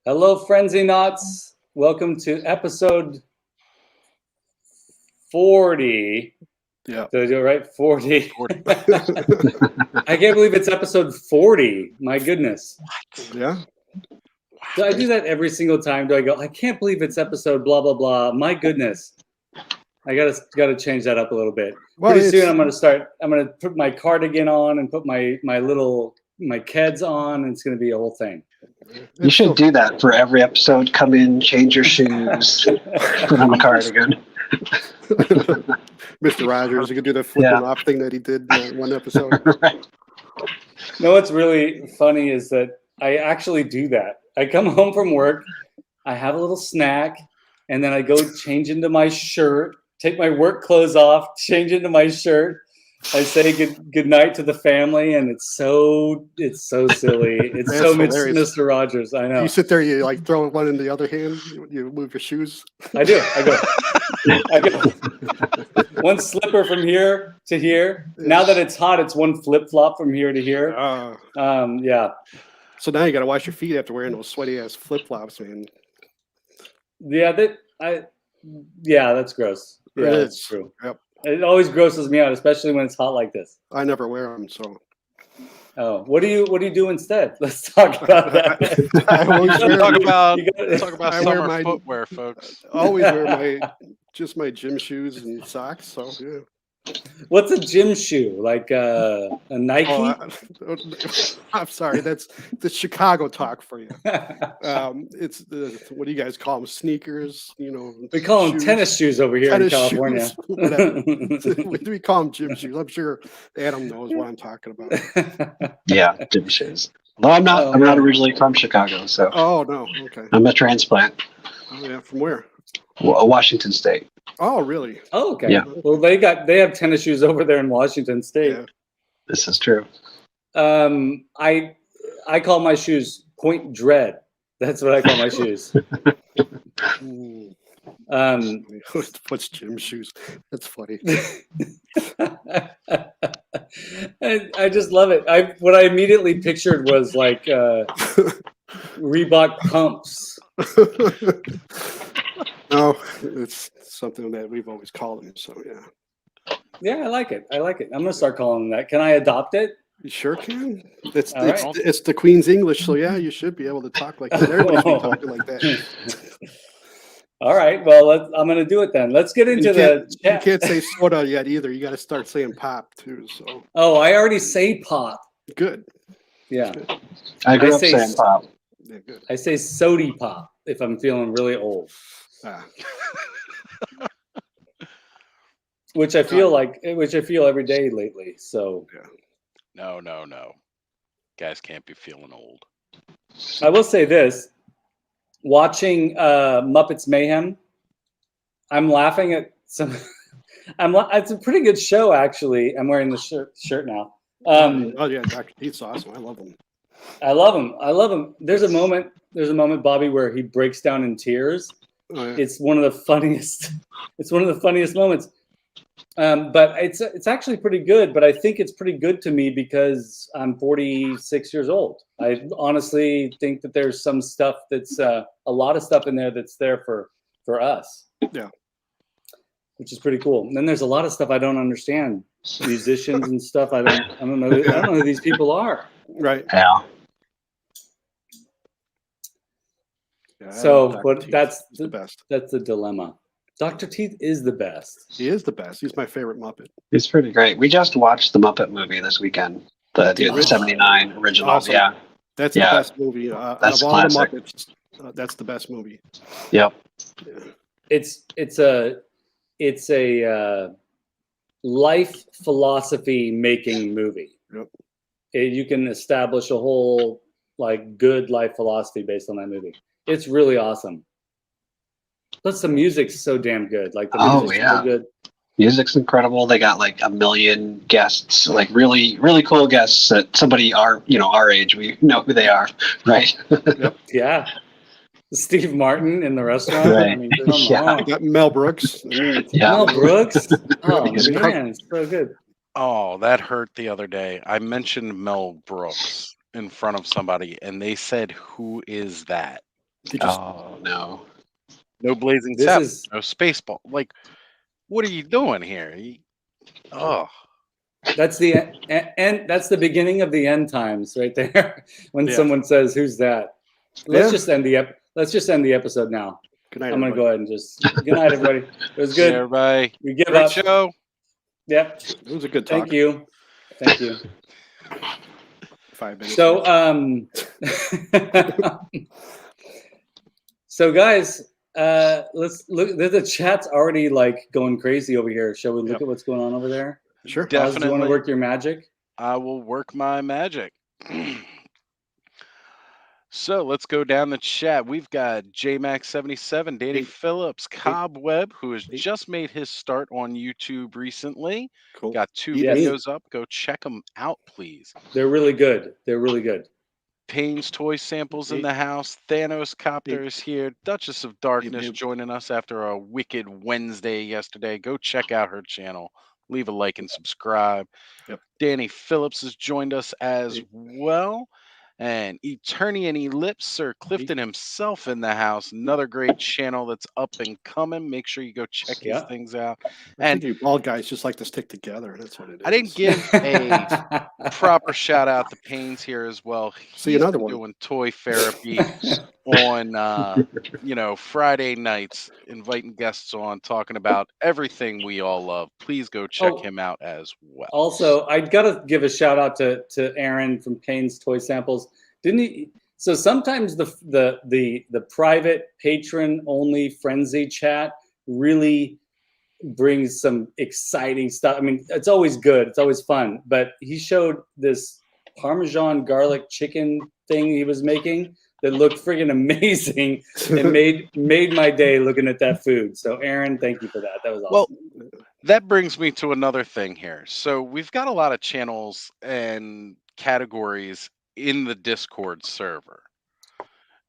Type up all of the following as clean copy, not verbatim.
Hello, Frenzy Knots. Welcome to episode 40. Yeah. Did I do it right? 40. I can't believe it's episode 40. My goodness. What? Yeah. Do I do that every single time? Do I go, I can't believe it's episode blah, blah, blah. My goodness. I gotta change that up a little bit. Well, Pretty soon I'm gonna put my cardigan on and put my Keds on, and it's gonna be a whole thing. You should do that for every episode. Come in, change your shoes, put on a cardigan. Mr. Rogers, you could do the flipping off thing that he did in one episode. Right. No, what's really funny is that I actually do that. I come home from work, I have a little snack, and then I go change into my shirt, take my work clothes off, change into my shirt. I say good night to the family, and it's so silly. It's That's so hilarious. Mr. Rogers. I know. You sit there, you like throw one in the other hand, you move your shoes. I do. I go one slipper from here to here. Now that it's hot, it's one flip flop from here to here. Yeah. So now you got to wash your feet after wearing those sweaty ass flip flops, man. Yeah, that's gross. Yeah, that's true. Yep. It always grosses me out, especially when it's hot like this. I never wear them, so. Oh, what do you do instead? Let's talk about that. Talk about summer footwear, folks. I always wear my gym shoes and socks. So yeah. What's a gym shoe? Like a Nike? I'm sorry, that's the Chicago talk for you. It's what do you guys call them? Sneakers, We call them tennis shoes over here in California. We call them gym shoes. I'm sure Adam knows what I'm talking about. Yeah, gym shoes. Well, I'm not originally from Chicago, so. Oh no, okay. I'm a transplant. Oh yeah, from where? Washington State. Oh really? Oh okay. Yeah. Well, they have tennis shoes over there in Washington State. Yeah. This is true. I call my shoes Point Dread. That's what I call my shoes. What's gym shoes? That's funny. I just love it. What I immediately pictured was like Reebok pumps. No, it's something that we've always called them. So yeah. Yeah, I like it. I'm gonna start calling them that. Can I adopt it? You sure can. It's right. it's the Queen's English, so yeah, you should be able to talk like that. Everybody's been talking like that. All right. Well, I'm gonna do it then. Let's get into the chat. You can't say soda yet either. You got to start saying pop too. So. Oh, I already say pop. Good. Yeah. Good. I grew up saying pop. Yeah, good. I say sody pop if I'm feeling really old. Which I feel every day lately. So No. Guys can't be feeling old. I will say this: watching Muppets Mayhem, I'm laughing at some. It's a pretty good show, actually. I'm wearing the shirt now. Oh yeah, Dr. Pete's awesome. I love him. I love him. There's a moment, Bobby, where he breaks down in tears. Oh, yeah. It's one of the funniest. It's one of the funniest moments. But it's actually pretty good. But I think it's pretty good to me because I'm 46 years old. I honestly think that there's some stuff that's a lot of stuff in there that's there for us. Yeah. Which is pretty cool. And then there's a lot of stuff I don't understand. Musicians and stuff. I don't know who these people are. Right. Yeah. So, but that's the best. That's the dilemma. Dr. Teeth is the best. He is the best. He's my favorite Muppet. He's pretty great. We just watched the Muppet movie this weekend. The 79 original. Awesome. Yeah. That's the best movie. That's of all classic. the Muppets, that's the best movie. Yep. Yeah. It's a life philosophy making movie. Yep. You can establish a whole good life philosophy based on that movie. It's really awesome. Plus the music's so damn good. The music's so good. Music's incredible. They got 1 million guests, really, really cool guests that somebody our age, we know who they are, right? Yep. Yeah. Steve Martin in the restaurant. Right. I mean, come on. You got Mel Brooks. Yeah. Mel Brooks. Oh He's man, it's so good. Oh, that hurt the other day. I mentioned Mel Brooks in front of somebody, and they said, "Who is that?" You just Oh no. No blazing This saddle. is No space ball. Like, what are you doing here? Oh, that's the end. That's the beginning of the end times, right there. When Yeah. someone says, "Who's that?" Let's just end the Let's just end the episode now. good night. I'm gonna everybody. go ahead and just good night, everybody. It was yeah, good. everybody. We give Great up. show. Yep. It was a good talk. Thank you. Thank you. 5 minutes. So so guys, let's look. The chat's already like going crazy over here. Shall we look Yep. at what's going on over there? Sure. Oz, do you want to Definitely. work your magic? I will work my magic. So let's go down the chat. We've got JMax77, Danny Hey. Phillips, Cobweb, who has Hey. just made his start on YouTube recently. Cool. Got 2 Yes. videos up. Go check them out, please. They're really good. They're really good. Payne's Toy Samples in Hey. the house. Thanos Copter Hey. is here. Duchess of Darkness Hey. joining us after a wicked Wednesday yesterday. Go check out her channel. Leave a like and subscribe. Yep. Danny Phillips has joined us as Hey. well. And Eternian Ellipse, Sir Clifton himself in the house. Another great channel that's up and coming. Make sure you go check his Yeah. things out. I And think you bald guys just like to stick together. That's what it is. I didn't give a proper shout out to Payne's here as well. See He's another been one. doing toy therapy on Friday nights, inviting guests on, talking about everything we all love. Please go check him out as well. Also, I gotta give a shout out to Aaron from Payne's Toy Samples. Didn't he? So sometimes the private patron only frenzy chat really brings some exciting stuff. I mean, it's always good. It's always fun. But he showed this Parmesan garlic chicken thing he was making that looked friggin' amazing and made my day looking at that food. So Aaron, thank you for that. That was awesome. Well, that brings me to another thing here. So we've got a lot of channels and categories in the Discord server.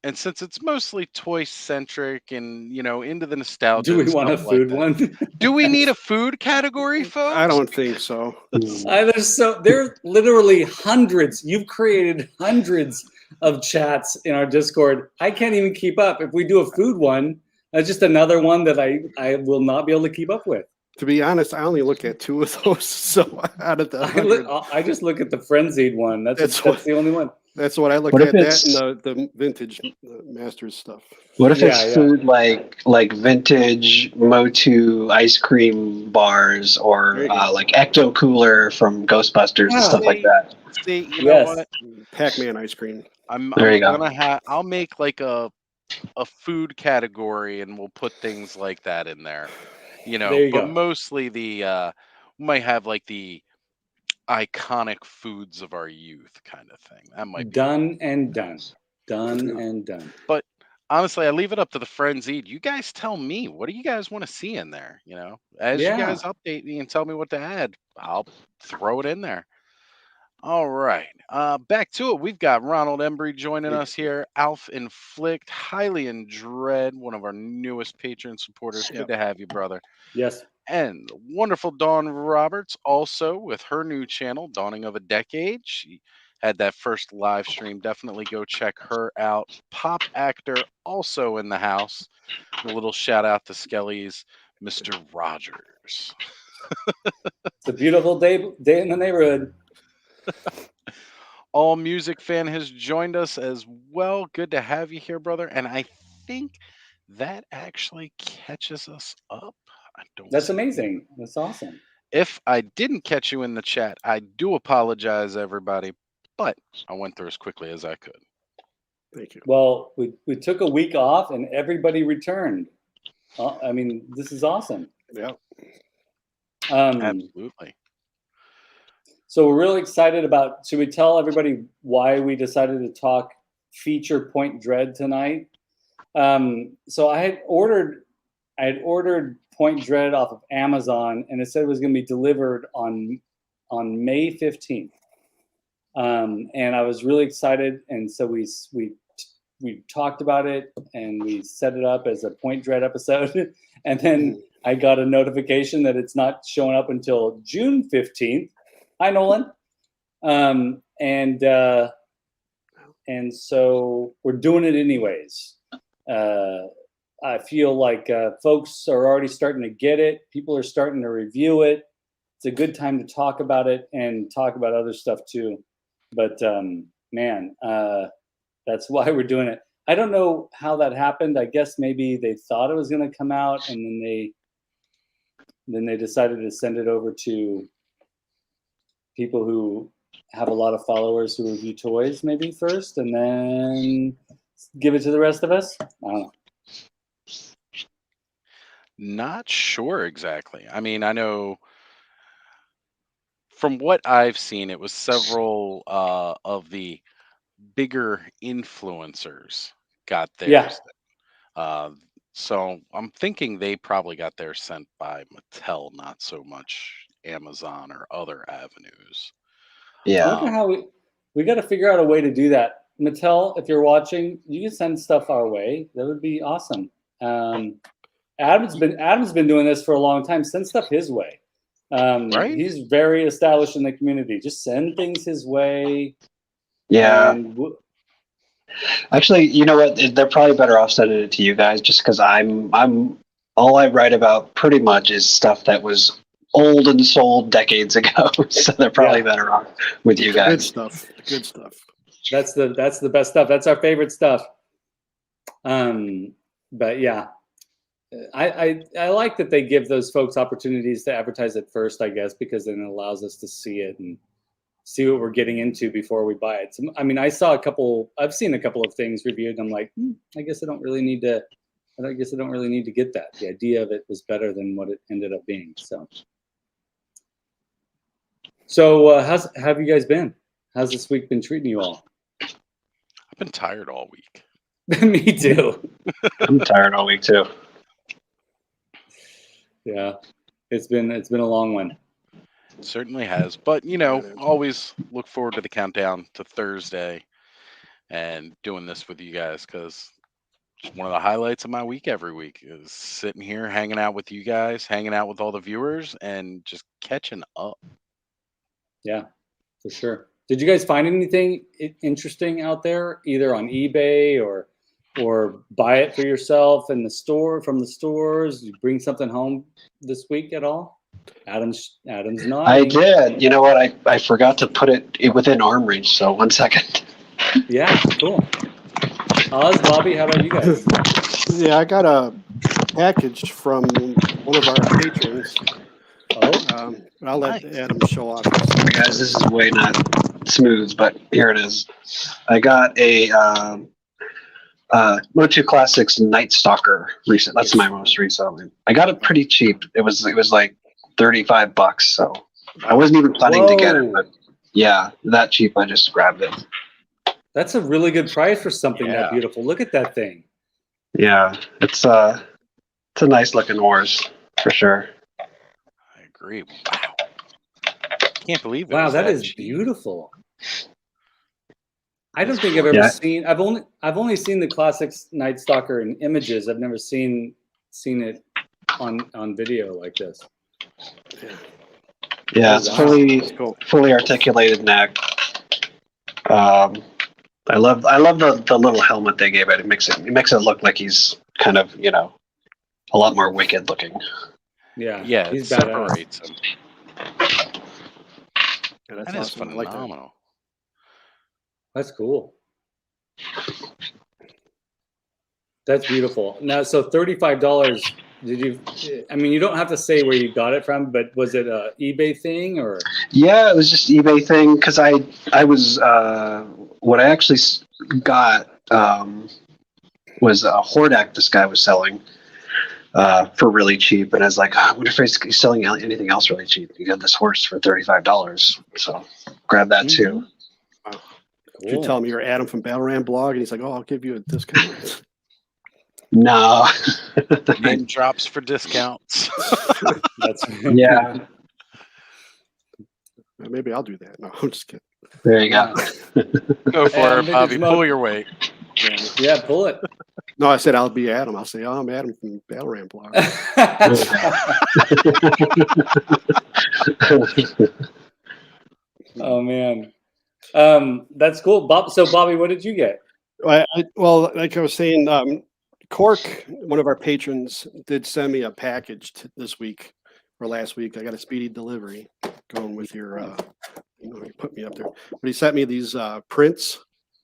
And since it's mostly toy centric and into the nostalgia, Do we and want a stuff like food that, one? do we need a food category, folks? I don't think so. There's literally hundreds. You've created hundreds of chats in our Discord. I can't even keep up. If we do a food one, that's just another one that I will not be able to keep up with. To be honest, I only look at 2 of those. So out of the 100, I just look at the frenzied one. That's the only one. that's what I look What if at. That it's- and the vintage Masters stuff. What if it's Yeah. food like vintage Motu ice cream bars or There you go. like Ecto Cooler from Ghostbusters and stuff like that? See, you Yes. know what? Pac-Man ice cream. There you go. I'll make like a food category and we'll put things like that in there. There you But go. mostly we might have like the iconic foods of our youth kind of thing. That might be Done and done. Done and done. But honestly, I leave it up to the frenzied. You guys tell me, what do you guys want to see in there? As you guys update me and tell me what to add, I'll throw it in there. All right. Back to it. We've got Ronald Embry joining us here. Alf Inflict, Highly in Dread, one of our newest patron supporters. Good to have you, brother. Yes. And wonderful Dawn Roberts, also with her new channel, Dawning of a Decade. She had that first live stream. Definitely go check her out. Pop actor, also in the house. A little shout out to Skelly's Mr. Rogers. It's a beautiful day in the neighborhood. All Music Fan has joined us as well. Good to have you here, brother. And I think that actually catches us up. That's amazing. That's awesome. If I didn't catch you in the chat, I do apologize, everybody, but I went through as quickly as I could. Thank you. Well, we took a week off and everybody returned. I mean, this is awesome. Yeah. Absolutely. So we're really excited about, should we tell everybody why we decided to talk feature Point Dread tonight? So I had ordered Point Dread off of Amazon, and it said it was going to be delivered on May 15th. And I was really excited, and so we talked about it, and we set it up as a Point Dread episode. And then I got a notification that it's not showing up until June 15th. Hi, Nolan. And so we're doing it anyways. I feel like folks are already starting to get it. People are starting to review it. It's a good time to talk about it and talk about other stuff too. But man, that's why we're doing it. I don't know how that happened. I guess maybe they thought it was going to come out, and then they decided to send it over to people who have a lot of followers who review toys maybe first, and then give it to the rest of us. I don't know. Not sure exactly. I mean, I know from what I've seen, it was several of the bigger influencers got Yeah. theirs. So I'm thinking they probably got theirs sent by Mattel, not so much Amazon or other avenues. I Yeah. wonder how we got to figure out a way to do that. Mattel, if you're watching, you can send stuff our way. That would be awesome. Adam's been doing this for a long time. Send stuff his way. Right? He's very established in the community. Just send things his way. Yeah. And Actually, you know what? They're probably better off sending it to you guys, just because I'm all I write about pretty much is stuff that was old and sold decades ago. So they're probably better off with you The good guys. stuff. The good stuff. that's the best stuff. That's our favorite stuff. But yeah, I like that they give those folks opportunities to advertise it first, I guess, because then it allows us to see it and see what we're getting into before we buy it. So, I mean, I've seen a couple of things reviewed, and I'm like, I guess I don't really need to get that. The idea of it was better than what it ended up being. So how have you guys been? How's this week been treating you all? I've been tired all week. Me too. I'm tired all week too. Yeah, it's been a long one. It certainly has. But, you know, always look forward to the countdown to Thursday and doing this with you guys, because it's one of the highlights of my week every week is sitting here, hanging out with you guys, hanging out with all the viewers, and just catching up. Yeah, for sure. Did you guys find anything interesting out there, either on eBay or buy it for yourself in the store, from the stores? Did you bring something home this week at all? Adam's nodding. I did. You know what? I forgot to put it within arm reach. So 1 second. Yeah, cool. Oz, Bobby, how about you guys? Yeah, I got a package from one of our patrons. Oh, I'll let Adam show off. Guys, this is way not smooth, but here it is. I got a Motu Classics Night Stalker recent. That's my most recent one. I got it pretty cheap. It was like $35, so I wasn't even planning to get it, but yeah, that cheap. I just grabbed it. That's a really good price for something that beautiful. Look at that thing. Yeah, it's a nice looking horse for sure. I agree. Wow. Can't believe it. Wow, that is cheap. beautiful. I don't think I've ever seen. I've only seen the Classics Night Stalker in images. I've never seen it on video like this. Yeah, it's fully articulated neck. I love the little helmet they gave it. It makes it look like he's kind of, you know, a lot more wicked looking. Yeah, it separates him. Yeah, that's That is awesome. phenomenal. That's cool. That's beautiful. Now, so $35. Did you? I mean, you don't have to say where you got it from, but was it a eBay thing or? Yeah, it was just eBay thing, because I was what I actually got was a Hordak this guy was selling for really cheap, and I was like, I wonder if he's selling anything else really cheap. He got this horse for $35, so grab that too. Wow. Did you tell him you're Adam from Battleram blog, and he's like, "Oh, I'll give you a discount." No. Name drops for discounts. Yeah. Maybe I'll do that. No, I'm just kidding. There you go. Go for it, Bobby. Pull your weight. Yeah, pull it. No, I said I'll be Adam. I'll say, "Oh, I'm Adam from Battleram blog." Oh man, that's cool. So Bobby, what did you get? Well, like I was saying, Cork, one of our patrons, did send me a package this week or last week. I got a speedy delivery going with your, you put me up there. But he sent me these prints.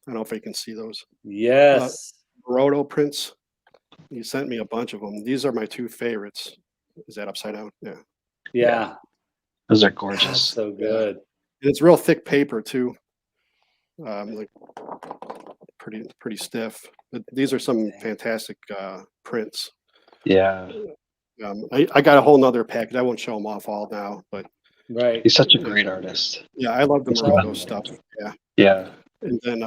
I don't know if you can see those. Yes. Roto prints. He sent me a bunch of them. These are my two favorites. Is that upside down? Yeah. Yeah. Those are That's gorgeous. so good. And it's real thick paper too. Like pretty stiff. But these are some fantastic prints. Yeah. I got a whole nother package. I won't show them off all now, but Right. He's such a great artist. yeah, I love the He's Morocco phenomenal. stuff. Yeah. Yeah. And then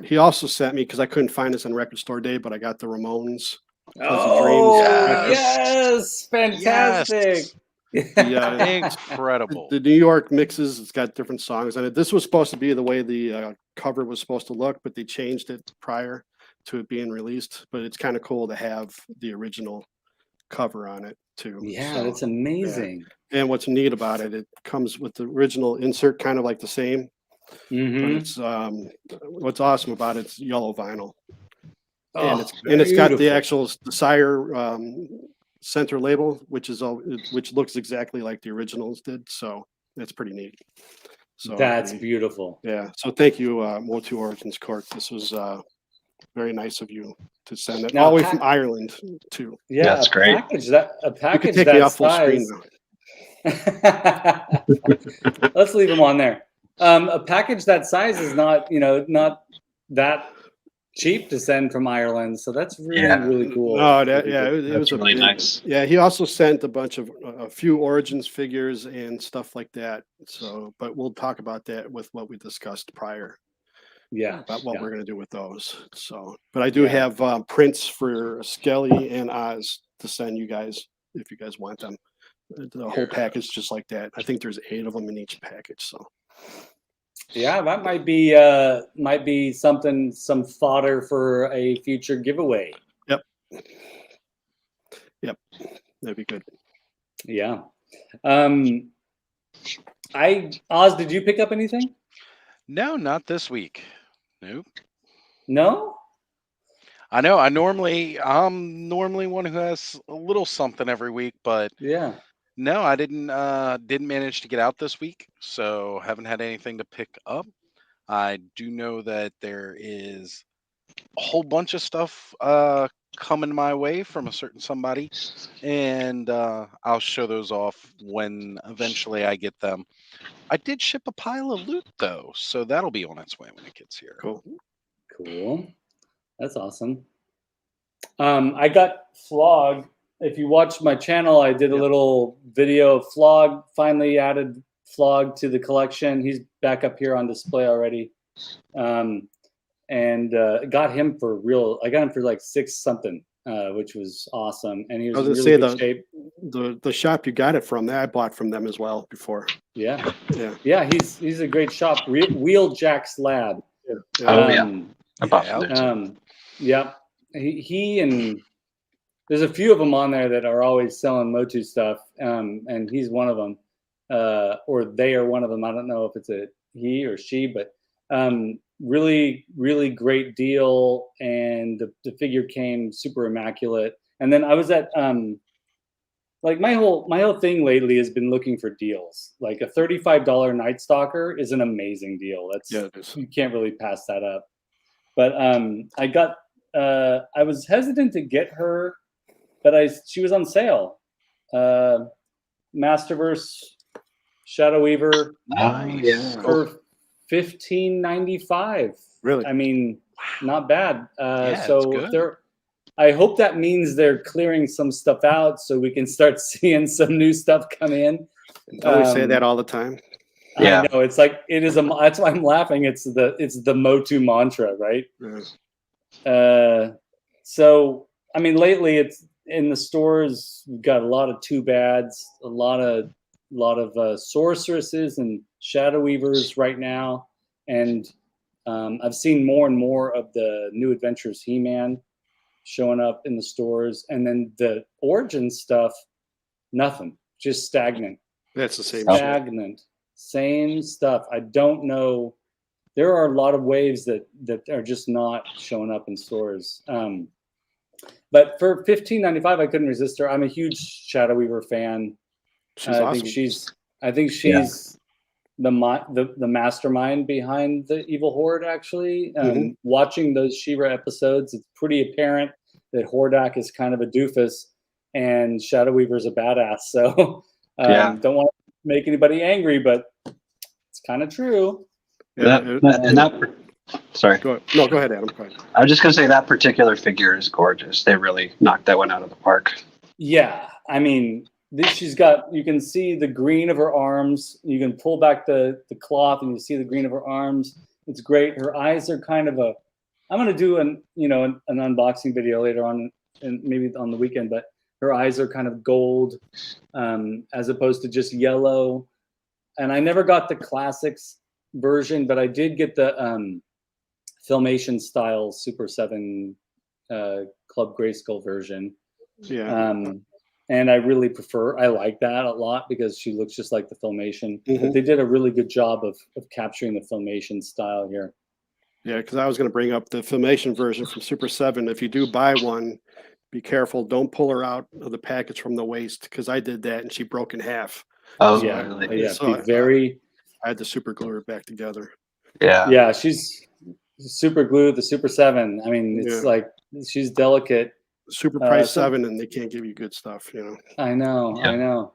he also sent me, because I couldn't find this on Record Store Day, but I got the Ramones. Oh, Dreams. yes. Fantastic. Incredible. The New York mixes, it's got different songs on it. This was supposed to be the way the cover was supposed to look, but they changed it prior to it being released. But it's kind of cool to have the original cover on it too. Yeah, So, that's amazing. and what's neat about it, it comes with the original insert, kind of like the same. But Mhm. it's what's awesome about it's yellow vinyl, Oh, and it's got the beautiful. actual Sire center label, which looks exactly like the originals did. So it's pretty neat. So That's beautiful. yeah. So thank you, Motu Origins Court. This was very nice of you to send it Now, all the way from Ireland too. Yeah, That's a great. package that You package can take me that off full screen size. now. Let's leave them on there. A package that size is not not that cheap to send from Ireland, so that's really cool. No, it was That's a really big, nice. Yeah, he also sent a bunch of a few Origins figures and stuff like that. So, but we'll talk about that with what we discussed prior Yeah, about what yeah. we're going to do with those. So, but I do Yeah. have prints for Skele and Oz to send you guys if you guys want them. The whole package just like that. I think there's 8 of them in each package. So. Yeah, that might be some fodder for a future giveaway. Yep, that'd be good. Yeah. Oz, did you pick up anything? No, not this week. Nope. No? I know. I'm normally one who has a little something every week, but Yeah. no, I didn't manage to get out this week, so haven't had anything to pick up. I do know that there is a whole bunch of stuff coming my way from a certain somebody, and I'll show those off when eventually I get them. I did ship a pile of loot though, so that'll be on its way when it gets here. Cool. That's awesome. I got Flog. If you watch my channel, I did a little video of Flog. Finally added Flog to the collection. He's back up here on display already. And got him for real. I got him for like 6 something, which was awesome. And he was in really good shape. The shop you got it from, I bought from them as well before. Yeah. Yeah. He's a great shop. Wheeljack's Lab. Oh yeah, I bought from there too. Yeah. He and there's a few of them on there that are always selling Motu stuff, and he's one of them, or they are one of them. I don't know if it's a he or she, but really great deal, and the figure came super immaculate. And then I was at like my whole thing lately has been looking for deals. Like a $35 Night Stalker is an amazing deal. You can't really pass that up. But I was hesitant to get her, but she was on sale. Masterverse Shadow Weaver for $15.95. Really? I mean, not bad. So I hope that means they're clearing some stuff out so we can start seeing some new stuff come in. Don't we say that all the time? Yeah. I know, it's like that's why I'm laughing. It's the Motu mantra, right? Yeah. So I mean, lately it's in the stores. We've got a lot of 2-bads, a lot of sorceresses and shadow weavers right now, and I've seen more and more of the New Adventures He-Man showing up in the stores, and then the Origin stuff, nothing, just stagnant. That's the same. Stagnant, same stuff. I don't know. There are a lot of waves that are just not showing up in stores. But for $15.95, I couldn't resist her. I'm a huge Shadow Weaver fan. She's I awesome. think she's the mastermind behind the Evil Horde. Actually, watching those She-Ra episodes, it's pretty apparent that Hordak is kind of a doofus, and Shadow Weaver's a badass. So, don't want to make anybody angry, but it's kind of true. Sorry. Go ahead, Adam. Go ahead. I was just going to say that particular figure is gorgeous. They really knocked that one out of the park. Yeah, I mean, you can see the green of her arms. You can pull back the cloth and you see the green of her arms. It's great. Her eyes are kind of I'm going to do an unboxing video later on, and maybe on the weekend, but her eyes are kind of gold as opposed to just yellow. And I never got the classics version, but I did get the Filmation style Super 7 Club Grayskull version. Yeah. And I like that a lot because she looks just like the Filmation. But they did a really good job of capturing the Filmation style here. Yeah, because I was going to bring up the Filmation version from Super 7. If you do buy one, be careful. Don't pull her out of the package from the waist, because I did that and she broke in half. Oh, yeah. really? Yeah, So I had to super glue her back together. Yeah. Yeah, she's super glued, the Super 7. I mean, it's like she's delicate. Super price 7, and they can't give you good stuff, you know. I know.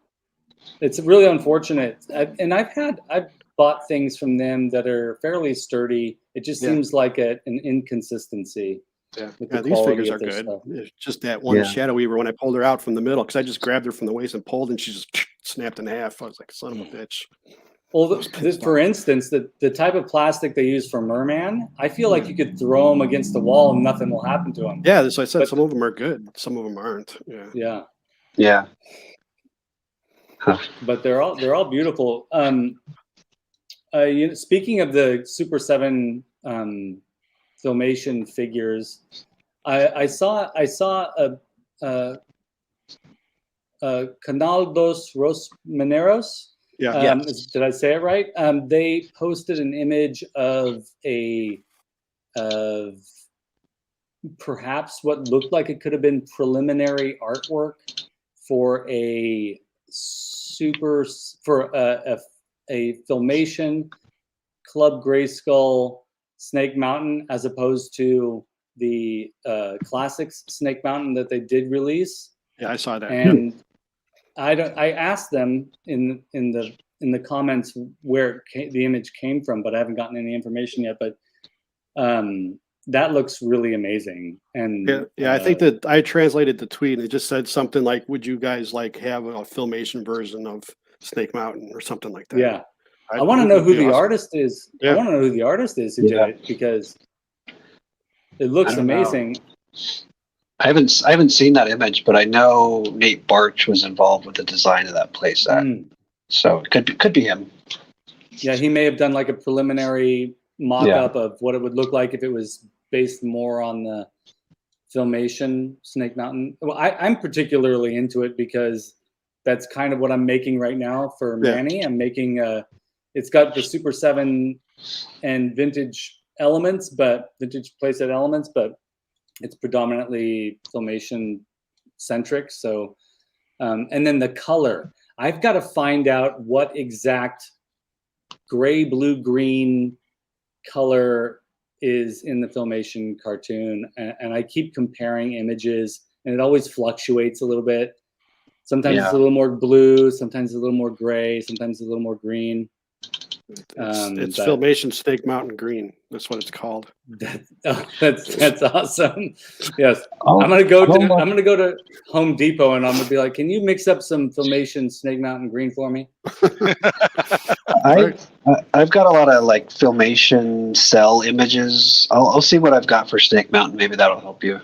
It's really unfortunate. I've bought things from them that are fairly sturdy. It just seems like an inconsistency. Yeah, these figures are good. It's just that one Shadow Weaver, when I pulled her out from the middle, because I just grabbed her from the waist and pulled, and she just snapped in half. I was like, son of a bitch. Well, for instance, the type of plastic they use for Merman, I feel like you could throw them against the wall and nothing will happen to them. Yeah, that's what I said. Some of them are good. Some of them aren't. Yeah. Huh. But they're all beautiful. Speaking of the Super 7 Filmation figures, I saw Canal dos Rosmaneros. Did I say it right? They posted an image of perhaps what looked like it could have been preliminary artwork for a Filmation Club Grayskull Snake Mountain, as opposed to the classics Snake Mountain that they did release. Yeah, I saw that. And I asked them in the comments where the image came from, but I haven't gotten any information yet. But that looks really amazing. And I think that I translated the tweet and it just said something like, "Would you guys like have a Filmation version of Snake Mountain or something like that?" Yeah, I want to know who the awesome. artist is. Yeah. I want to know who the artist is who did it, because it looks amazing. I haven't seen that image, but I know Nate Barch was involved with the design of that playset. So it could be him. Yeah, he may have done like a preliminary mock-up of what it would look like if it was based more on the Filmation Snake Mountain. Well, I'm particularly into it because that's kind of what I'm making right now for Manny. I'm making it's got the Super 7 and vintage elements, but vintage playset elements, but it's predominantly Filmation centric. So, and then the color, I've got to find out what exact gray, blue, green color is in the Filmation cartoon. And I keep comparing images, and it always fluctuates a little bit. Sometimes it's a little more blue, sometimes a little more gray, sometimes a little more green. It's Filmation Snake Mountain Green. That's what it's called. That's awesome. Yes, I'm gonna go to Home Depot and I'm gonna be like, "Can you mix up some Filmation Snake Mountain Green for me?" I've got a lot of like Filmation cell images. I'll see what I've got for Snake Mountain. Maybe that'll help you.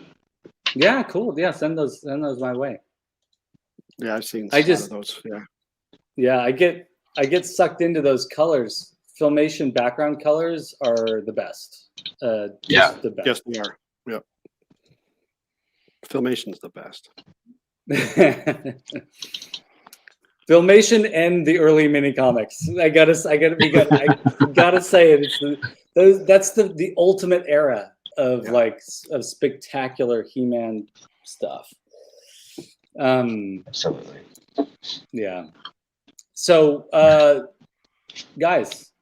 Yeah, cool. Yeah, send those my way. Yeah, I've seen some of those. Yeah, I get sucked into those colors. Filmation background colors are the best. The best. Yes, they are. Yeah. Filmation's the best. Filmation and the early mini comics. I gotta say it. That's the ultimate era of of spectacular He-Man stuff. Absolutely. Yeah. So, guys,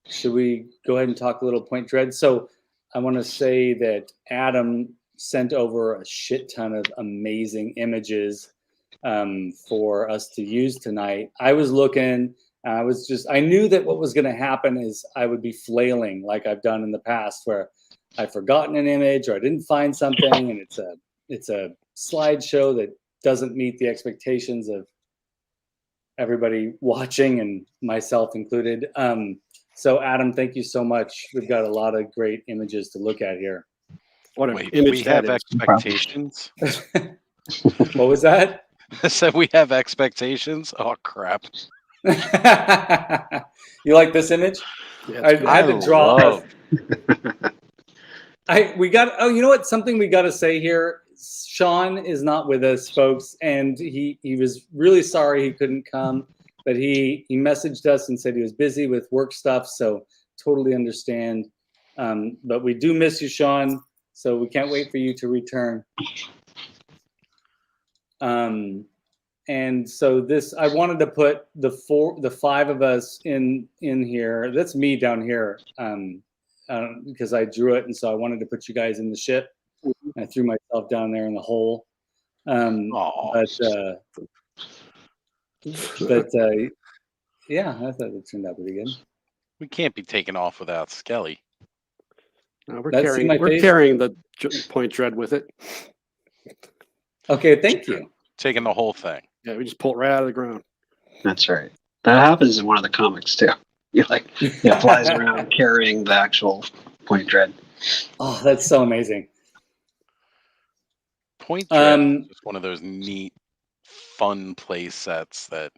should we go ahead and talk a little Point Dread? So I want to say that Adam sent over a shit ton of amazing images for us to use tonight. I was looking, I knew that what was going to happen is I would be flailing like I've done in the past, where I've forgotten an image or I didn't find something, and it's a slideshow that doesn't meet the expectations of everybody watching, and myself included. So Adam, thank you so much. We've got a lot of great images to look at here. What an Wait, image we that have is. expectations. What was that? I said we have expectations. Oh crap! You like this image? Yeah, I it's good. had to draw. love- You know what? Something we got to say here. Shawn is not with us, folks, and he was really sorry he couldn't come, but he messaged us and said he was busy with work stuff. So totally understand. But we do miss you, Shawn. So we can't wait for you to return. And so I wanted to put the five of us in here. That's me down here, because I drew it, and so I wanted to put you guys in the ship. I threw myself down there in the hole. Aw. Yeah, I thought it turned out pretty good. We can't be taken off without Skelly. We're Let's see my carrying face. carrying the Point Dread with it. Okay, thank you. Taking the whole thing. Yeah, we just pull it right out of the ground. That's right. That happens in one of the comics too. It flies around carrying the actual Point Dread. Oh, that's so amazing. Point Dread is just one of those neat, fun play sets that,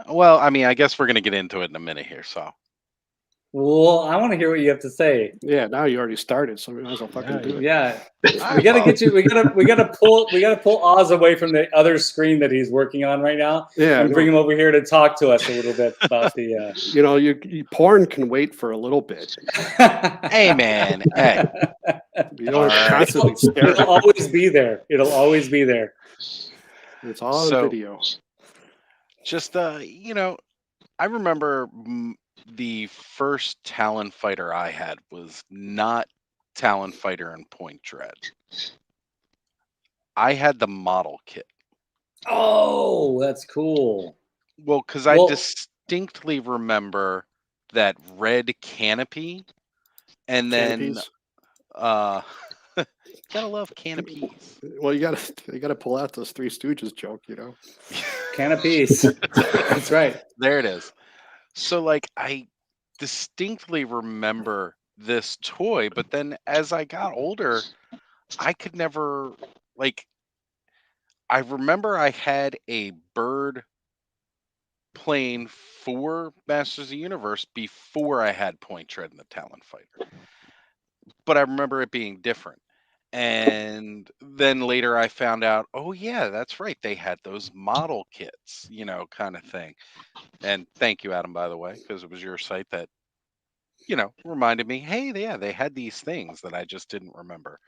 well, I mean, I guess we're going to get into it in a minute here. So, Well, I want to hear what you have to say. Yeah, now you already started, so we might as well fucking do it. Yeah, we gotta get you. We gotta pull Oz away from the other screen that he's working on right now. Yeah, and bring him over here to talk to us a little bit about the. Porn can wait for a little bit. hey man, hey. You don't constantly stare. It'll always be there. It'll always be there. It's all on video. Just I remember the first Talon fighter I had was not Talon fighter and Point Dread. I had the model kit. Oh, that's cool. Well, because I distinctly remember that red canopy, and then gotta love canopies. Well, you gotta pull out those Three Stooges joke, Canopies. That's right. There it is. So I distinctly remember this toy, but then as I got older, I could never I remember I had a bird plane for Masters of the Universe before I had Point Dread and the Talon Fighter. But I remember it being different. And then later I found out, oh yeah, that's right. They had those model kits, kind of thing. And thank you, Adam, by the way, because it was your site that, reminded me, hey, yeah, they had these things that I just didn't remember.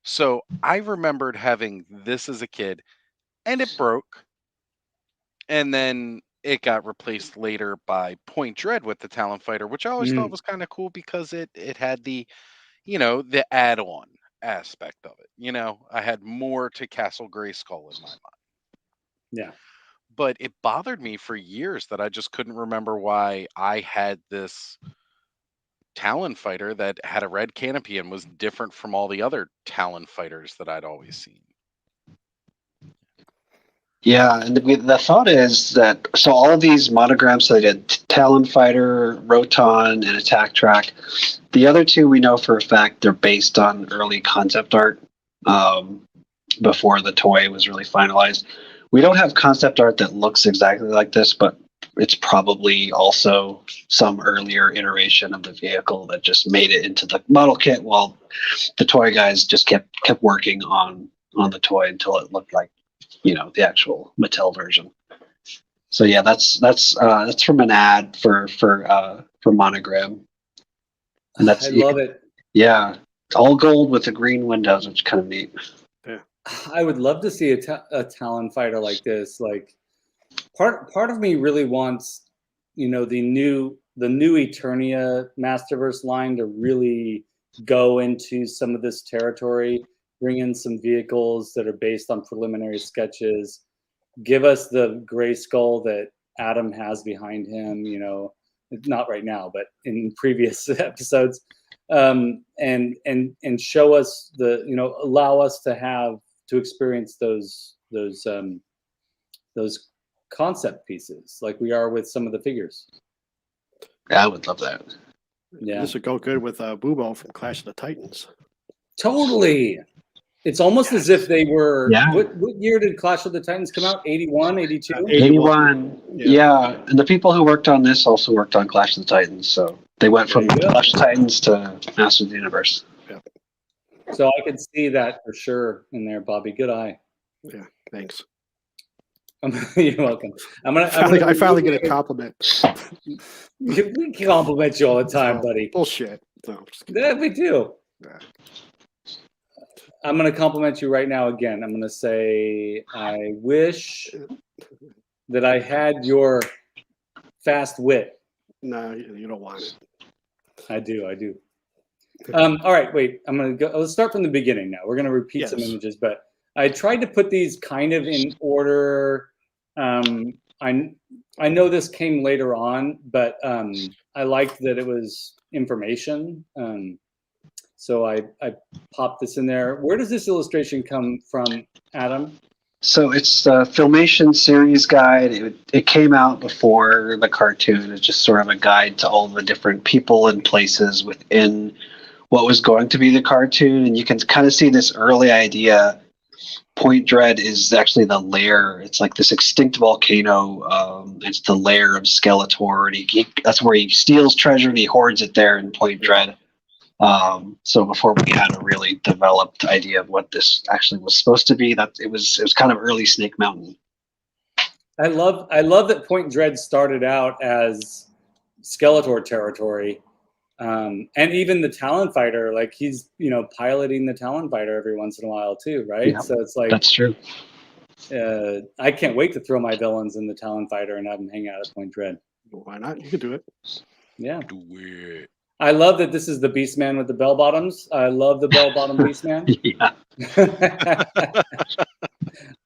So I remembered having this as a kid, and it broke. And then it got replaced later by Point Dread with the Talon Fighter, which I always thought was kind of cool because it had the, the add-on aspect of it. I had more to Castle Grayskull in my mind. Yeah. But it bothered me for years that I just couldn't remember why I had this Talon fighter that had a red canopy and was different from all the other Talon fighters that I'd always seen. Yeah, and the thought is that so all of these monograms, so they did Talon Fighter, Roton, and Attack Track. The other two we know for a fact they're based on early concept art before the toy was really finalized. We don't have concept art that looks exactly like this, but it's probably also some earlier iteration of the vehicle that just made it into the model kit while the toy guys just kept working on the toy until it looked like the actual Mattel version. So yeah, that's from an ad for Monogram. And that's I love it. Yeah, it's all gold with the green windows, which is kind of neat. I would love to see a Talon fighter like this. Like part of me really wants, the new Eternia Masterverse line to really go into some of this territory, bring in some vehicles that are based on preliminary sketches, give us the Grayskull that Adam has behind him, not right now, but in previous episodes, and show us allow us to experience those concept pieces like we are with some of the figures. Yeah, I would love that. Yeah, This would go good with Bubo from Clash of the Titans. totally. It's almost as if they were. Yeah. What year did Clash of the Titans come out? 81, 82? 81. Yeah. And the people who worked on this also worked on Clash of the Titans, so they went from Clash of the Titans to Masters of the Universe. Yeah. So I could see that for sure in there, Bobby. Good eye. Yeah, thanks. You're welcome. I finally get a compliment. We compliment you all the time, buddy. Bullshit. No, I'm just kidding. Yeah, we do. Yeah. I'm going to compliment you right now again. I'm going to say I wish that I had your fast wit. No, you don't want it. I do. All right, wait. I'm going to go. Let's start from the beginning now. We're going to repeat some images, but I tried to put these kind of in order. I know this came later on, but I liked that it was information. So I popped this in there. Where does this illustration come from, Adam? So it's the Filmation series guide. It came out before the cartoon. It's just sort of a guide to all the different people and places within what was going to be the cartoon. And you can kind of see this early idea. Point Dread is actually the lair. It's like this extinct volcano. It's the lair of Skeletor. And that's where he steals treasure and he hoards it there in Point Dread. So before we had a really developed idea of what this actually was supposed to be, that it was kind of early Snake Mountain. I love that Point Dread started out as Skeletor territory, and even the Talon Fighter, like he's piloting the Talon Fighter every once in a while too, right? Yeah, so it's like that's true. I can't wait to throw my villains in the Talon Fighter and have them hang out at Point Dread. Why not? You can do it. Yeah. Do it. I love that this is the Beastman with the bell bottoms. I love the bell bottom Beastman. Yeah.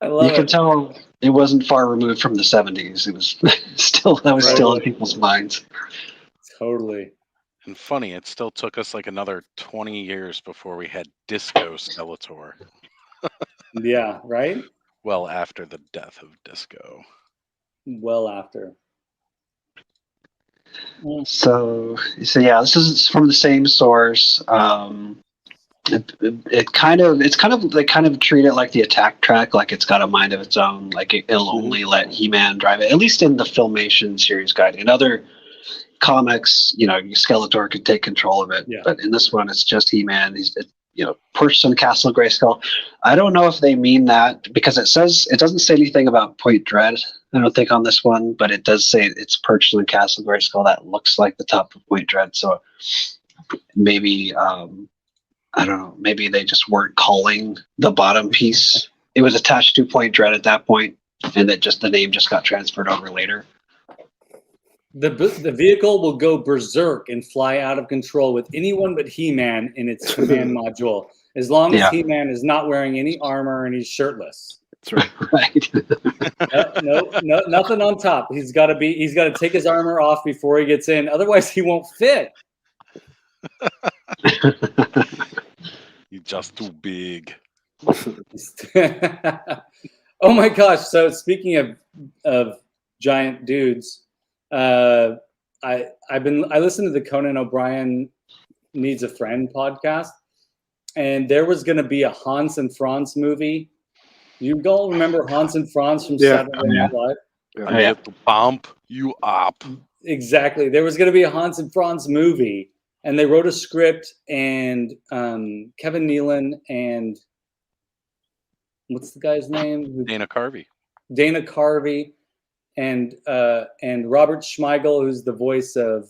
I love You can tell it wasn't far removed from the 70s. It was still in people's minds. Totally. And funny, it still took us like another 20 years before we had Disco Skeletor. Yeah, right? Well after the death of Disco. Well after. So yeah, this is from the same source. They kind of treat it like the Attack track, like it's got a mind of its own, like it'll only let He-Man drive it. At least in the Filmation series guide. In other comics, Skeletor could take control of it, but in this one, it's just He-Man. He's perched in Castle Grayskull. I don't know if they mean that because it doesn't say anything about Point Dread. I don't think on this one, but it does say it's perched in Castle Grayskull. That looks like the top of Point Dread. So maybe I don't know. Maybe they just weren't calling the bottom piece. It was attached to Point Dread at that point, and the name just got transferred over later. The vehicle will go berserk and fly out of control with anyone but He-Man in its command module, as long as He-Man is not wearing any armor and he's shirtless. That's right. Right. No, nothing on top. He's got to take his armor off before he gets in. Otherwise, he won't fit. You're just too big. Oh my gosh! So speaking of giant dudes, I listened to the Conan O'Brien Needs a Friend podcast, and there was going to be a Hans and Franz movie. You all remember Hans and Franz from Saturday Night Live? I have to pump you up. Exactly. There was going to be a Hans and Franz movie, and they wrote a script, and Kevin Nealon and what's the guy's name? Dana Carvey. Dana Carvey and Robert Schmeigel, who's the voice of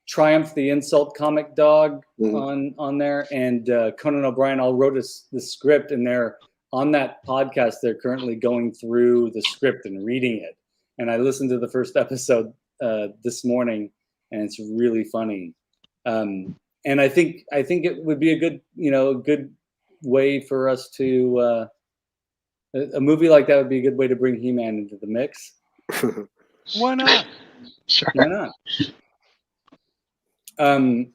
Triumph the Insult Comic Dog Mhm. on there, and Conan O'Brien all wrote the script, and they're on that podcast. They're currently going through the script and reading it. And I listened to the first episode this morning, and it's really funny. And I think it would be a good way for us to a movie like that would be a good way to bring He-Man into the mix. Why not? Sure. Why not? And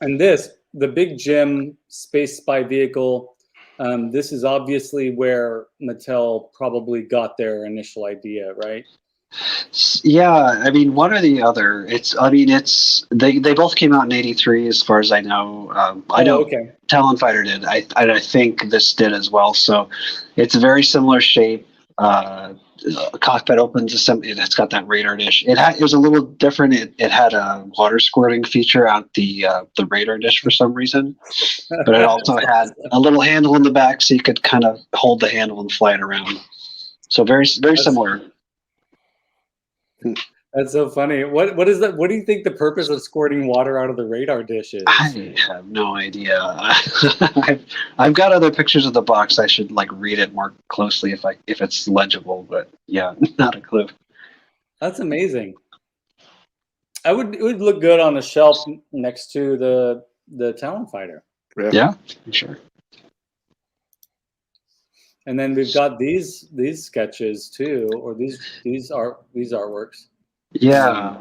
the Big Jim space spy vehicle. This is obviously where Mattel probably got their initial idea, right? Yeah, I mean, one or the other. They both came out in '83, as far as I know. I know Okay. Talon Fighter did. I think this did as well. So it's a very similar shape. Cockpit opens. It's got that radar dish. It was a little different. It had a water squirting feature out the radar dish for some reason, but it also had a little handle in the back, so you could kind of hold the handle and fly it around. So very similar. That's so funny. What is that? What do you think the purpose of squirting water out of the radar dish is? I have no idea. I've got other pictures of the box. I should read it more closely if it's legible. But yeah, not a clue. That's amazing. It would look good on a shelf next to the Talon Fighter. Yeah, sure. And then we've got these sketches too, or these artworks. Yeah.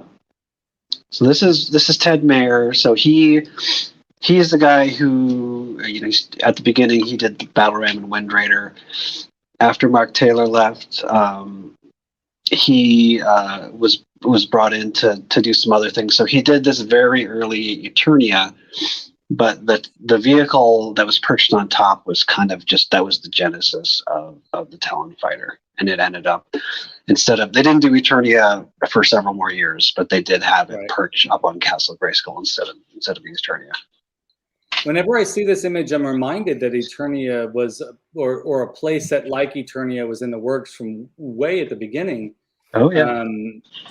So this is Ted Mayer. So he is the guy who at the beginning he did Battle Ram and Wind Raider. After Mark Taylor left, he was brought in to do some other things. So he did this very early Eternia, but the vehicle that was perched on top was that was the genesis of the Talon Fighter, and it ended up they didn't do Eternia for several more years, but they did have it perched up on Castle Grayskull instead of Eternia. Whenever I see this image, I'm reminded that Eternia was, or a playset like Eternia was in the works from way at the beginning. Oh yeah.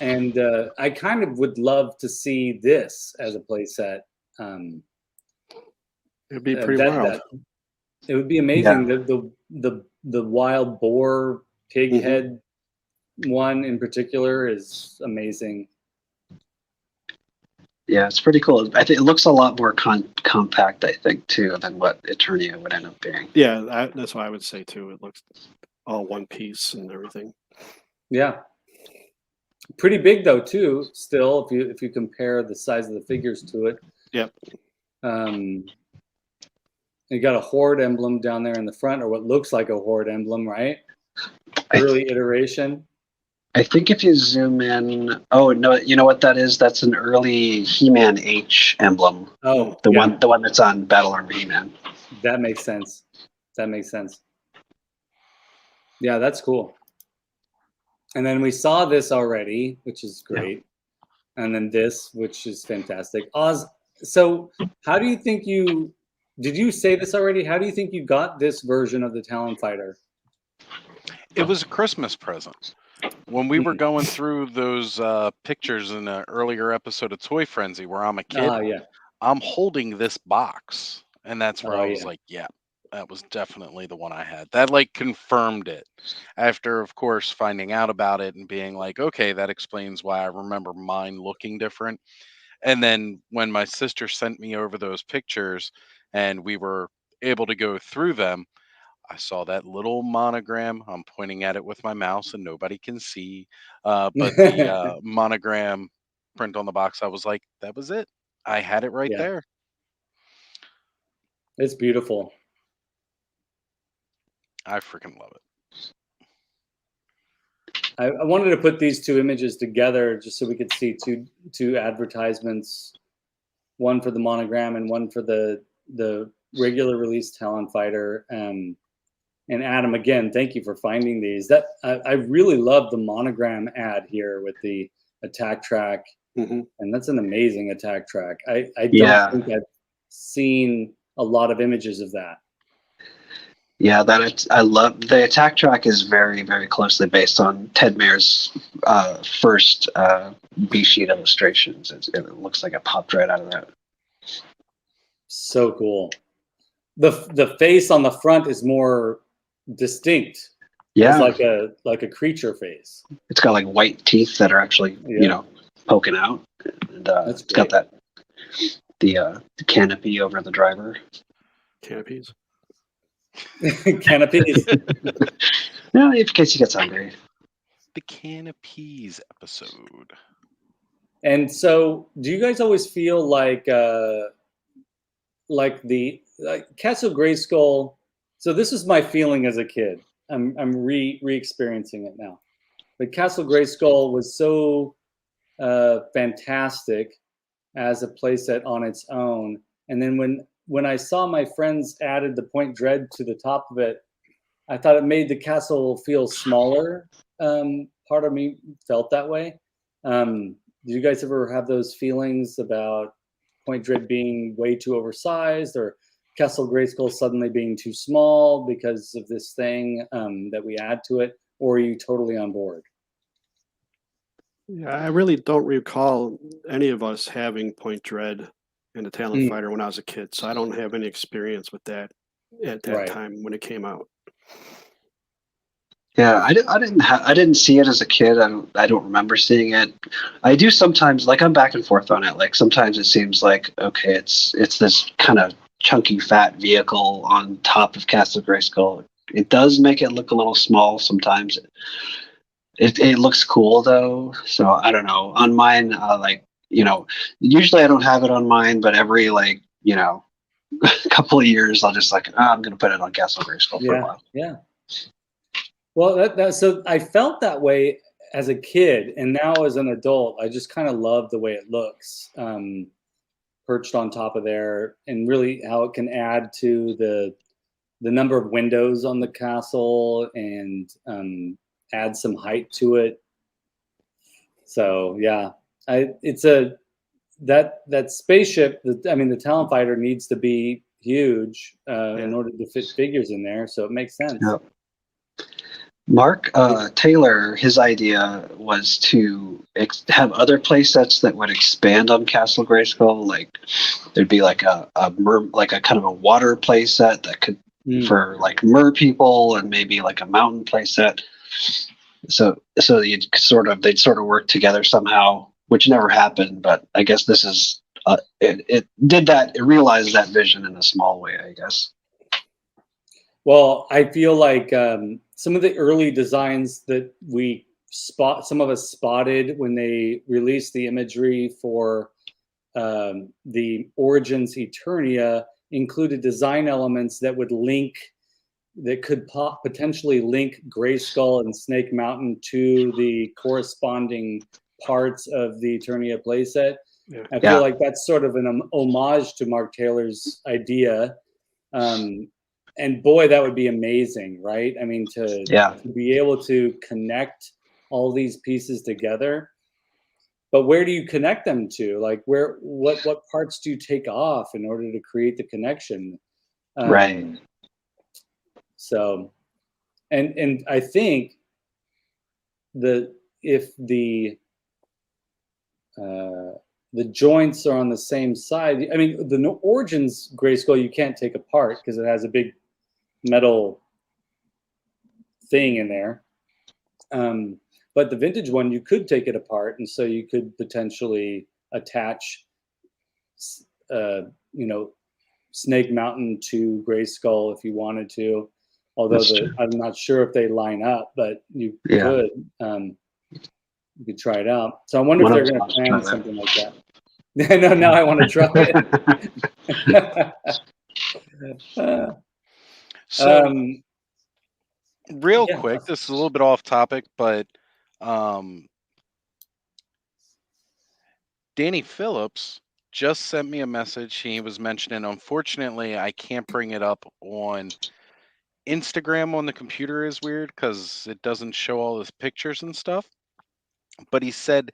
And I kind of would love to see this as a playset. It'd be pretty wild. It would be amazing. Yeah. The wild boar pig head one in particular is amazing. Yeah, it's pretty cool. I think it looks a lot more compact, I think, too, than what Eternia would end up being. Yeah, that's what I would say too. It looks all one piece and everything. Yeah, pretty big though too. Still, if you compare the size of the figures to it. Yep. You got a Horde emblem down there in the front, or what looks like a Horde emblem, right? Early iteration. I think if you zoom in, oh no, you know what that is? That's an early He-Man H emblem. Oh, the one that's on Battle Armor He-Man. That makes sense. Yeah, that's cool. And then we saw this already, which is great. Yeah. And then this, which is fantastic. Oz, so how do you think did you say this already? How do you think you got this version of the Talon Fighter? It was a Christmas present. When we were going through those pictures in an earlier episode of Toy Frenzy where I'm a kid, I'm holding this box. And that's where I was like, yeah, that was definitely the one I had. That confirmed it. After, of course, finding out about it and being like, okay, that explains why I remember mine looking different. And then when my sister sent me over those pictures and we were able to go through them, I saw that little monogram. I'm pointing at it with my mouse and nobody can see. But the monogram print on the box, I was like, that was it. I had it right there. It's beautiful. I freaking love it. I wanted to put these two images together just so we could see two advertisements, one for the monogram and one for the regular release Talon Fighter. And Adam, again, thank you for finding these. I really love the monogram ad here with the attack track, and that's an amazing attack track. I don't think I've seen a lot of images of that. Yeah, I love the attack track is very, very closely based on Ted Maier's first B sheet illustrations. It looks like it popped right out of that. So cool. The face on the front is more distinct. Yeah, It's like a creature face. it's got like white teeth that are actually poking out, and That's it's got great. the canopy over the driver. Canopies. Canopies. No, in case he gets hungry. The Canopies episode. And so, do you guys always feel like Castle Grayskull? So this is my feeling as a kid. I'm re-experiencing it now. But Castle Grayskull was so fantastic as a playset on its own. And then when I saw my friends added the Point Dread to the top of it, I thought it made the castle feel smaller. Part of me felt that way. Do you guys ever have those feelings about Point Dread being way too oversized, or Castle Grayskull suddenly being too small because of this thing that we add to it, or are you totally on board? Yeah, I really don't recall any of us having Point Dread and the Talon Fighter when I was a kid, so I don't have any experience with that at that time when it came out. Yeah, I didn't see it as a kid. I don't remember seeing it. I do sometimes, like I'm back and forth on it. Like sometimes it seems like okay, it's this kind of chunky fat vehicle on top of Castle Grayskull. It does make it look a little small sometimes. It looks cool though, so I don't know. On mine, usually I don't have it on mine, but every couple of years I'll just I'm gonna put it on Castle Grayskull for a while. Yeah. Well, so I felt that way as a kid, and now as an adult, I just kind of love the way it looks, perched on top of there, and really how it can add to the number of windows on the castle and add some height to it. So yeah, that spaceship. The Talon Fighter needs to be huge in order to fit figures in there, so it makes sense. Yep. Mark Taylor, his idea was to have other play sets that would expand on Castle Grayskull. Like there'd be like a kind of a water play set that could for like mer people, and maybe like a mountain play set. So they'd sort of work together somehow, which never happened. But I guess this is it did that. It realized that vision in a small way, I guess. Well, I feel like some of the early designs that some of us spotted when they released the imagery for the Origins Eternia included design elements that could potentially link Grayskull and Snake Mountain to the corresponding parts of the Eternia playset. Yeah. I feel like that's sort of an homage to Mark Taylor's idea. And boy, that would be amazing, right? I mean, to be able to connect all these pieces together. But where do you connect them to? Like, what parts do you take off in order to create the connection? Right. So, and I think if the joints are on the same side, I mean, the Origins Grayskull you can't take apart because it has a big metal thing in there. But the vintage one, you could take it apart, and so you could potentially attach, Snake Mountain to Grayskull if you wanted to. Although I'm not sure if they line up, but you could. You could try it out. So I wonder if they're going to plan something like that. Now I want to try it. So, real quick, this is a little bit off topic, but Danny Phillips just sent me a message. He was mentioning, unfortunately, I can't bring it up on Instagram on the computer is weird because it doesn't show all his pictures and stuff. But he said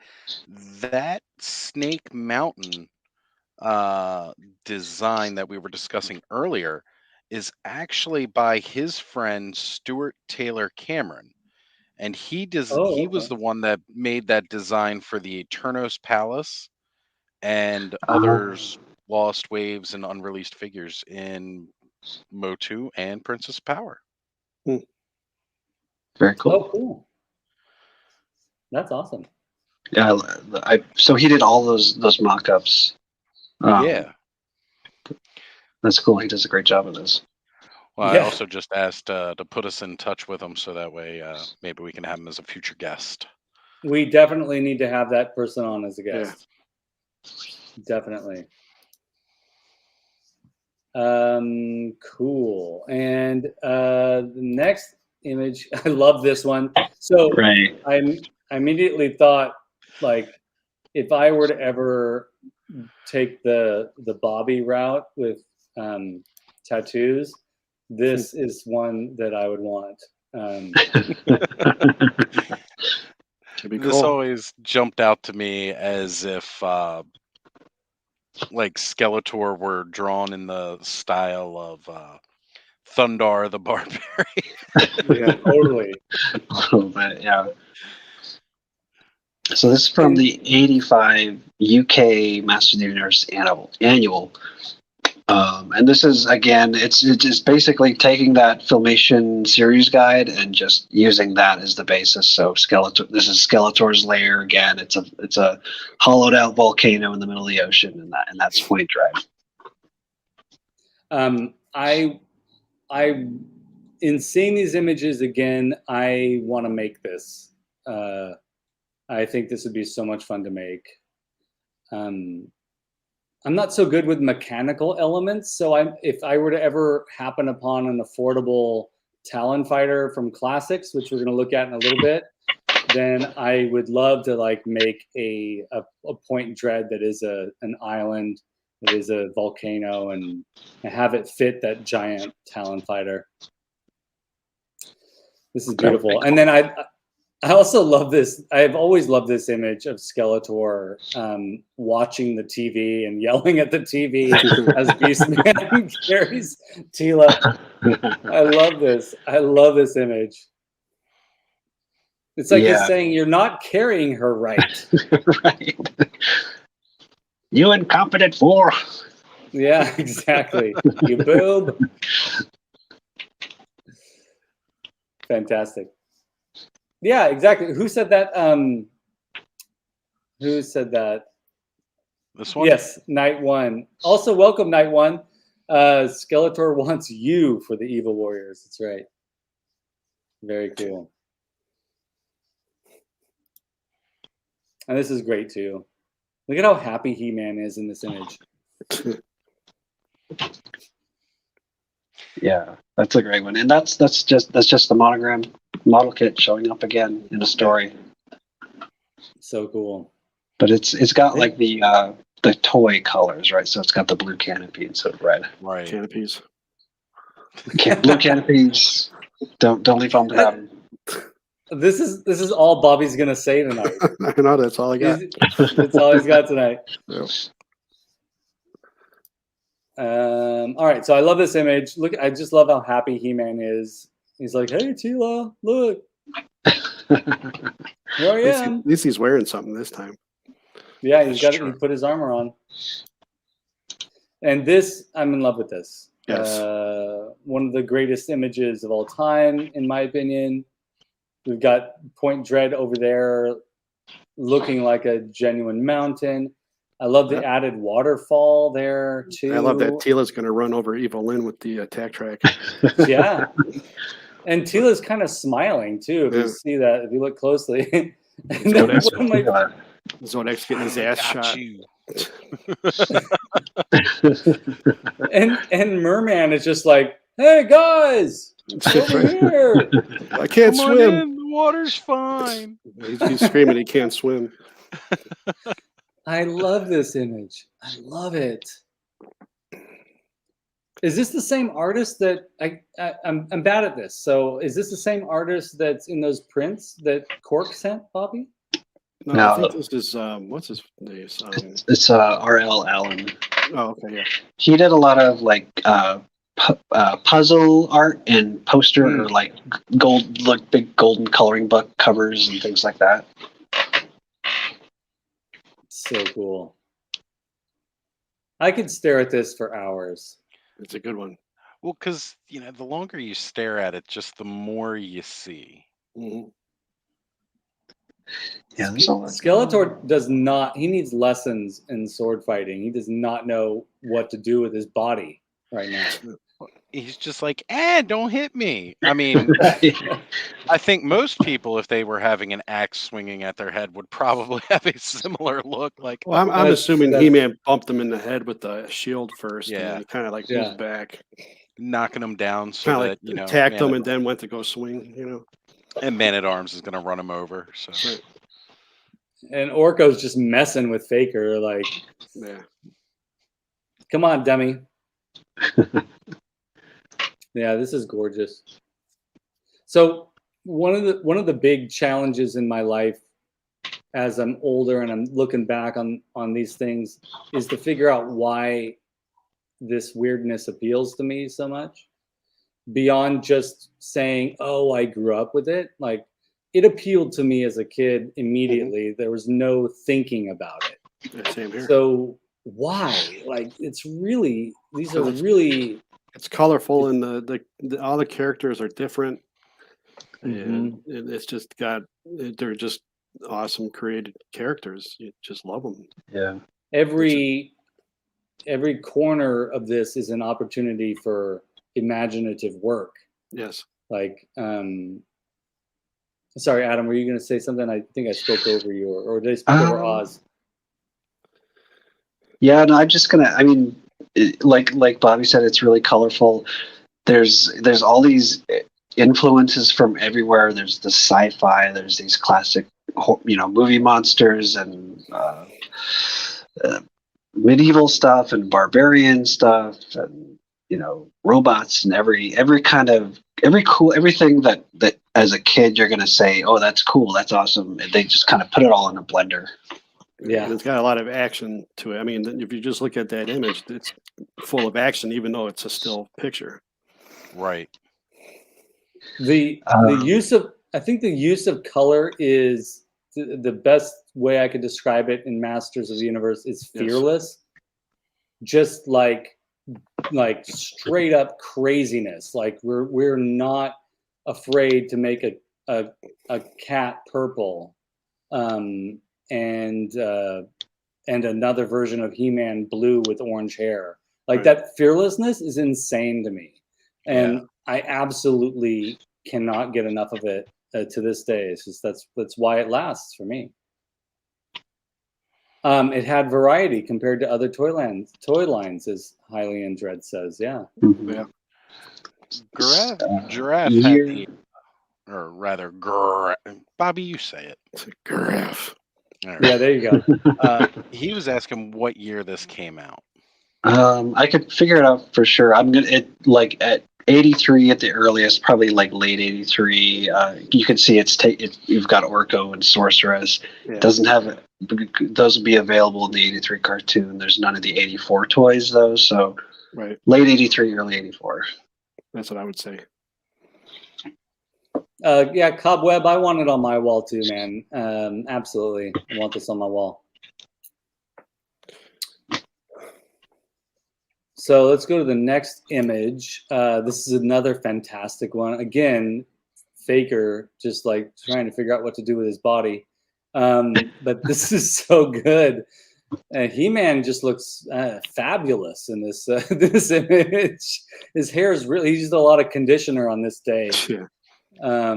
that Snake Mountain design that we were discussing earlier is actually by his friend Stuart Taylor Cameron. And he Oh, was okay. the one that made that design for the Eternos Palace and Oh, others Lost Waves and unreleased figures in Motu and Princess Power. very cool. Oh, cool. That's awesome. Yeah, so he did all those mock-ups. Yeah. That's cool. He does a great job of this. Well, Yeah. I also just asked to put us in touch with him so that way maybe we can have him as a future guest. We definitely need to have that person on as a Yeah. guest. Definitely. Cool. And the next image, I love this one. So Right. I immediately thought, like, if I were to ever take the Bobby route with tattoos, this is one that I would want. Should be This cool. always jumped out to me as if like Skeletor were drawn in the style of Thundar the Barbarian. Yeah. Totally. A little bit, yeah. So this is from the 85 UK Master of the Universe annual. And this is, again, it's just basically taking that Filmation series guide and just using that as the basis. So Skeletor, this is Skeletor's lair again. It's a hollowed out volcano in the middle of the ocean, and that's Point Dread. In seeing these images again, I want to make this. I think this would be so much fun to make. I'm not so good with mechanical elements, so if I were to ever happen upon an affordable Talon fighter from Classics, which we're going to look at in a little bit, then I would love to like make a Point Dread that is an island, that is a volcano, and have it fit that giant Talon fighter. This is beautiful. And then I also love this. I've always loved this image of Skeletor watching the TV and yelling at the TV as Beastman carries Tila. I love this. I love this image. It's like he's saying, "You're not carrying her right." Right. You incompetent fool. Yeah, exactly. You boob. Fantastic. Yeah, exactly. Who said that? Who said that? This one? Yes, Night One. Also, welcome, Night One. Skeletor wants you for the Evil Warriors. That's right. Very cool. And this is great too. Look at how happy He-Man is in this image. Yeah, that's a great one, and that's just the monogram model kit showing up again in a story. So cool. But it's got like the toy colors, right? So it's got the blue canopy instead of red. Right. Canopies. Blue canopies. Don't leave home without them. This is all Bobby's gonna say tonight. I know, that's all I got. That's all he's got tonight. Yep. All right, so I love this image. Look, I just love how happy He-Man is. He's like, "Hey, Tila, look, here I am." At least he's wearing something this time. Yeah, he put his armor on. And this, I'm in love with this. Yes. One of the greatest images of all time, in my opinion. We've got Point Dread over there looking like a genuine mountain. I love the added waterfall there, too. I love that Tila's going to run over Evil Lynn with the attack track. Yeah. And Tila's kind of smiling, too, if you see that, if you look closely. And then Zodek's getting his ass shot. and Merman is just like, "Hey, guys, over here. I can't Come on swim. in, the water's fine." He's screaming he can't swim. I love this image. I love it. Is this the same artist that I'm bad at this? So is this the same artist that's in those prints that Cork sent, Bobby? No, I think this is what's his name? It's R.L. Allen. Oh, okay, yeah. He did a lot of like puzzle art and poster Hmm. or like big golden coloring book covers and things like that. So cool. I could stare at this for hours. It's a good one. Well, because the longer you stare at it, just the more you see. Mhm. Yeah, there's all that. Skeletor does not. He needs lessons in sword fighting. He does not know what to do with his body right now. He's just like, don't hit me. I mean, I think most people, if they were having an axe swinging at their head, would probably have a similar look. Like, Well, I'm That's- assuming that's- He-Man bumped him in the head with the shield first, and Yeah. then he kind of like Yeah. moved back, knocking them down so kind of that, like attacked him, and then went to go swing. and Man-at-Arms is going to run him over. So Right. And Orko's just messing with Faker. Like, Yeah. come on, dummy. Yeah, this is gorgeous. So one of the big challenges in my life as I'm older and I'm looking back on these things is to figure out why this weirdness appeals to me so much. Beyond just saying, "Oh, I grew up with it." Like, it appealed to me as a kid immediately. There was no thinking about it. Yeah, same here. So why? Like, it's really, these are really It's colorful, and the all the characters are different, Mhm. and it's just they're just awesome created characters. You just love them. Yeah. every corner of this is an opportunity for imaginative work. Yes. Like, sorry, Adam, were you going to say something? I think I spoke over you, or did I speak over Oz? Yeah, no, I'm just gonna. I mean, like Bobby said, it's really colorful. There's all these influences from everywhere. There's the sci-fi. There's these classic, movie monsters and medieval stuff and barbarian stuff and robots and every cool everything that as a kid you're gonna say, oh, that's cool, that's awesome. And they just kind of put it all in a blender. Yeah. And it's got a lot of action to it. I mean, if you just look at that image, it's full of action, even though it's a still picture. right. The use of, I think the use of color is the best way I could describe it in Masters of the Universe is Yes. fearless. Just like straight up craziness. Like, we're not afraid to make a cat purple, and another version of He-Man blue with orange hair. Like, Right. that fearlessness is insane to me, and Yeah. I absolutely cannot get enough of it to this day. It's just that's why it lasts for me. It had variety compared to other toy lines, as Highly and Dread says. Yeah. Yeah. Giraffe had the, or rather, Bobby, you say it. It's a giraffe. All right. Yeah, there you go. He was asking what year this came out. I could figure it out for sure. I'm gonna at 83 at the earliest, probably like late 83. You can see you've got Orko and Sorceress. Yeah. Doesn't have those would be available in the 83 cartoon. There's none of the 84 toys though, so Right. late 83, early 84. That's what I would say. Yeah, Cobweb, I want it on my wall too, man. Absolutely. I want this on my wall. So let's go to the next image. This is another fantastic one. Again, Faker just like trying to figure out what to do with his body. But this is so good. He-Man just looks fabulous in this this image. His hair is really, he used a lot of conditioner on this day. Yeah.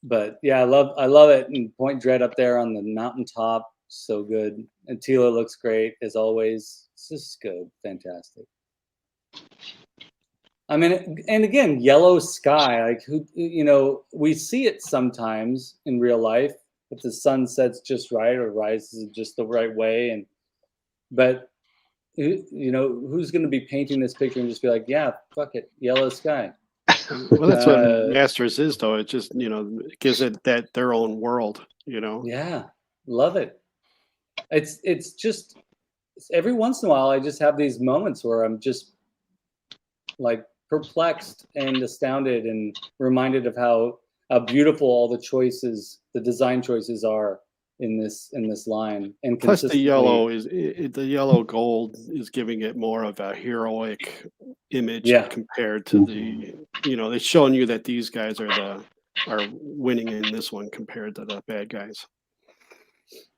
But yeah, I love it. And Point Dread up there on the mountaintop, so good. And Tila looks great as always. It's just good, fantastic. I mean, and again, yellow sky. Like, we see it sometimes in real life if the sun sets just right or rises just the right way. But who's going to be painting this picture and just be like, yeah, fuck it, yellow sky. Well, that's what Masters is, though. It just it gives it their own world. Yeah, love it. It's just every once in a while I just have these moments where I'm just like perplexed and astounded and reminded of how beautiful all the design choices are in this line. And Plus the yellow consistently- the yellow gold is giving it more of a heroic image Yeah. compared to the, they're showing you that these guys are winning in this one compared to the bad guys.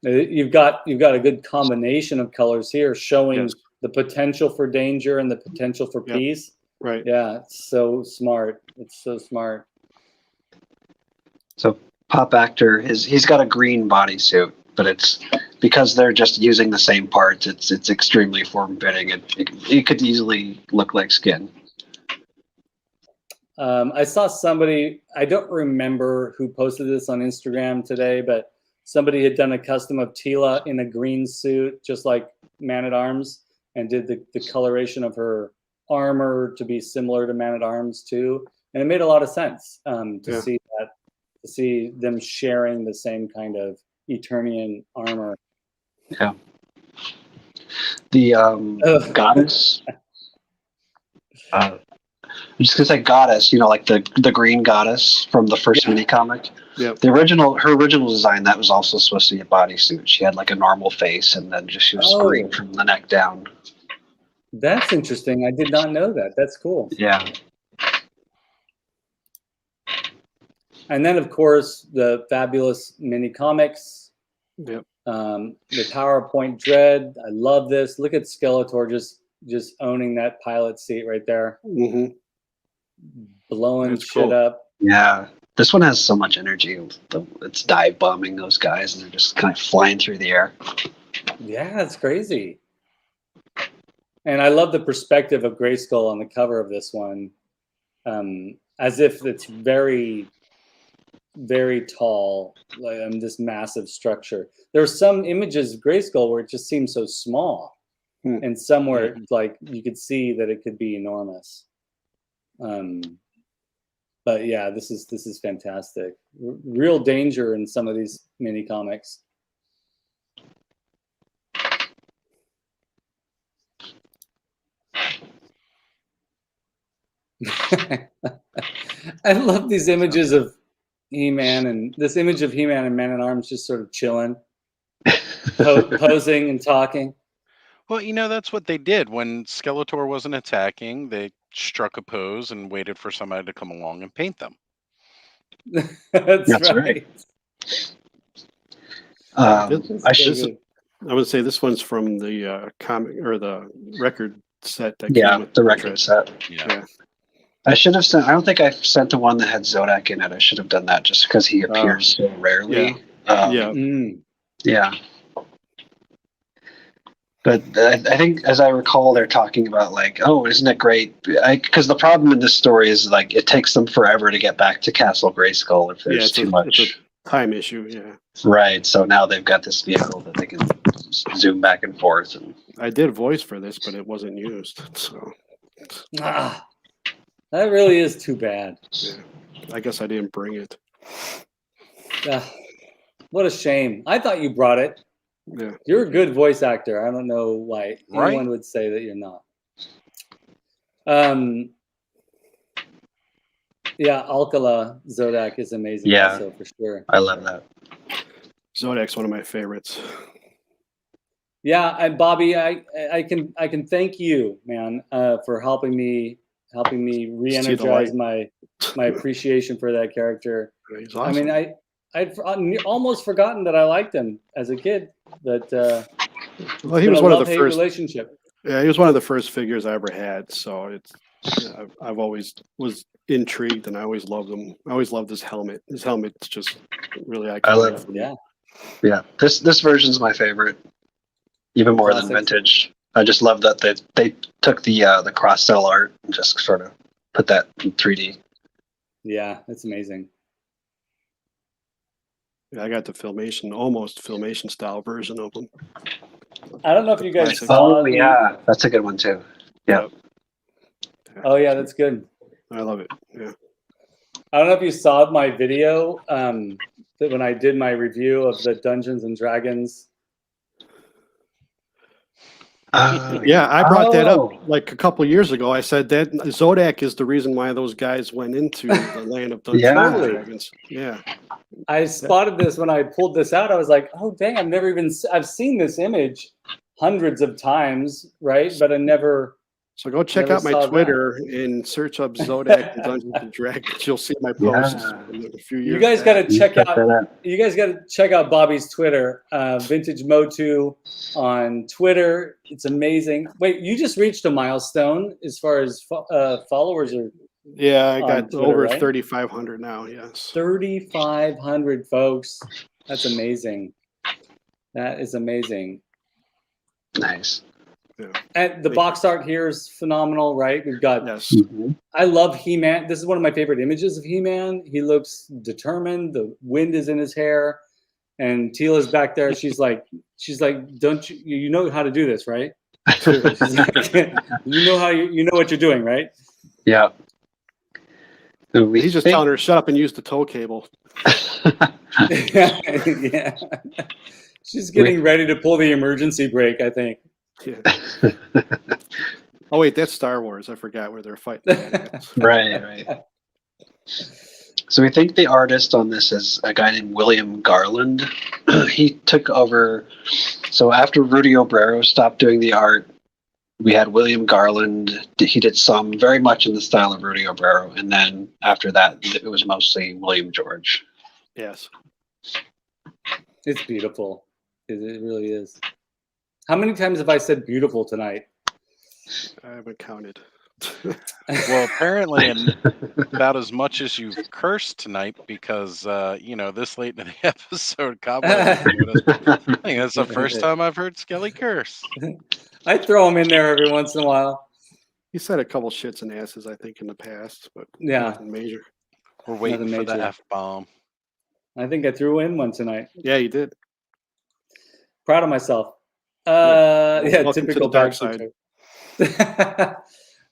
You've got a good combination of colors here showing Yes. the potential for danger and the potential for Yep. peace. Right. Yeah, it's so smart. It's so smart. So Pop Actor he's got a green bodysuit, but it's because they're just using the same parts. It's extremely form fitting. It could easily look like skin. I saw somebody, I don't remember who posted this on Instagram today, but somebody had done a custom of Tila in a green suit, just like Man-at-Arms, and did the coloration of her armor to be similar to Man-at-Arms too. And it made a lot of sense to see them sharing the same kind of Eternian armor. Yeah. The goddess. I'm just gonna say goddess, like the green goddess from the first mini comic. Yep. Her original design, that was also supposed to be a bodysuit. She had like a normal face, and then she was green from the neck down. That's interesting. I did not know that. That's cool. Yeah. And then, of course, the fabulous mini comics. Yep. The PowerPoint Dread. I love this. Look at Skeletor just owning that pilot seat right there, Mm-hmm. blowing That's shit cool. up. Yeah. This one has so much energy. It's dive bombing those guys, and they're just kind of flying through the air. Yeah, it's crazy. And I love the perspective of Grayskull on the cover of this one, as if it's very, very tall, like this massive structure. There are some images of Grayskull where it just seems so small, and somewhere like you could see that it could be enormous. But yeah, this is fantastic. Real danger in some of these mini comics. I love these images of He-Man, and this image of He-Man and Man-at-Arms just sort of chilling, posing and talking. Well, that's what they did when Skeletor wasn't attacking. They struck a pose and waited for somebody to come along and paint them. That's right. I would say this one's from the comic or the record set that came with the record set. Yeah. I should have sent. I don't think I sent the one that had Zodak in it. I should have done that just because he appears so rarely. Yeah. But I think, as I recall, they're talking about like, oh, isn't it great? Because the problem in this story is like it takes them forever to get back to Castle Grayskull if there's too much. It's a time issue. Yeah. Right. So now they've got this vehicle that they can zoom back and forth. And I did voice for this, but it wasn't used. So. That really is too bad. Yeah. I guess I didn't bring it. What a shame. I thought you brought it. Yeah. You're a good voice actor. I don't know why anyone would say that you're not. Yeah, Alcala Zodak is amazing also, for sure. I love that. Zodak's one of my favorites. Yeah, and Bobby, I can thank you, man, for helping me re-energize my appreciation for that character. He's awesome. I mean, I'd almost forgotten that I liked him as a kid, but well, he was one of the first relationship. Yeah, he was one of the first figures I ever had, so it's I've always was intrigued, and I always loved him. I always loved his helmet. His helmet's just really iconic. I love it. Yeah. This version's my favorite, even more than vintage. I just love that they took the cross cell art and just sort of put that in 3D. Yeah, that's amazing. Yeah, I got the almost filmation style version of them. I don't know if you guys saw. Oh yeah, that's a good one too. Yeah. Oh yeah, that's good. I love it. Yeah. I don't know if you saw my video that when I did my review of the Dungeons and Dragons Yeah, I brought that Oh. up like a couple years ago. I said that Zodak is the reason why those guys went into the land of Dungeons Yeah. and Totally. Dragons. Yeah, I spotted this when I pulled this out. I was like, oh, dang, I've seen this image hundreds of times, right? But I never. so go check Never out my saw that. Twitter and search up Zodak and Dungeons and Dragons. You'll see my posts Yeah. from a few years You guys back. got to check out. that out. You guys got to check out Bobby's Twitter, Vintage Motu on Twitter. It's amazing. Wait, you just reached a milestone as far as followers are. Yeah, I on got Twitter, over right? 3,500 now. Yes. 3,500 folks. That's amazing. That is amazing. Nice. And the box art here is phenomenal, right? We've got. Yes. Mhm. I love He-Man. This is one of my favorite images of He-Man. He looks determined. The wind is in his hair, and Tila's back there. She's like, don't you know how to do this, right? She's like, you know what you're doing, right? Yeah. So we He's just think- telling her shut up and use the tow cable. Yeah. She's getting ready to pull the emergency brake, I think. Yeah. Oh wait, that's Star Wars. I forgot where they're fighting. right. So we think the artist on this is a guy named William Garland. He took over. So after Rudy Obrero stopped doing the art, we had William Garland. He did some very much in the style of Rudy Obrero, and then after that, it was mostly William George. Yes. It's beautiful. It really is. How many times have I said beautiful tonight? I haven't counted. Well, apparently, and about as much as you've cursed tonight, because this late in the episode, Cobweb, I think that's the first time I've heard Skelly curse. I throw them in there every once in a while. He said a couple shits and asses, I think, in the past, but Yeah. nothing major. We're waiting Nothing for the major. F-bomb. I think I threw in one tonight. Yeah, you did. Proud of myself. Welcome to typical the dark Dark side.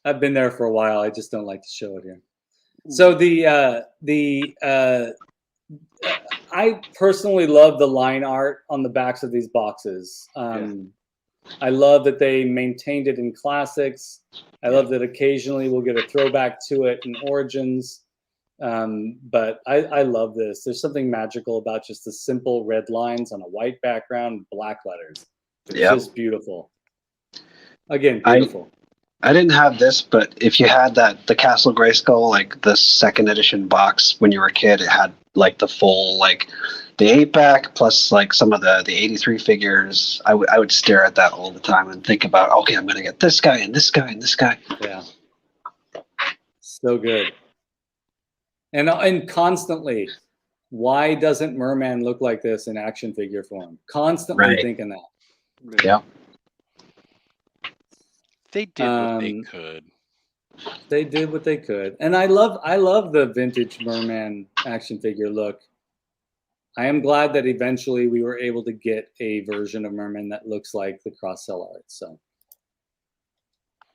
I've been there for a while. I just don't like to show it here. So I personally love the line art on the backs of these boxes. I love that they maintained it in classics. I love that occasionally we'll get a throwback to it in Origins. But I love this. There's something magical about just the simple red lines on a white background, black letters. It's just beautiful. Again, beautiful. I didn't have this, but if you had the Castle Grayskull, like the second edition box when you were a kid, it had like the full, like the 8-pack plus like some of the 83 figures. I would stare at that all the time and think about, okay, I'm going to get this guy and this guy and this guy. Yeah. So good. And constantly, why doesn't Merman look like this in action figure form? Constantly thinking that. Yeah. They did what they could. They did what they could. And I love the vintage Merman action figure look. I am glad that eventually we were able to get a version of Merman that looks like the cross-sell art. So,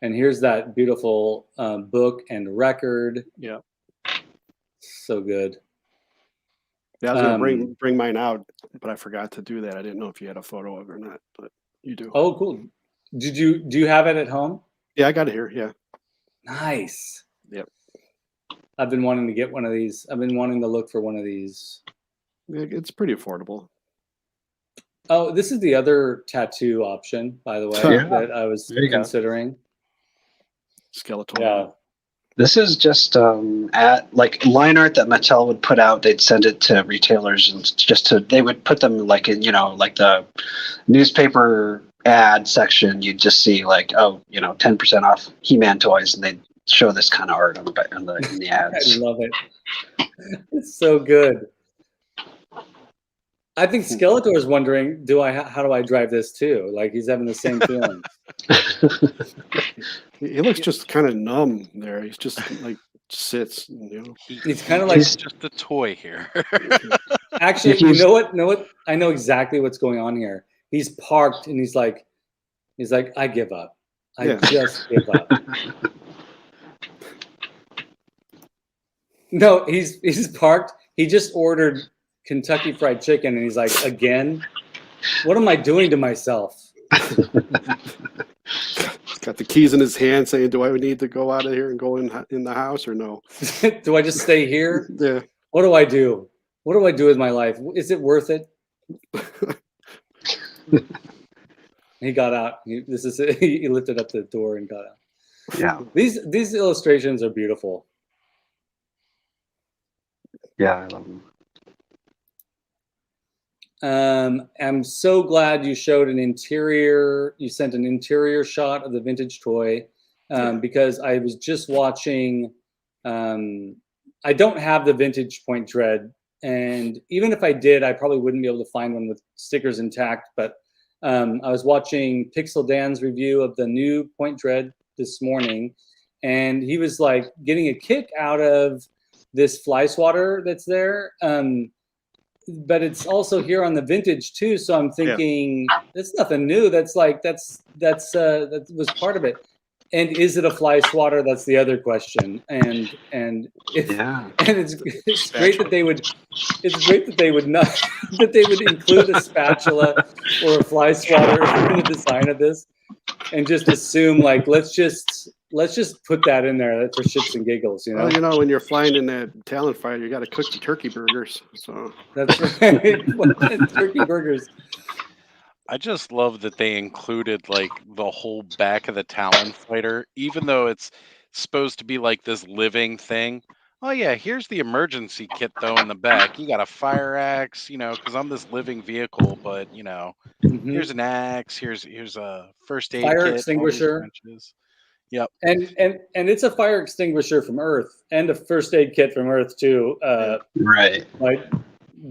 and here's that beautiful book and record. Yeah. So good. Yeah, I was gonna bring mine out, but I forgot to do that. I didn't know if you had a photo of it or not, but you do. Oh, cool. Do you have it at home? Yeah, I got it here. Yeah. Nice. Yep. I've been wanting to get one of these. I've been wanting to look for one of these. It's pretty affordable. Oh, this is the other tattoo option, by the way, that I was considering. Skeletal. Yeah. This is just at like line art that Mattel would put out. They'd send it to retailers and they would put them like in, like the newspaper ad section. You'd just see like, 10% off He-Man toys, and they'd show this kind of art in the ads. I love it. It's so good. I think Skeletor is wondering, how do I drive this too? Like he's having the same feeling. He looks just kind of numb there. He's just like sits. He's kind of like just a toy here. Actually, you know what? I know exactly what's going on here. He's parked and he's like, I give up. I just give up. No, he's parked. He just ordered Kentucky Fried Chicken and he's like, again, what am I doing to myself? Got the keys in his hand, saying, "Do I need to go out of here and go in the house or no?" Do I just stay here? Yeah. What do I do? What do I do with my life? Is it worth it? He got out. He lifted up the door and got out. Yeah. These illustrations are beautiful. Yeah, I love them. I'm so glad you showed an interior. You sent an interior shot of the vintage toy because I was just watching. I don't have the vintage Point Dread, and even if I did, I probably wouldn't be able to find one with stickers intact. But I was watching Pixel Dan's review of the new Point Dread this morning, and he was like getting a kick out of this fly swatter that's there. But it's also here on the vintage too. So I'm thinking that's nothing new. That's like that was part of it. And is it a fly swatter? That's the other question. And it's great that they would. It's great that they would not that they would include a spatula or a fly swatter in the design of this, and just assume like let's just put that in there for shits and giggles, you know. Well, you know, when you're flying in that Talon fighter, you got to cook the turkey burgers. So That's right. Turkey burgers. I just love that they included like the whole back of the Talon fighter, even though it's supposed to be like this living thing. Oh yeah, here's the emergency kit though in the back. You got a fire axe, you know, because I'm this living vehicle, but you know, here's an axe, here's a first aid Fire kit, extinguisher. wrenches. Yep. And it's a fire extinguisher from Earth and a first aid kit from Earth too. Right. Like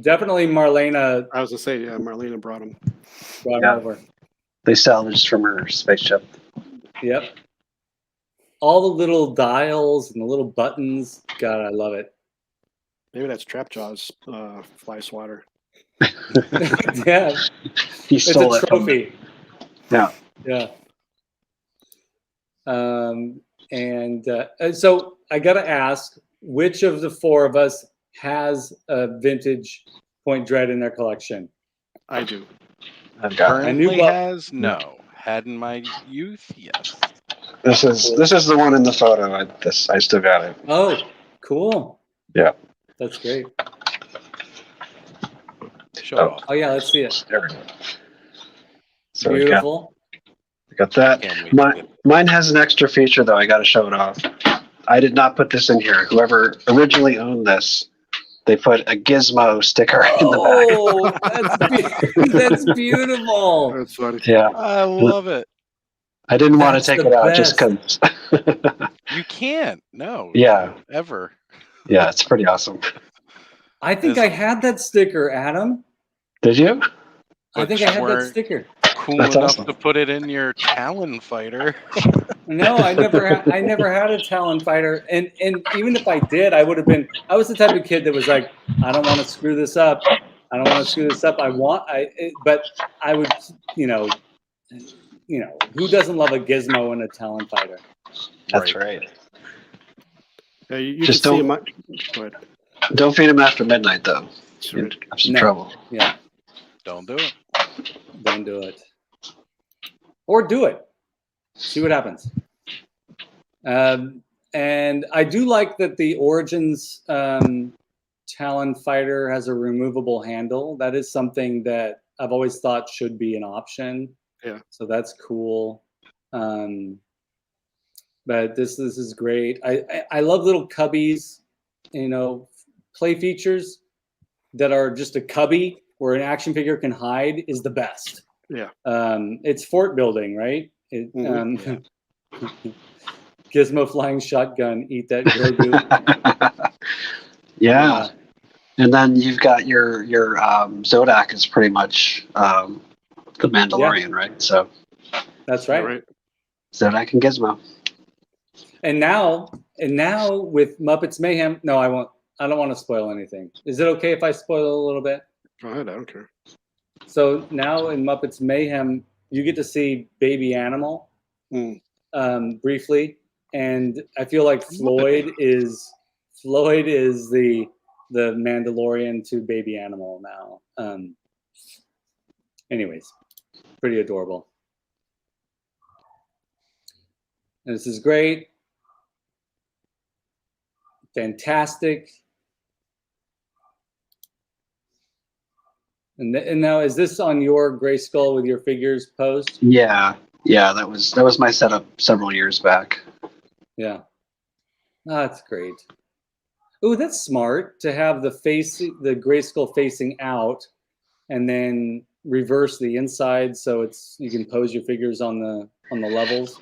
definitely Marlena. I was gonna say, yeah, Marlena brought them. Brought over. They salvaged from her spaceship. Yep. All the little dials and the little buttons. God, I love it. Maybe that's Trapjaw's fly swatter. Yeah. He stole it's a trophy. Yeah. Yeah. So I got to ask, which of the four of us has a vintage Point Dread in their collection? I do. I've got it. Currently has no. Had in my youth, yes. This is the one in the photo. I still got it. Oh, cool. Yeah. That's great. Show it off. Oh yeah, let's see it. There we go. So Beautiful. we got that. Mine has an extra feature though. I got to show it off. I did not put this in here. Whoever originally owned this, they put a gizmo sticker in the back. Oh, that's beautiful. That's funny. Yeah. I love it. I didn't want That's to take the it out best. just because. You can't. No. Yeah. Ever. Yeah, it's pretty awesome. I think I had that sticker, Adam. Did you? I think I had that sticker. Cool That's enough awesome. to put it in your Talon fighter. No, I never had a Talon fighter, and even if I did, I was the type of kid that was like, I don't want to screw this up. I don't want to screw this up. But I would, you know, who doesn't love a gizmo and a Talon fighter? That's right. Yeah, you Just can see don't- Go ahead. Don't feed him after midnight though. Sure. You'd have some No. trouble. Yeah, Don't do it. don't do it, or do it. See what happens. And I do like that the Origins Talon fighter has a removable handle. That is something that I've always thought should be an option. Yeah. So that's cool. But this is great. I love little cubbies, play features that are just a cubby where an action figure can hide is the best. Yeah. It's fort building, right? Gizmo flying shotgun, eat that Grogu. Yeah. And then you've got your Zodak is pretty much the Mandalorian, right? So That's right. Zodak and Gizmo. And now with Muppets Mayhem, no, I won't. I don't want to spoil anything. Is it okay if I spoil a little bit? Go ahead, I don't care. So now in Muppets Mayhem, you get to see Baby Animal briefly, and I feel like Floyd is the Mandalorian to Baby Animal now. Anyways, pretty adorable. This is great. Fantastic. And now, is this on your Grayskull with your figures post? Yeah, that was my setup several years back. Yeah. Oh, that's great. Oh, that's smart to have the Grayskull facing out, and then reverse the inside so you can pose your figures on the levels.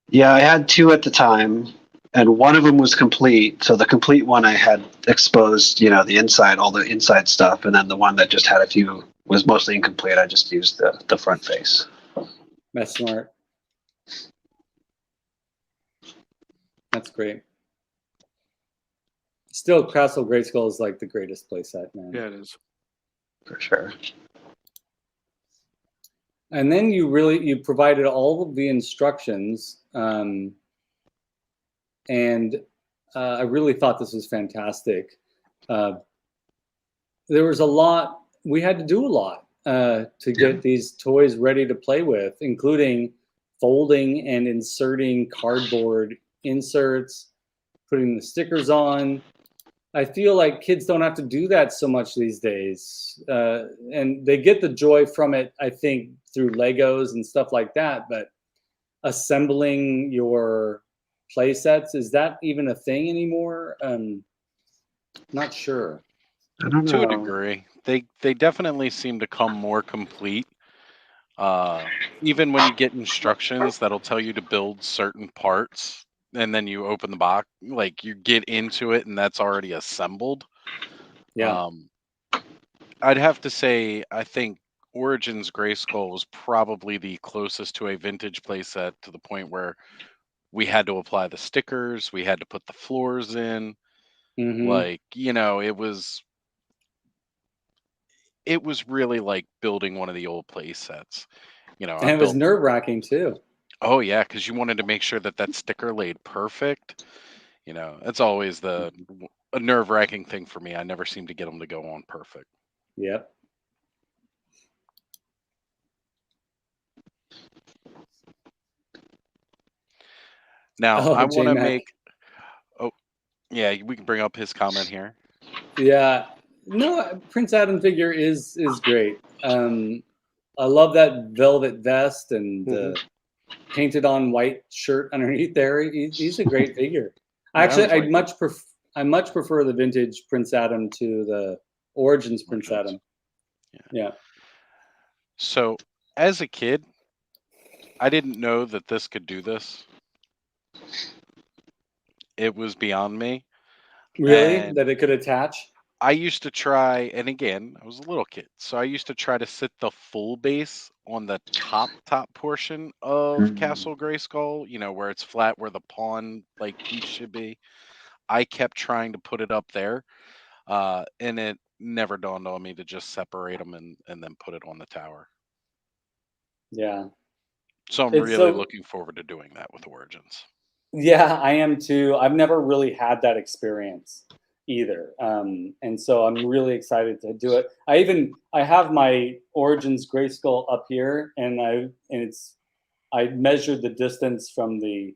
Yeah, I had two at the time, and one of them was complete. So the complete one I had exposed, the inside, all the inside stuff, and then the one that just had a few was mostly incomplete. I just used the front face. That's smart. That's great. Still, Castle Grayskull is like the greatest playset, man. Yeah, it is. For sure. And then you provided all of the instructions, and I really thought this was fantastic. There was a lot. We had to do a lot to get these toys ready to play with, including folding and inserting cardboard inserts, putting the stickers on. I feel like kids don't have to do that so much these days. And they get the joy from it, I think, through Legos and stuff like that. But assembling your play sets, is that even a thing anymore? Not sure. I don't know. To a degree. They definitely seem to come more complete. Even when you get instructions that'll tell you to build certain parts, and then you open the box, like you get into it and that's already assembled. Yeah. I'd have to say I think Origins Grayskull was probably the closest to a vintage playset, to the point where we had to apply the stickers, we had to put the floors in. Mm-hmm. Like, it was really like building one of the old play sets. And it was nerve-wracking too. Oh yeah, because you wanted to make sure that sticker laid perfect. It's always a nerve-wracking thing for me. I never seem to get them to go on perfect. Yep. Now I want to J-Mac. make. Oh, yeah, we can bring up his comment here. Yeah. No, Prince Adam figure is great. I love that velvet vest and the painted on white shirt underneath there. He's a great figure. Actually, I much prefer the vintage Prince Adam to the Origins Prince Adam. Yeah. So, as a kid, I didn't know that this could do this. It was beyond me. Really? And that it could attach? I used to try, and again, I was a little kid, so I used to try to sit the full base on the top portion of Castle Grayskull, where it's flat, where the pawn piece should be. I kept trying to put it up there, and it never dawned on me to just separate them and then put it on the tower. Yeah. So I'm really looking forward to doing that with Origins. Yeah, I am too. I've never really had that experience either, and so I'm really excited to do it. I have my Origins Grayskull up here, and I measured the distance from the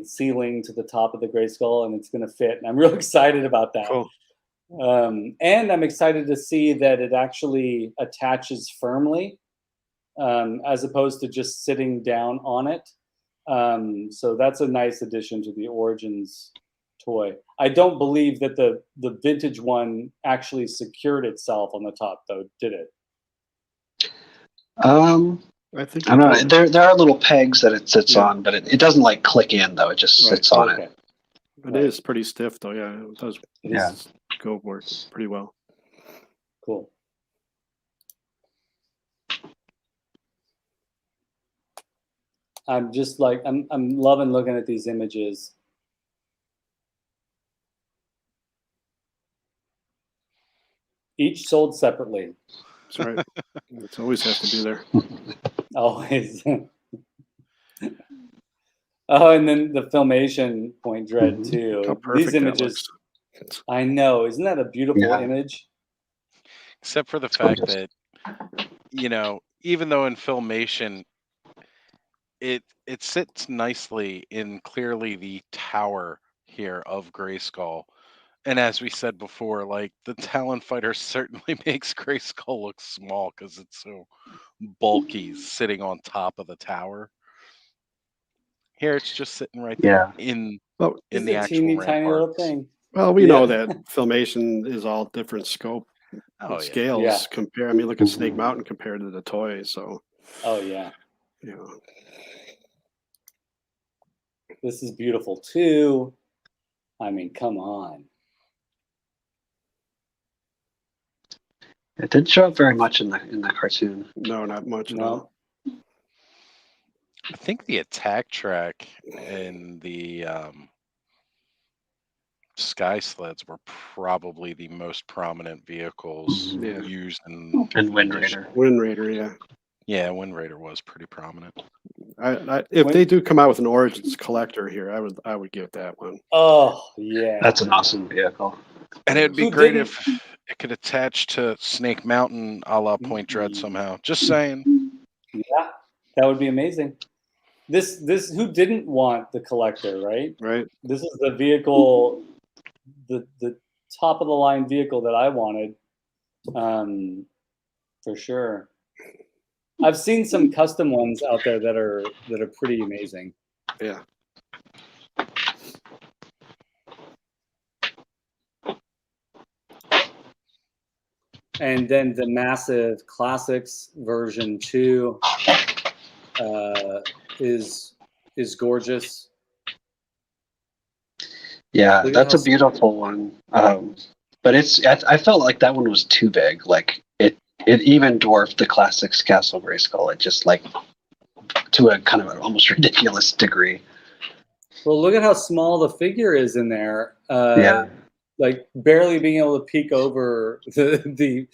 ceiling to the top of the Grayskull, and it's going to fit. And I'm real excited about that. Cool. And I'm excited to see that it actually attaches firmly, as opposed to just sitting down on it. So that's a nice addition to the Origins toy. I don't believe that the vintage one actually secured itself on the top, though, did it? I think I don't know. There are little pegs that it sits on, but it doesn't click in though. It just sits on it. It is pretty stiff though. Yeah, it does. Yeah, go work pretty well. Cool. I'm just I'm loving looking at these images. Each sold separately. That's right. It's always has to be there. Always. Oh, and then the Filmation point dread too. How perfect These images. I know. Isn't that a beautiful image? Except for the fact that, even though in Filmation, it sits nicely in clearly the tower here of Grayskull. And as we said before, like the Talon Fighter certainly makes Grayskull look small because it's so bulky sitting on top of the tower. Here it's just sitting right there Yeah. Well, in It's the a actual teeny tiny little ramparts. thing. well, we Yeah. know that Filmation is all different scope Oh and yeah. scales. Yeah. Compare. I mean, look at Snake Mhm. Mountain compared to the toy. So, Oh yeah. you know, This is beautiful too. I mean, come on. It didn't show up very much in the cartoon. no, not much at all. No. I think the attack track and the sky sleds were probably the most prominent vehicles Mhm. Yeah. used in And Wind addition. Raider. Wind Raider, yeah. Yeah, Wind Raider was pretty prominent. If When- they do come out with an Origins collector here, I would give that one. Oh yeah. That's an awesome vehicle. And it'd be Who great didn't- if it could attach to Snake Mountain a la Point Dread somehow. Just saying. Yeah, that would be amazing. This who didn't want the collector, right? Right? This is the vehicle, the top of the line vehicle that I wanted, for sure. I've seen some custom ones out there that are pretty amazing. Yeah. And then the massive classics version 2 is gorgeous. Yeah, Look at that's a how- beautiful one. But I felt like that one was too big. Like it even dwarfed the classics Castle Grayskull. It just like to a kind of an almost ridiculous degree. Well, look at how small the figure is in there. Yeah. Like barely being able to peek over the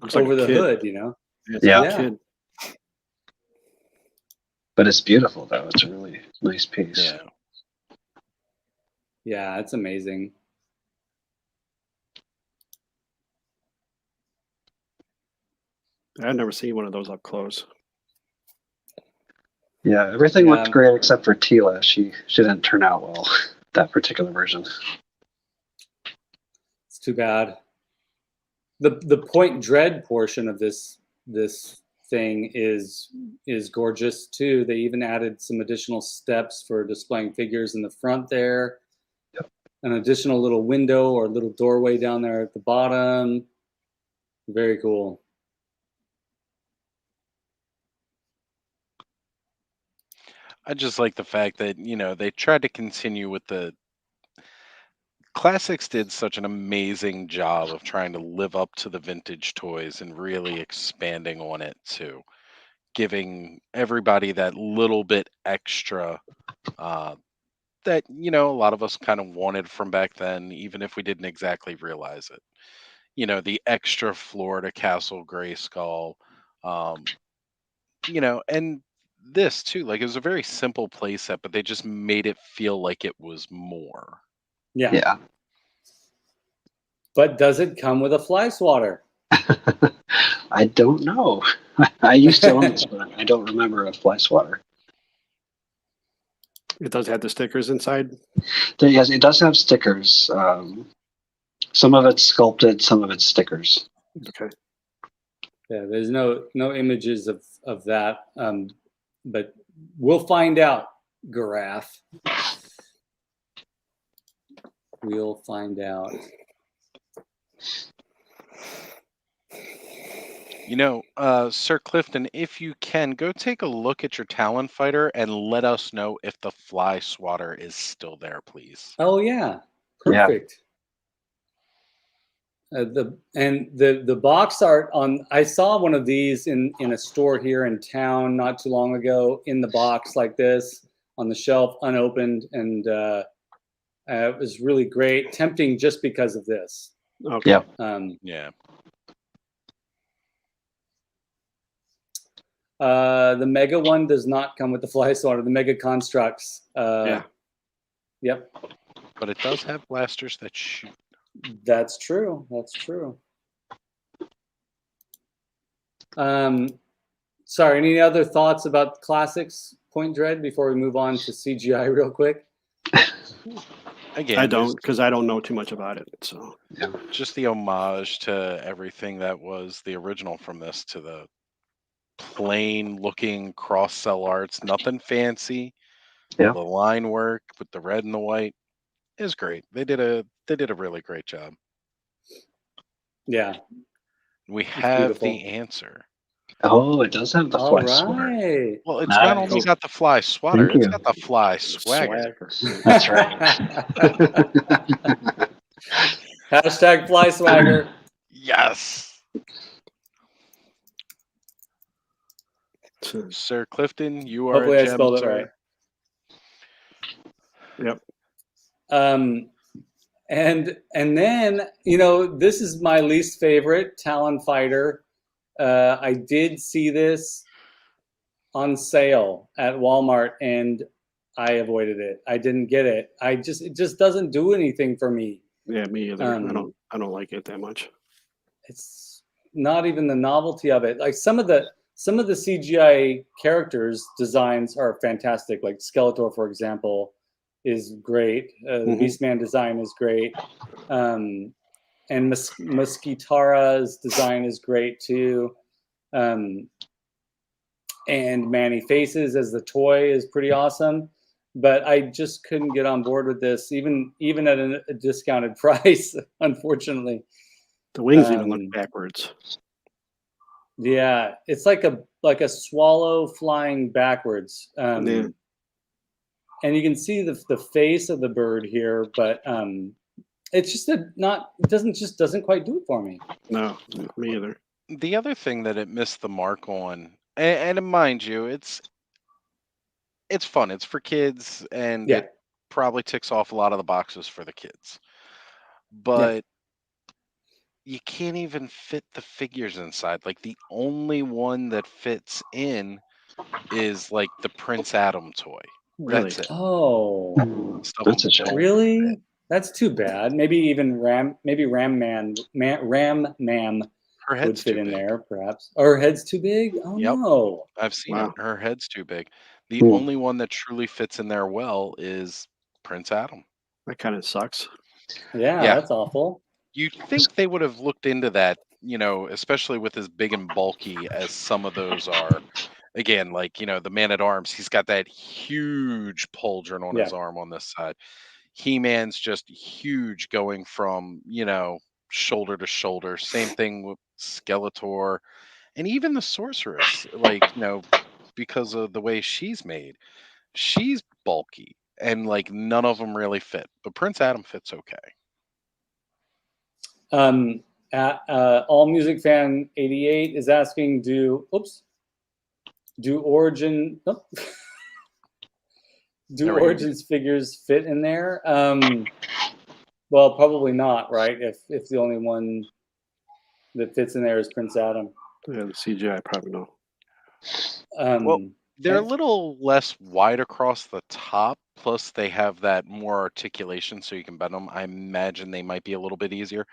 Looks like over a the kid. hood, you know. It's Yeah. like a kid. But it's beautiful though. It's a really nice piece. Yeah. Yeah, it's amazing. I've never seen one of those up close. Yeah, everything Yeah. looked great except for Tila. She didn't turn out well. That particular version. It's too bad. The Point Dread portion of this thing is gorgeous too. They even added some additional steps for displaying figures in the front there. Yep. An additional little window or little doorway down there at the bottom. Very cool. I just like the fact that, they tried to continue with the Classics did such an amazing job of trying to live up to the vintage toys and really expanding on it too, giving everybody that little bit extra that a lot of us kind of wanted from back then, even if we didn't exactly realize it. The extra Florida Castle Grayskull, um, and this too. Like it was a very simple play set, but they just made it feel like it was more. Yeah. Yeah. But does it come with a fly swatter? I don't know. I used to own this, but I don't remember a fly swatter. It does have the stickers inside. Yes, it does have stickers. Some of it's sculpted, some of it's stickers. Okay. Yeah, there's no images of that, but we'll find out, Gareth. We'll find out. Sir Clifton, if you can, go take a look at your Talon Fighter and let us know if the fly swatter is still there, please. Oh yeah, Yeah. perfect. The box art on, I saw one of these in a store here in town not too long ago, in the box like this on the shelf, unopened, and it was really great, tempting just because of this. Okay. Yep. Yeah. The Mega one does not come with the fly swatter. The Mega Constructs. Yeah. Yep. But it does have blasters that shoot. That's true. That's true. Sorry, any other thoughts about classics Point Dread before we move on to CGI real quick? Again, I don't, because I don't know too much about it. So just the homage to everything that was the original from this, to the plain looking cross cell arts, nothing fancy. Yeah. The line work with the red and the white is great. They did a really great job. Yeah. We have beautiful. the answer. Oh, it does have the All fly swatter. right. Well, it's not only Nice. got the fly swatter, Thank it's you. got the fly swagger. That's right. Hashtag fly swagger. Yes. Sir Clifton, you are Hopefully a I gem, spelled it sir. right. Yep. And then, you know, this is my least favorite Talon Fighter. I did see this on sale at Walmart and I avoided it. I didn't get it. It just doesn't do anything for me. Yeah, me either. I don't like it that much. It's not even the novelty of it. Like some of the CGI characters designs are fantastic. Like Skeletor, for example, is great. The Beastman design is great. And Mosquitara's design is great too. And Manny Faces as the toy is pretty awesome. But I just couldn't get on board with this, even at a discounted price, unfortunately. The wings even look backwards. Yeah, it's like a swallow flying backwards. Yeah. And you can see the face of the bird here, but it's just doesn't quite do it for me. No, me either. The other thing that it missed the mark on, and mind you, it's fun. It's for kids, and Yeah. it probably ticks off a lot of the boxes for the kids. But you can't even fit the figures inside. Like the only one that fits in is like the Prince Adam toy. Really? That's it. Oh, Stuff That's a don't shame. really? fit. That's too bad. Maybe even Ram Mam Her would head's fit too in big. there, perhaps. Or her head's too big? Oh Yep. no. I've seen Wow. it. Her head's too big. The Hmm. only one that truly fits in there well is Prince Adam. That kind of sucks. Yeah, Yeah. that's awful. You'd think they would have looked into that, you know, especially with as big and bulky as some of those are. Again, like, you know, the Man at Arms, he's got that huge pauldron on his Yeah. arm on this side. He-Man's just huge going from, you know, shoulder to shoulder. Same thing with Skeletor. And even the Sorceress, like, you know, because of the way she's made, she's bulky. And, like, none of them really fit. But Prince Adam fits okay. All Music Fan 88 is asking, do Origin Origins figures fit in there? Well, probably not, right? If the only one that fits in there is Prince Adam. Yeah, the CGI probably no. Well, they're a little less wide across the top. Plus, they have that more articulation, so you can bend them. I imagine they might be a little bit easier.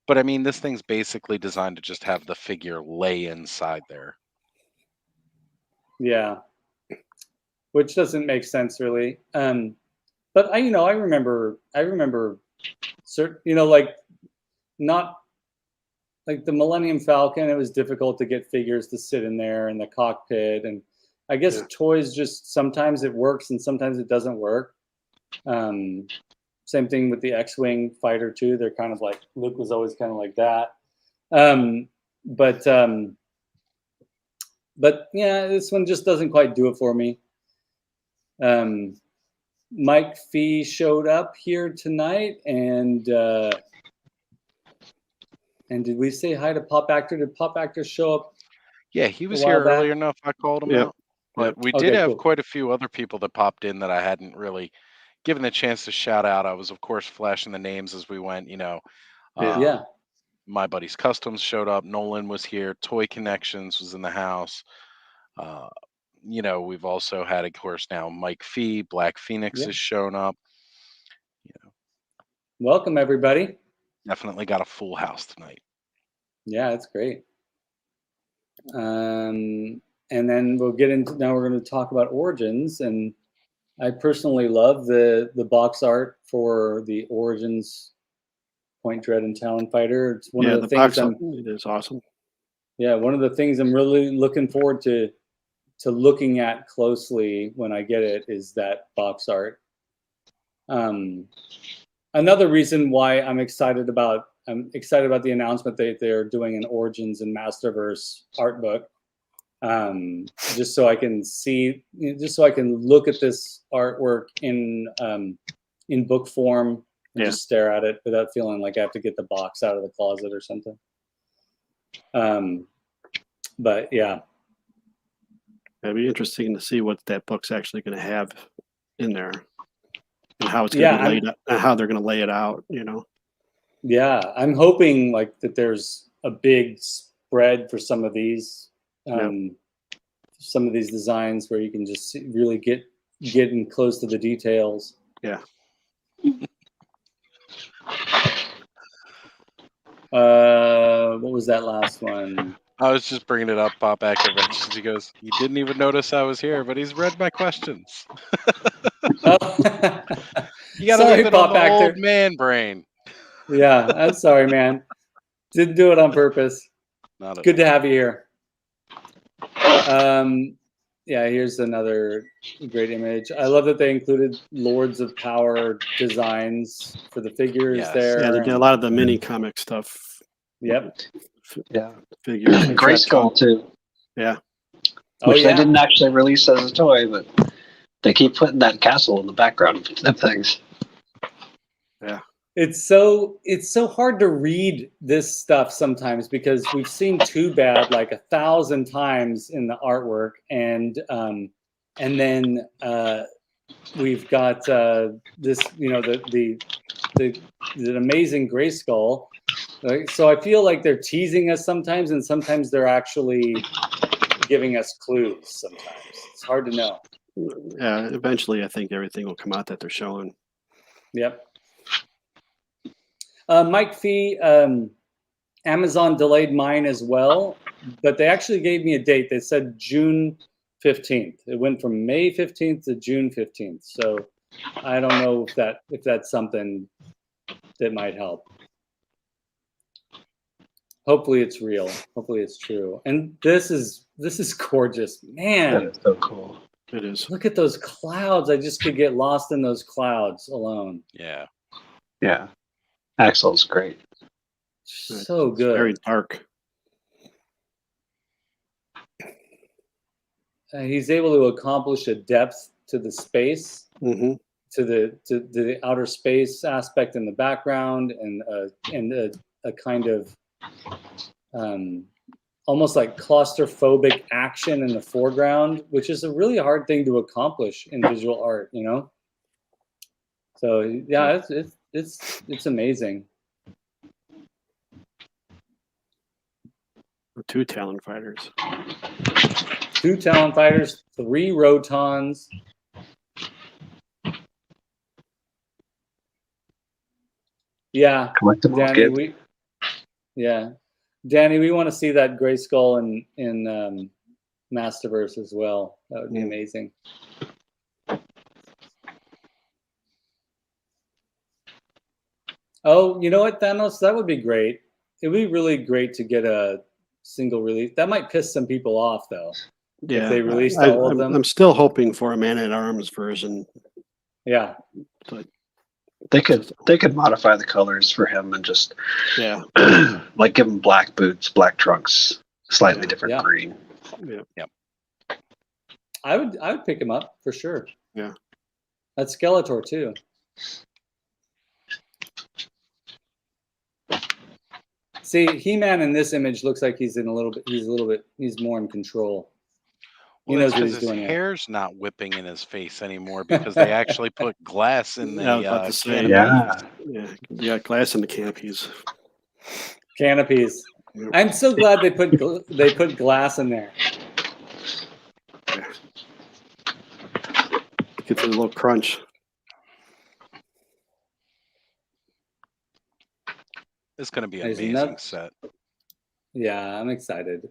But I mean, this thing's basically designed to just have the figure lay inside there. Yeah, which doesn't make sense really. But I remember certain, like not like the Millennium Falcon. It was difficult to get figures to sit in there in the cockpit, and I guess toys just sometimes it works and sometimes it doesn't work. Same thing with the X-Wing fighter too. They're kind of like Luke was always kind of like that. But yeah, this one just doesn't quite do it for me. Mike Fee showed up here tonight, and did we say hi to Pop Actor? Did Pop Actor show up? Yeah, he was a while here earlier back? enough. I called him Yep. out. But we Okay, did have cool. quite a few other people that popped in that I hadn't really given the chance to shout out. I was, of course, flashing the names as we went. You know, Yeah. My buddy's Customs showed up. Nolan was here. Toy Connections was in the house. You know, we've also had, of course, now Mike Fee, Black Phoenix has shown up. You know, Welcome everybody. definitely got a full house tonight. Yeah, it's great. and then we'll get into, now we're going to talk about Origins, and I personally love the box art for the Origins Point Dread and Talon Fighter. It's one of the things it is awesome. Yeah, one of the things I'm really looking forward to looking at closely when I get it is that box art. Another reason why I'm excited about the announcement that they're doing an Origins and Masterverse art book. Just so I can see, just so I can look at this artwork in book form and just stare at it without feeling like I have to get the box out of the closet or something. But yeah, it'd be interesting to see what that book's actually going to have in there, and how it's going to be laid out, and how they're going to lay it out. Yeah, I'm hoping like that there's a big spread for some of these. Some of these designs where you can just really get in close to the details. Yeah. What was that last one? I was just bringing it up. Pop Actor mentions, he goes, "He didn't even notice I was here, but he's read my questions." Oh. You gotta leave it on the old man brain. Yeah, I'm sorry, man. Didn't do it on purpose. Not Good to have you here. Yeah, here's another great image. I love that they included Lords of Power designs for the figures there. Yeah, they did a lot of the mini comic stuff. Yep. Yeah. Figures. Grayskull too. Yeah. Which they didn't actually release as a toy, but they keep putting that castle in the background of things. Yeah. It's so hard to read this stuff sometimes because we've seen Too Bad like 1,000 times in the artwork, and then we've got this, the amazing Grayskull. So I feel like they're teasing us sometimes, and sometimes they're actually giving us clues. Sometimes it's hard to know. Yeah, eventually I think everything will come out that they're showing. Yep. Mike Fee, Amazon delayed mine as well, but they actually gave me a date. They said June 15th. It went from May 15th to June 15th. So I don't know if that's something that might help. Hopefully it's real. Hopefully it's true. And this is gorgeous, man. That is so cool. It is. Look at those clouds. I just could get lost in those clouds alone. Yeah. Yeah. Axel's great. So good. Very dark. He's able to accomplish a depth to the space, to the outer space aspect in the background, and a kind of almost like claustrophobic action in the foreground, which is a really hard thing to accomplish in visual art, So yeah, it's amazing. 2 Talon Fighters. 2 Talon Fighters, 3 Rotons. Yeah, Danny, we want to see that Grayskull in Masterverse as well. That would be amazing. Oh, you know what, Thanos? That would be great. It would be really great to get a single release. That might piss some people off, though. Yeah, if they released all of them. I'm still hoping for a Man-at-Arms version. Yeah, but they could modify the colors for him and just like give him black boots, black trunks, slightly different green. Yeah. Yep. I would pick him up for sure. Yeah. That's Skeletor too. See, He-Man in this image looks like he's more in control. Well, that's because his hair's not whipping in his face anymore because they actually put glass in the canopies. Yeah, glass in the canopies. Canopies. Yep. I'm so glad they put glass in there. Gets a little crunch. It's going to be an amazing set. Yeah, I'm excited.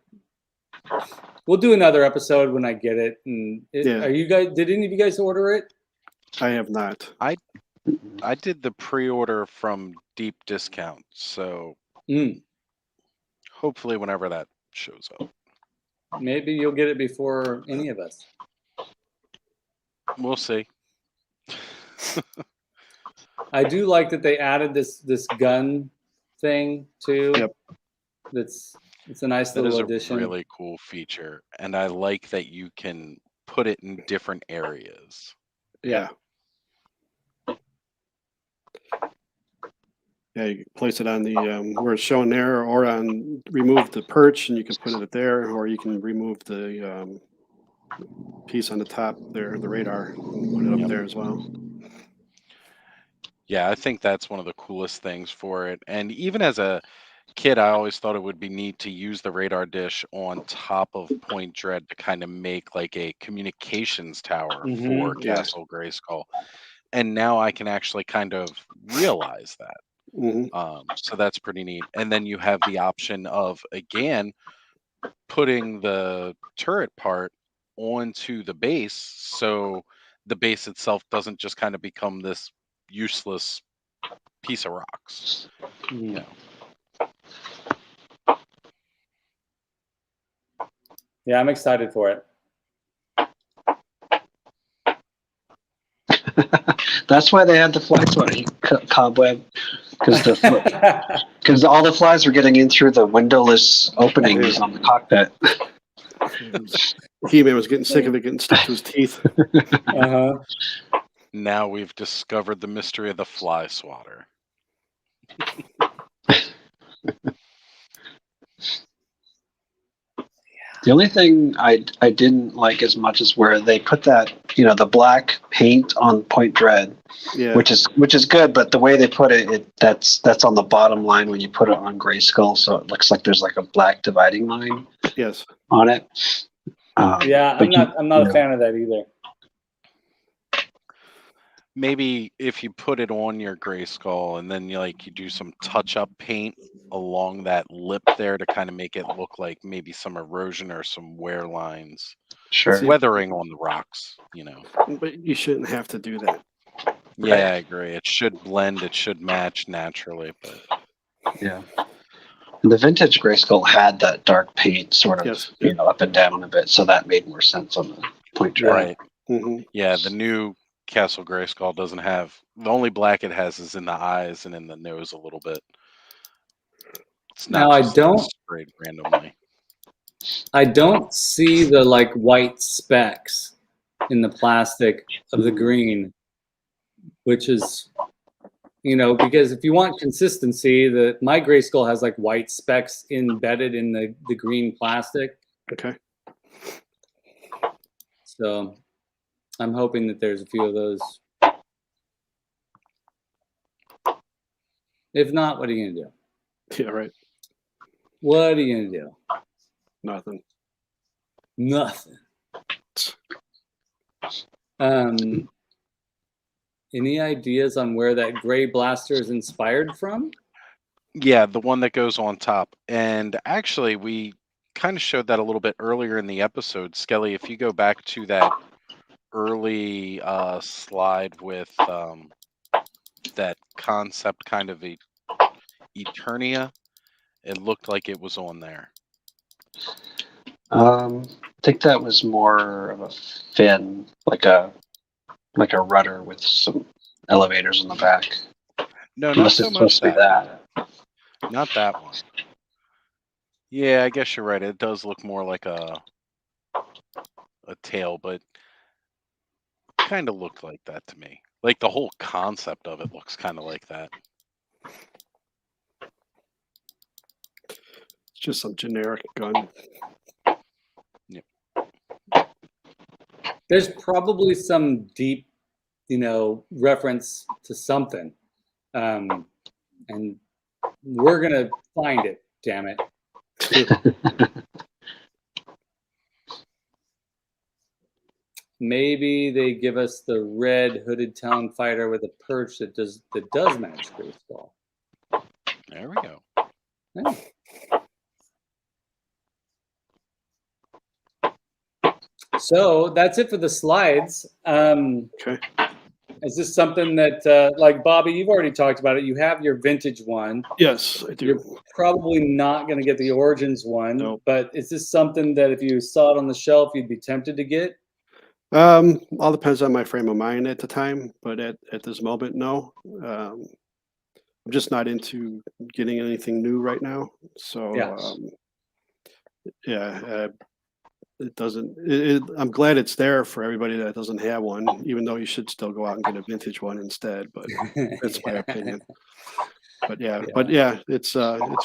we'll do another episode when I get it. And Yeah. are you guys? Did any of you guys order it? I have not. I did the pre-order from Deep Discount, so hopefully whenever that shows up. Maybe you'll get it before any of us. We'll see. I do like that they added this gun thing too. Yep. It's a nice That little is addition. a really cool feature, and I like that you can put it in different areas. Yeah. Yeah, you can place it on the where it's shown there, or on remove the perch, and you can put it there, or you can remove the piece on the top there, the radar, and put it up there as well. Yeah, I think that's one of the coolest things for it. And even as a kid, I always thought it would be neat to use the radar dish on top of Point Dread to kind of make like a communications tower for Yeah. Castle Grayskull. And now I can actually kind of realize that. So that's pretty neat. And then you have the option of, again, putting the turret part onto the base, so the base itself doesn't just kind of become this useless piece of rocks. You know. Yeah, I'm excited for it. That's why they had the fly swatter cobweb, because all the flies were getting in through the windowless openings on the cockpit. He-Man was getting sick of it getting stuck to his teeth. Now we've discovered the mystery of the fly swatter. The only thing I didn't like as much is where they put that, the black paint on Point Dread, which is good, but the way they put it, that's on the bottom line when you put it on Grayskull, so it looks like there's like a black dividing line. Yes. On it. Yeah, I'm not a fan of that either. Maybe if you put it on your Grayskull and then you do some touch-up paint along that lip there to kind of make it look like maybe some erosion or some wear lines. Sure. Weathering on the rocks, But you shouldn't have to do that. Yeah, I agree. It should blend, it should match naturally, but yeah. And the vintage Grayskull had that dark paint sort of up and down a bit, so that made more sense on the Point Dread. Right. Yeah, the new Castle Grayskull doesn't have, the only black it has is in the eyes and in the nose a little bit. It's not sprayed randomly. I don't see the white specks in the plastic of the green, which is, because if you want consistency, my Grayskull has white specks embedded in the green plastic. Okay. So I'm hoping that there's a few of those. If not, what are you gonna do? Yeah, right. What are you gonna do? Nothing. Any ideas on where that gray blaster is inspired from? Yeah, the one that goes on top. And actually, we kind of showed that a little bit earlier in the episode. Skelly, if you go back to that early slide with that concept kind of Eternia, it looked like it was on there. I think that was more of a fin, like a rudder with some elevators on the back. No, not Unless so it's much supposed to be that. Not that one. Yeah, I guess you're right. It does look more like a tail, but kind of looked like that to me. Like the whole concept of it looks kind of like that. It's just some generic gun. Yep. There's probably some deep, reference to something. And we're going to find it, damn it. Maybe they give us the red hooded town fighter with a perch that does match Grayskull. There we go. Yeah. So that's it for the slides. Okay. Is this something that, like Bobby, you've already talked about it. You have your vintage one. Yes, I do. You're probably not going to get the Origins one, Nope. but is this something that if you saw it on the shelf, you'd be tempted to get? All depends on my frame of mind at the time, but at this moment, no. I'm just not into getting anything new right now. So Yeah. yeah, it doesn't. I'm glad it's there for everybody that doesn't have one, even though you should still go out and get a vintage one instead. But that's my opinion. But yeah, it's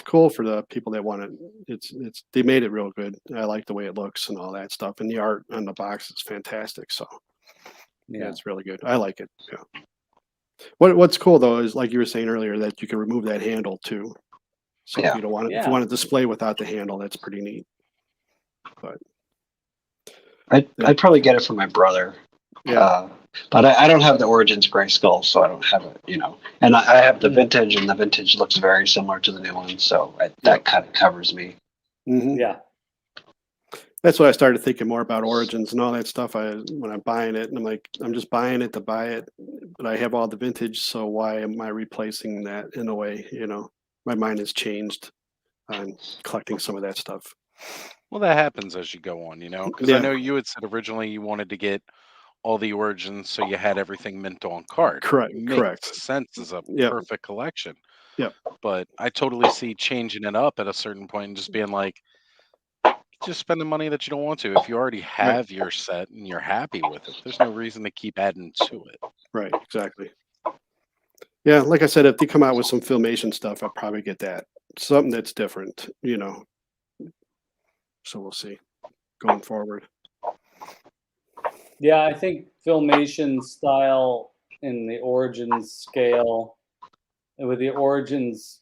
cool for the people that want it. It's they made it real good. I like the way it looks and all that stuff, and the art on the box is fantastic. So yeah, it's really good. I like it. Yeah. What's cool though is like you were saying earlier that you can remove that handle too. So if you don't want it, if you want to display without the handle, that's pretty neat. But I'd probably get it for my brother. Yeah. But I don't have the Origins Grayskull, so I don't have it, And I have the vintage, and the vintage looks very similar to the new one, so that kind of covers me. Mm-hmm. Yeah. That's what I started thinking more about Origins and all that stuff. When I'm buying it, and I'm like, I'm just buying it to buy it, but I have all the vintage, so why am I replacing that in a way? My mind has changed on collecting some of that stuff. Well, that happens as you go on, because I know you had said originally you wanted to get all the Origins, so you had everything mint on card. Correct. Makes sense as a perfect collection. Yeah. But I totally see changing it up at a certain point and just being like, just spend the money that you don't want to. If you already have your set and you're happy with it, there's no reason to keep adding to it. Right, exactly. Yeah, like I said, if they come out with some Filmation stuff, I'll probably get that. Something that's different, So we'll see going forward. Yeah, I think Filmation style in the Origins scale with the Origins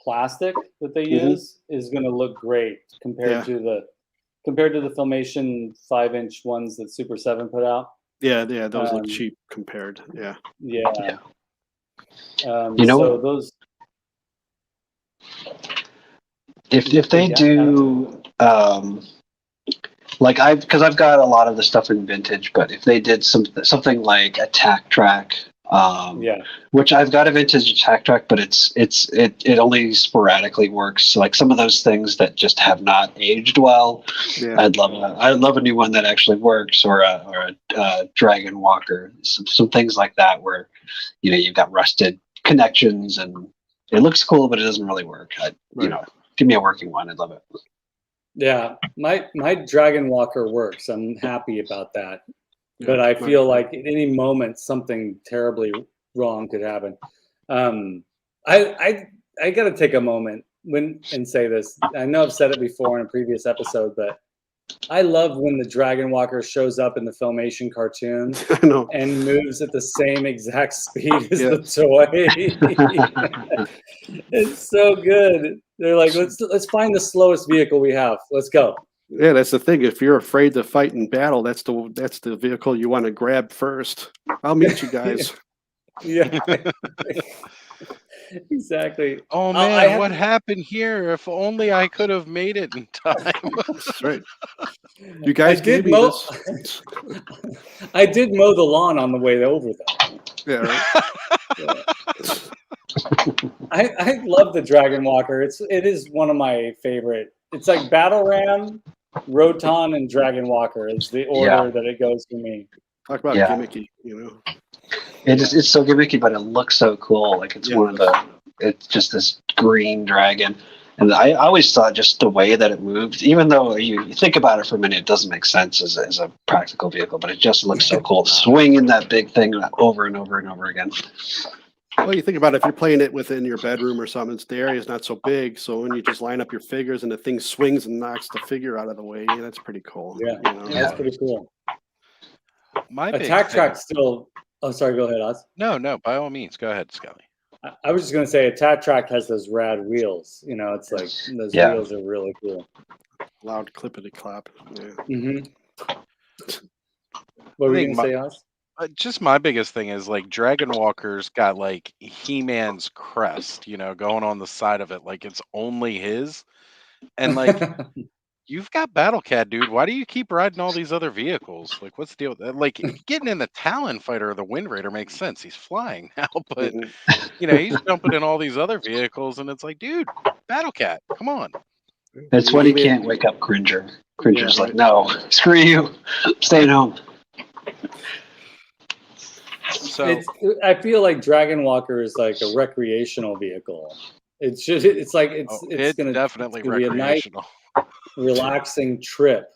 plastic that they use is going to look great compared to the Filmation 5-inch ones that Super 7 put out. Yeah, those look cheap compared. Yeah. So those. If they do, because I've got a lot of the stuff in vintage, but if they did something like Attack Track, which I've got a vintage Attack Track, but it only sporadically works. So like some of those things that just have not aged well, I'd love a new one that actually works, or a Dragon Walker, some things like that where you've got rusted connections and it looks cool, but it doesn't really work. Give me a working one. I'd love it. Yeah, my Dragon Walker works. I'm happy about that. But I feel like at any moment something terribly wrong could happen. I got to take a moment and say this. I know I've said it before in a previous episode, but I love when the Dragon Walker shows up in the Filmation cartoon and moves at the same exact speed as the toy. It's so good. They're like, let's find the slowest vehicle we have. Let's go. Yeah, that's the thing. If you're afraid to fight in battle, that's the vehicle you want to grab first. I'll meet you guys. Yeah. Exactly. Oh man, what happened here? If only I could have made it in time. That's right. You guys gave me this. I did mow the lawn on the way over, though. Yeah, right. I love the Dragon Walker. It is one of my favorite. It's like Battle Ram, Roton, and Dragon Walker is the order that it goes for me. Talk about gimmicky, It's so gimmicky, but it looks so cool. Like it's just this green dragon. And I always thought just the way that it moved, even though you think about it for a minute, it doesn't make sense as a practical vehicle, but it just looks so cool. Swinging that big thing over and over and over again. Well, you think about it, if you're playing it within your bedroom or something, the area is not so big. So when you just line up your figures and the thing swings and knocks the figure out of the way, that's pretty cool. Yeah, that's pretty cool. My Attack Track still. Oh, sorry. Go ahead, Oz. No, by all means, go ahead, Skelly. I was just gonna say, Attack Track has those rad wheels. It's like those wheels are really cool. Loud clippity clap. Yeah. Mm-hmm. What were you gonna say, Oz? Just my biggest thing is like Dragon Walker's got like He-Man's crest, going on the side of it, like it's only his, and like You've got BattleCat, dude. Why do you keep riding all these other vehicles? Like, what's the deal with that? Like, getting in the Talon Fighter or the Wind Raider makes sense. He's flying now, but Mhm. he's jumping in all these other vehicles, and it's like, dude, BattleCat, come on. That's You when he even- can't wake up Cringer. Cringer's Yeah, like, right. no, screw you. I'm staying home. So I feel like Dragon Walker is like a recreational vehicle. It's like it's gonna definitely be a nice, recreational. relaxing trip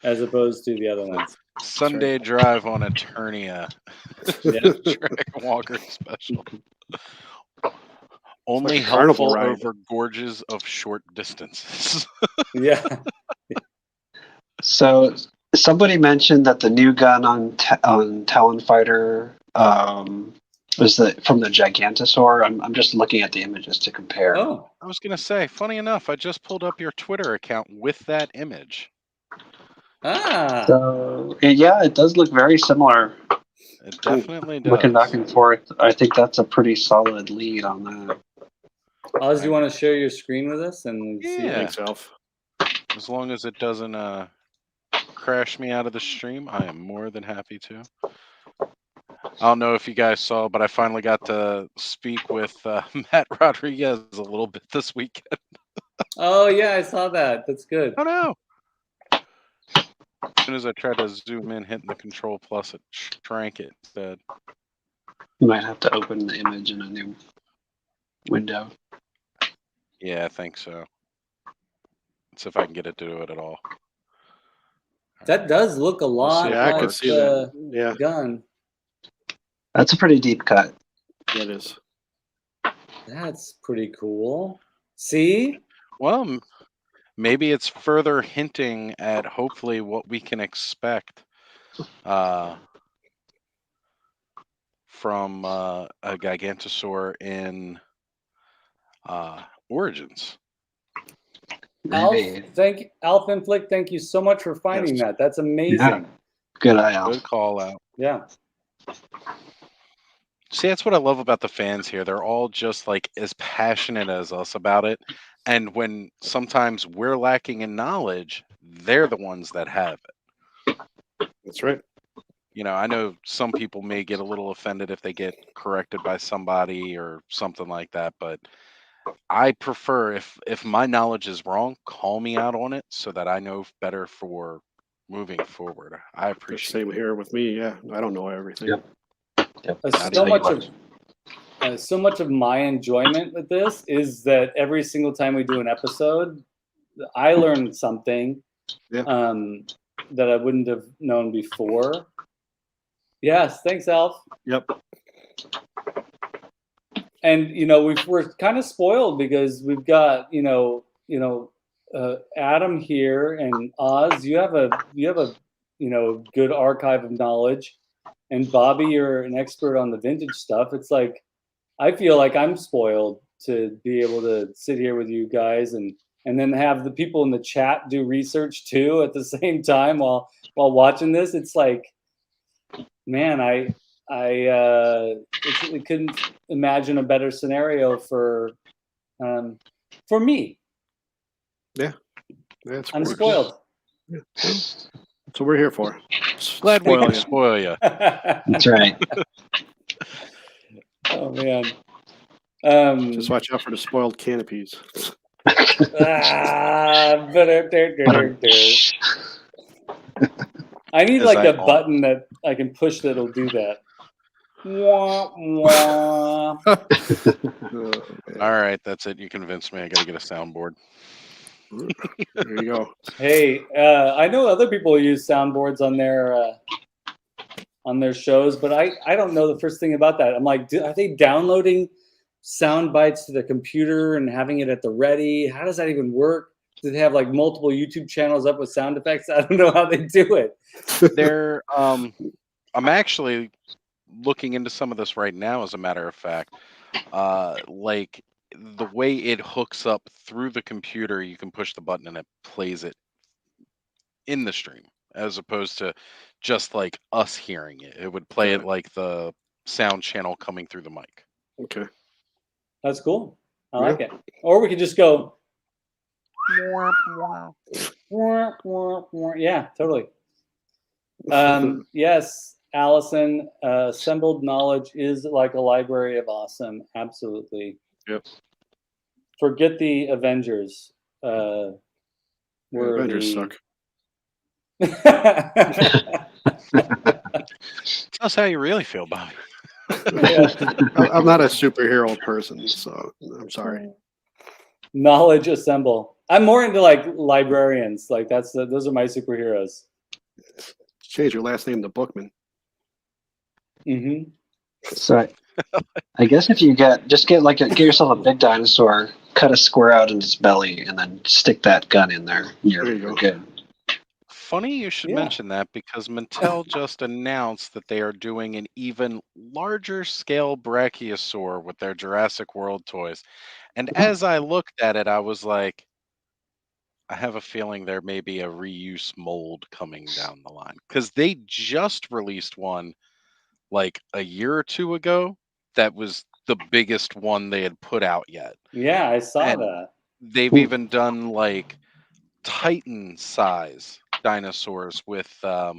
as opposed to the other ones. Sunday drive on Eternia. Yeah. Dragon Walker special. Only like a carnival helpful ride. over gorges of short distances. Yeah. So somebody mentioned that the new gun on Talon Fighter was from the Gigantosaur. I'm just looking at the images to compare. Oh. I was gonna say, funny enough, I just pulled up your Twitter account with that image. Ah. So yeah, it does look very similar. It definitely does. Looking back and forth, I think that's a pretty solid lead on that. Oz, you want to share your screen with us and see? Yeah. Thanks, Alf. As long as it doesn't crash me out of the stream, I am more than happy to. I don't know if you guys saw, but I finally got to speak with Matt Rodriguez a little bit this weekend. Oh yeah, I saw that. That's good. Oh no! As soon as I tried to zoom in, hitting the Control Plus, it shrank it instead. You might have to open the image in a new window. Yeah, I think so. Let's see if I can get it to do it at all. That does look a lot Yeah, I like could see the that. Yeah, gun. That's a pretty deep cut. that is. That's pretty cool. See? Well, maybe it's further hinting at hopefully what we can expect from a Gigantosaur in Origins. Maybe. Alf Inflict, thank you so much for finding Yes. that. That's amazing. Good eye out. Good call out. Yeah. See, that's what I love about the fans here. They're all just like as passionate as us about it. And when sometimes we're lacking in knowledge, they're the ones that have it. That's right. I know some people may get a little offended if they get corrected by somebody or something like that, but I prefer if my knowledge is wrong, call me out on it so that I know better for moving forward. I appreciate Same here with me. Yeah, I don't know everything. Yep. So much of my enjoyment with this is that every single time we do an episode, I learn something Yeah. that I wouldn't have known before. Yes, thanks, Alf. Yep. And we're kind of spoiled because we've got Adam here and Oz. You have a good archive of knowledge, and Bobby, you're an expert on the vintage stuff. It's like I feel like I'm spoiled to be able to sit here with you guys and then have the people in the chat do research too at the same time while watching this. It's like, man, I couldn't imagine a better scenario for me. Yeah. That's I'm cool. spoiled. Yeah. That's what we're here for. Glad we can you. spoil you. That's right. Oh man. Just watch out for the spoiled canopies. I need As like I a button that I can push that'll do that. Wah, wah. All right, that's it. You convinced me. I got to get a soundboard. There you go. Hey, I know other people use soundboards on their shows, but I don't know the first thing about that. I'm like, are they downloading sound bites to the computer and having it at the ready? How does that even work? Do they have like multiple YouTube channels up with sound effects? I don't know how they do it. I'm actually looking into some of this right now, as a matter of fact. Like the way it hooks up through the computer, you can push the button and it plays it in the stream, as opposed to just like us hearing it. It would play it like the sound channel coming through the mic. Okay. That's cool. I like it. Or we could just go. Yeah, totally. Yes, Allison, assembled knowledge is like a library of awesome. Absolutely. Yep. Forget the Avengers. Were Avengers the suck. Tell us how you really feel, Bobby. Yeah. I'm not a superhero person, so I'm sorry. Knowledge assemble. I'm more into like librarians. Like those are my superheroes. Change your last name to Bookman. Mm-hmm. So I guess if you get get yourself a big dinosaur, cut a square out in its belly, and then stick that gun in there. There you go. Good. Funny you should Yeah. mention that because Mattel just announced that they are doing an even larger scale brachiosaur with their Jurassic World toys. And as I looked at it, I was like, I have a feeling there may be a reuse mold coming down the line because they just released one like a year or two ago that was the biggest one they had put out yet. Yeah, I saw And that. they've even done like Titan size dinosaurs with their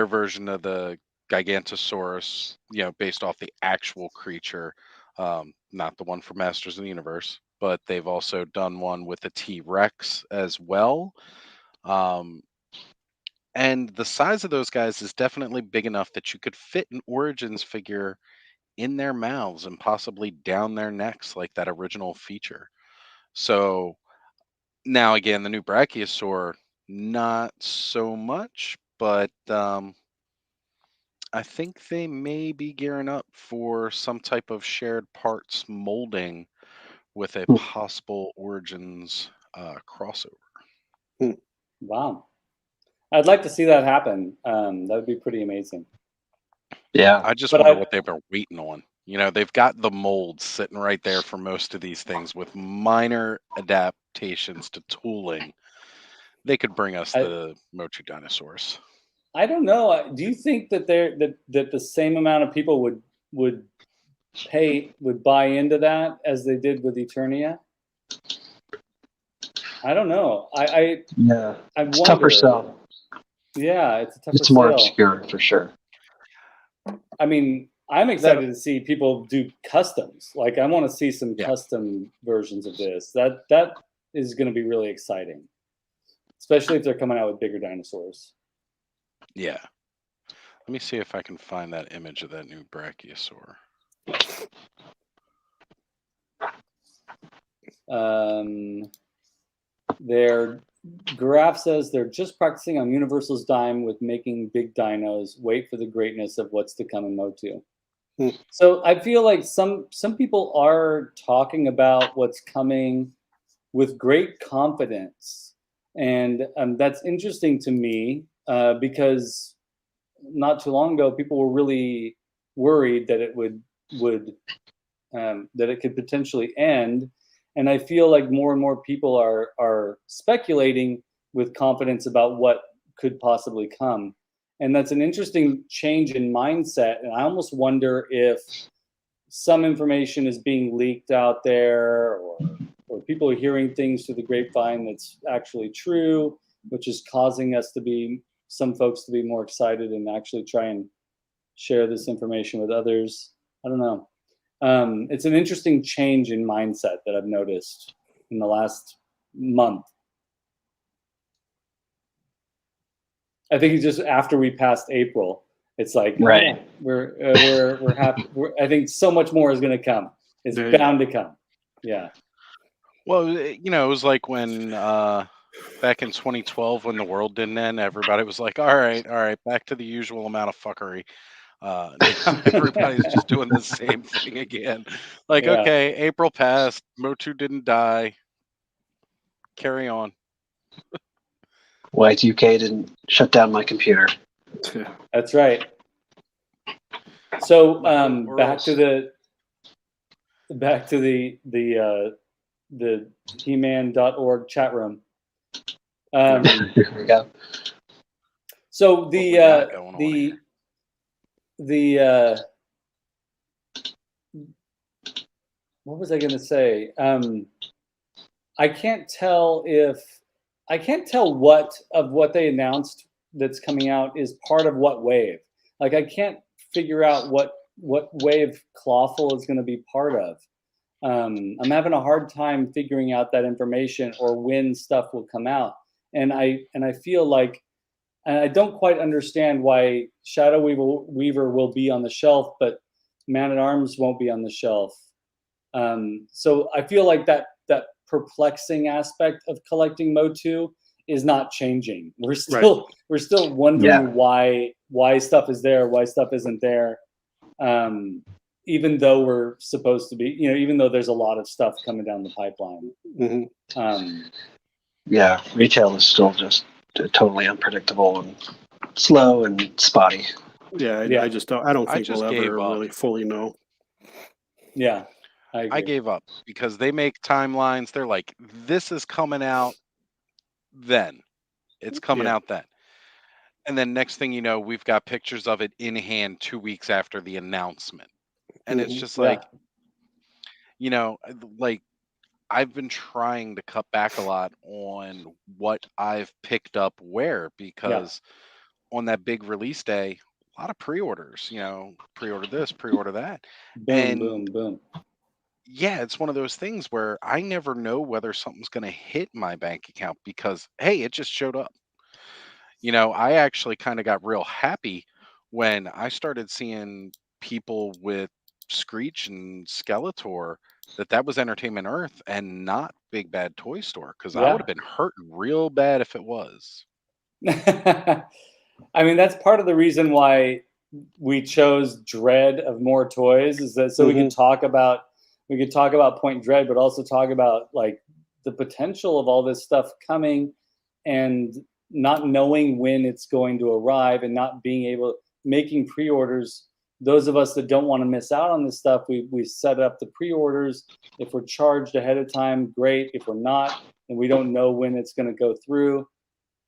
version of the Gigantosaurus, based off the actual creature, not the one from Masters of the Universe, but they've also done one with a T-Rex as well. And the size of those guys is definitely big enough that you could fit an Origins figure in their mouths and possibly down their necks like that original feature. So now again, the new Brachiosaur, not so much, but I think they may be gearing up for some type of shared parts molding with a possible Origins crossover. Wow. I'd like to see that happen. That would be pretty amazing. Yeah. I just But wonder what they've been waiting on. They've got the molds sitting right there for most of these things with minor adaptations to tooling. They could bring us the Motu dinosaurs. I don't know. Do you think that that the same amount of people would buy into that as they did with Eternia? I don't know. Yeah. I It's wonder. tougher sell. Yeah, it's a tougher It's more sell. obscure for sure. I mean, I'm excited to see people do customs. Like, I want to see some custom versions of this. That is going to be really exciting, especially if they're coming out with bigger dinosaurs. Yeah. Let me see if I can find that image of that new Brachiosaur. Their graph says they're just practicing on Universal's dime with making big dinos. Wait for the greatness of what's to come in Motu. So I feel like some people are talking about what's coming with great confidence, and that's interesting to me because not too long ago people were really worried that it would that it could potentially end, and I feel like more and more people are speculating with confidence about what could possibly come. And that's an interesting change in mindset. And I almost wonder if some information is being leaked out there, or people are hearing things through the grapevine that's actually true, which is causing some folks to be more excited and actually try and share this information with others. I don't know. It's an interesting change in mindset that I've noticed in the last month. I think it's just after we passed April, it's like, right. We're happy. I think so much more is going to come. It's bound to come. Yeah. Well, it was like when back in 2012 when the world didn't end, everybody was like, all right, back to the usual amount of fuckery. Now everybody's just doing the same thing again. Like, okay, April passed, Motu didn't die. Carry on. Y2K didn't shut down my computer. That's right. So back to the He-Man.org chat room. Here we go. So what was I going to say? I can't tell what of what they announced that's coming out is part of what wave. Like I can't figure out what wave Clawful is going to be part of. I'm having a hard time figuring out that information or when stuff will come out. And I feel like, and I don't quite understand why Shadow Weaver will be on the shelf, but Man at Arms won't be on the shelf. So I feel like that perplexing aspect of collecting Motu is not changing. We're still wondering why stuff is there, why stuff isn't there. Even though we're supposed to be, even though there's a lot of stuff coming down the pipeline. Yeah, retail is still just totally unpredictable and slow and spotty. Yeah, I just don't. I don't think we'll ever really fully know. Yeah, I gave up because they make timelines. They're like, this is coming out then. It's coming out then. And then next thing you know, we've got pictures of it in hand 2 weeks after the announcement. And it's just like, like I've been trying to cut back a lot on what I've picked up where, because on that big release day, a lot of pre-orders, pre-order this, pre-order that. Boom, boom. Yeah, it's one of those things where I never know whether something's going to hit my bank account because, hey, it just showed up. I actually kind of got real happy when I started seeing people with Screech and Skeletor that was Entertainment Earth and not Big Bad Toy Store, because I would have been hurting real bad if it was. I mean, that's part of the reason why we chose Dread of More Toys, is that so we could talk about Point Dread, but also talk about like the potential of all this stuff coming and not knowing when it's going to arrive and not being able making pre-orders. Those of us that don't want to miss out on this stuff, we set up the pre-orders. If we're charged ahead of time, great. If we're not, and we don't know when it's going to go through.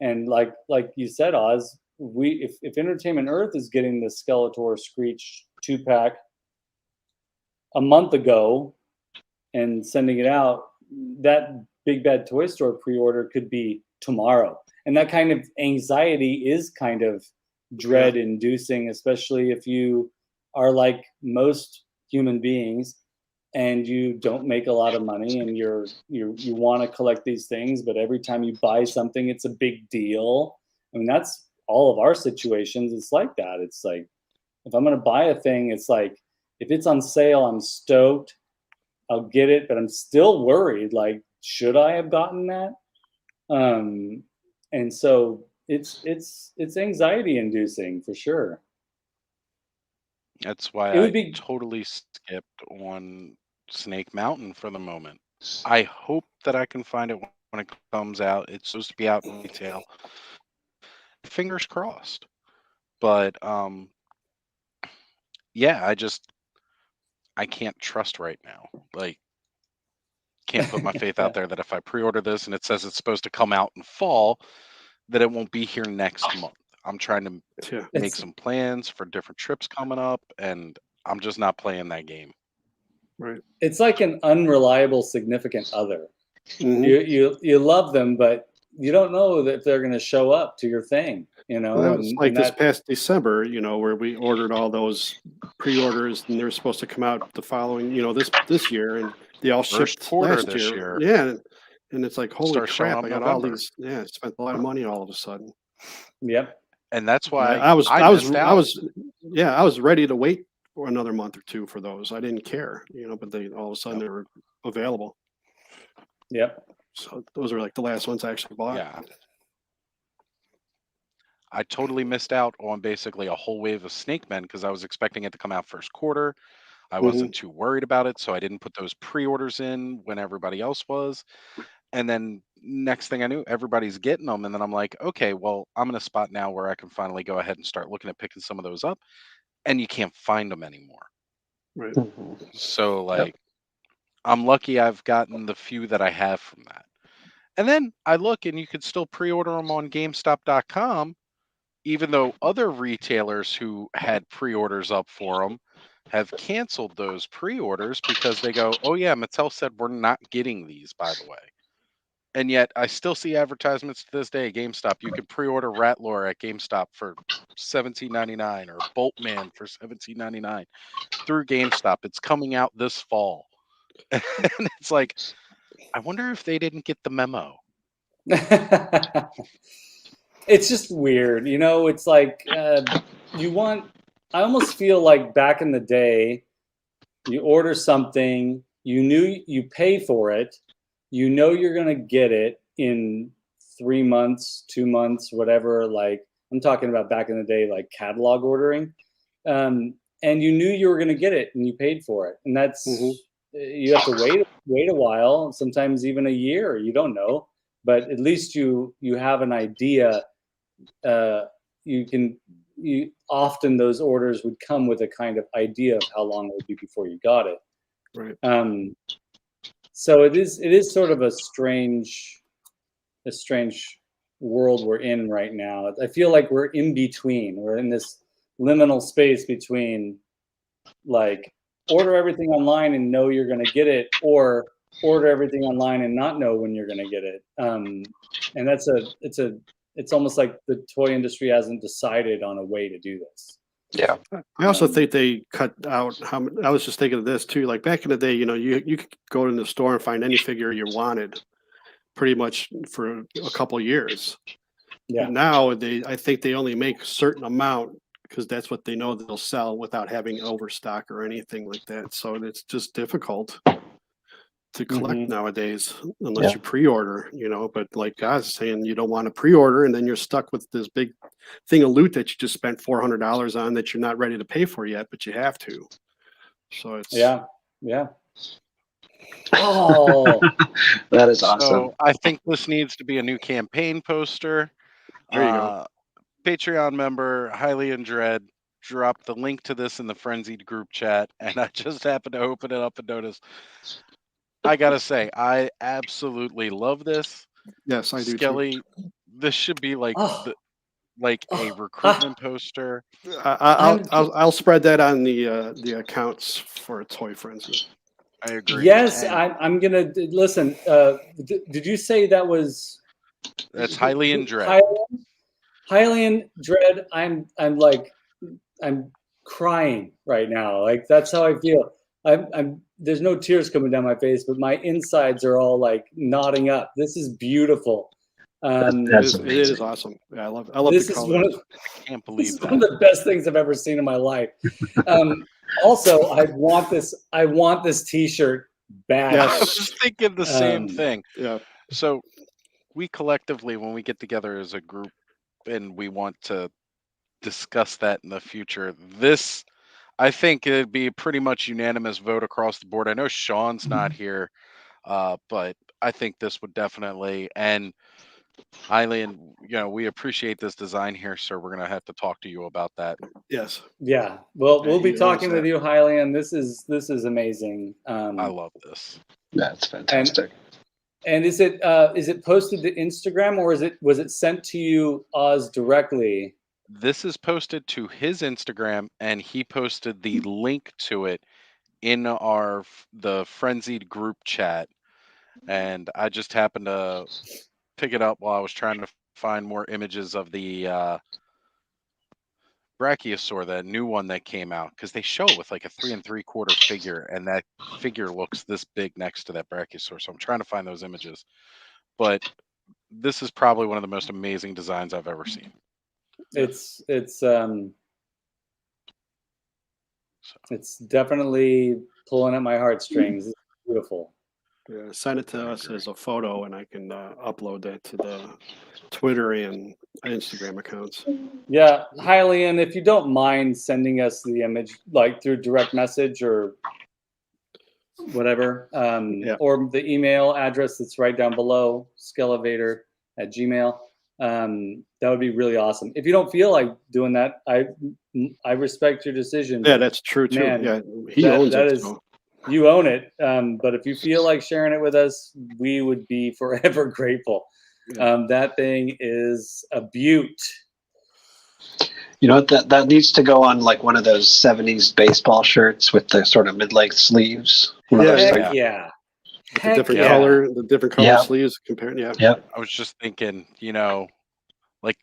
And like you said, Oz, if Entertainment Earth is getting the Skeletor Screech 2-pack a month ago and sending it out, that Big Bad Toy Store pre-order could be tomorrow. And that kind of anxiety is kind of dread-inducing, especially if you are like most human beings and you don't make a lot of money and you want to collect these things, but every time you buy something, it's a big deal. I mean, that's all of our situations. It's like that. It's like, if I'm going to buy a thing, it's like, if it's on sale, I'm stoked. I'll get it, but I'm still worried. Like, should I have gotten that? And so it's anxiety inducing for sure. That's why I totally skipped on Snake Mountain for the moment. I hope that I can find it when it comes out. It's supposed to be out in retail. Fingers crossed. But yeah, I can't trust right now. Like, can't put my faith out there that if I pre-order this and it says it's supposed to come out in fall, that it won't be here next month. I'm trying to make some plans for different trips coming up, and I'm just not playing that game. Right. It's like an unreliable significant other. You love them, but you don't know that they're going to show up to your thing. Well, that was like this past December, where we ordered all those pre-orders, and they're supposed to come out the following, this year, and they all shipped last year. Yeah, and it's like, holy crap! I got all these. Yeah, I spent a lot of money all of a sudden. Yep. And that's why I was ready to wait for another month or two for those. I didn't care, but they all of a sudden they were available. Yep. So those are like the last ones I actually bought. Yeah. I totally missed out on basically a whole wave of Snake Men because I was expecting it to come out first quarter. I wasn't too worried about it, so I didn't put those pre-orders in when everybody else was. And then next thing I knew, everybody's getting them. And then I'm like, okay, well, I'm in a spot now where I can finally go ahead and start looking at picking some of those up. And you can't find them anymore. Right. So, like, I'm lucky I've gotten the few that I have from that. And then I look and you could still pre-order them on GameStop.com, even though other retailers who had pre-orders up for them have canceled those pre-orders because they go, oh yeah, Mattel said we're not getting these, by the way. And yet I still see advertisements to this day. GameStop, you could pre-order Ratlore at GameStop for $17.99 or Boltman for $17.99 through GameStop. It's coming out this fall. And it's like, I wonder if they didn't get the memo. It's just weird, you know. It's like you want. I almost feel like back in the day, you order something, you knew you pay for it, you know you're gonna get it in 3 months, 2 months, whatever. Like I'm talking about back in the day, like catalog ordering, and you knew you were gonna get it, and you paid for it, and that's you have to wait a while, sometimes even a year. You don't know, but at least you have an idea. You often those orders would come with a kind of idea of how long it would be before you got it. Right. So it is sort of a strange world we're in right now. I feel like we're in between. We're in this liminal space between like order everything online and know you're going to get it, or order everything online and not know when you're going to get it. And it's almost like the toy industry hasn't decided on a way to do this. Yeah. I also think they cut out I was just thinking of this too. Like back in the day, you know, you could go in the store and find any figure you wanted pretty much for a couple years. Yeah. But now I think they only make a certain amount because that's what they know they'll sell without having overstock or anything like that. So it's just difficult to collect nowadays unless you pre-order, you know. But like God's saying, you don't want to pre-order, and then you're stuck with this big thing of loot that you just spent $400 on that you're not ready to pay for yet, but you have to. So it's yeah. Oh, That is awesome. So I think this needs to be a new campaign poster. There you go. Patreon member Highly in Dread dropped the link to this in the Frenzied group chat, and I just happened to open it up and notice. I gotta say, I absolutely love this. Yes, I do Skelly, this should be like Oh. a recruitment poster. I'll spread that on the accounts for Toy Frenzy. I agree. Yes, And I'm gonna listen. Did you say that was? that's Highly in Dread. Highly in Dread. I'm crying right now. Like that's how I feel. I'm there's no tears coming down my face, but my insides are all like nodding up. This is beautiful. That's It is awesome. Yeah, I love this the is colors. I can't This believe is that. one of the best things I've ever seen in my life. Also, I want this T-shirt bad. Yes. I was thinking the same thing. Yeah. So we collectively, when we get together as a group and we want to discuss that in the future, this, I think it'd be a pretty much unanimous vote across the board. I know Shawn's not here, but I think this would definitely, and Eileen, you know, we appreciate this design here, sir. We're gonna have to talk to you about that. Yes. Yeah. Well, Yeah, we'll be he owns talking with that. you, Highly, and this is amazing. I love this. That's fantastic. And is it posted to Instagram, or was it sent to you, Oz, directly? This is posted to his Instagram, and he posted the link to it in the Frenzied group chat. And I just happened to pick it up while I was trying to find more images of the Brachiosaur, that new one that came out, because they show it with like a 3 3/4 figure, and that figure looks this big next to that Brachiosaur. So I'm trying to find those images. But this is probably one of the most amazing designs I've ever seen. It's definitely pulling at my heartstrings. It's beautiful. Yeah, send it to us as a photo, and I can upload that to the Twitter and Instagram accounts. Yeah, Highly, and if you don't mind sending us the image like through direct message or whatever, or the email address that's right down below, skele.vad.or@gmail. That would be really awesome. If you don't feel like doing that, I respect your decision. Yeah, that's true too. Man, yeah, he owns that it. is- So. You own it. But if you feel like sharing it with us, we would be forever grateful. That thing is a beaut. You know what? That needs to go on like one of those 70s baseball shirts with the sort of mid-length sleeves. One of those Heck things. yeah. the Heck different yeah. color, the different color Yeah. sleeves compared. Yeah. Yep. I was just thinking, like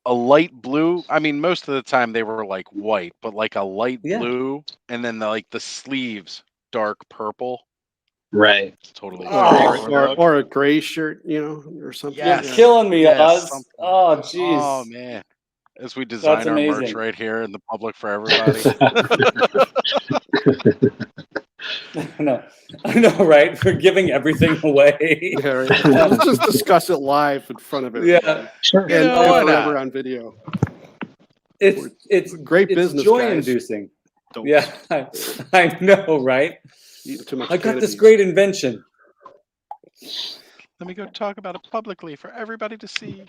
a light blue. I mean, most of the time they were like white, but like a light Yeah. blue, and then the sleeves dark purple. Right. Totally. Or a gray shirt, or something. You're Yes. killing me, Yes, Oz. something. Oh, Oh jeez. man. As we That's design our merch amazing. right here in the public for everybody. I know, right? We're giving everything away. Yeah, right. Let's just discuss it live in front of everybody. Yeah, Sure. You And, know, and why forever not? on video. it's Great it's business, joy guys. inducing. Don't Yeah, I know, right? eat too much I got this cannabis. great invention. Let me go talk about it publicly for everybody to see.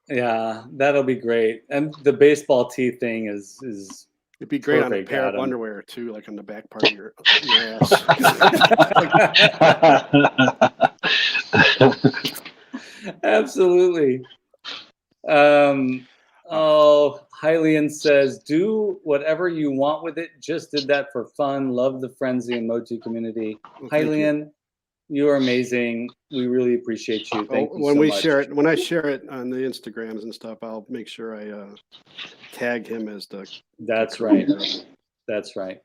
Yeah, that'll be great. And the baseball tee thing is It'd be great on a perfect, pair of Adam. underwear too, like on the back part of your ass. Absolutely. Hylian says, do whatever you want with it. Just did that for fun. Love the Frenzy and Motu community. Well, thank you. Hylian, you are amazing. We really appreciate you. Thank you When so we much. when I share it on the Instagrams and stuff, I'll make sure I tag him as the. That's right. That's right.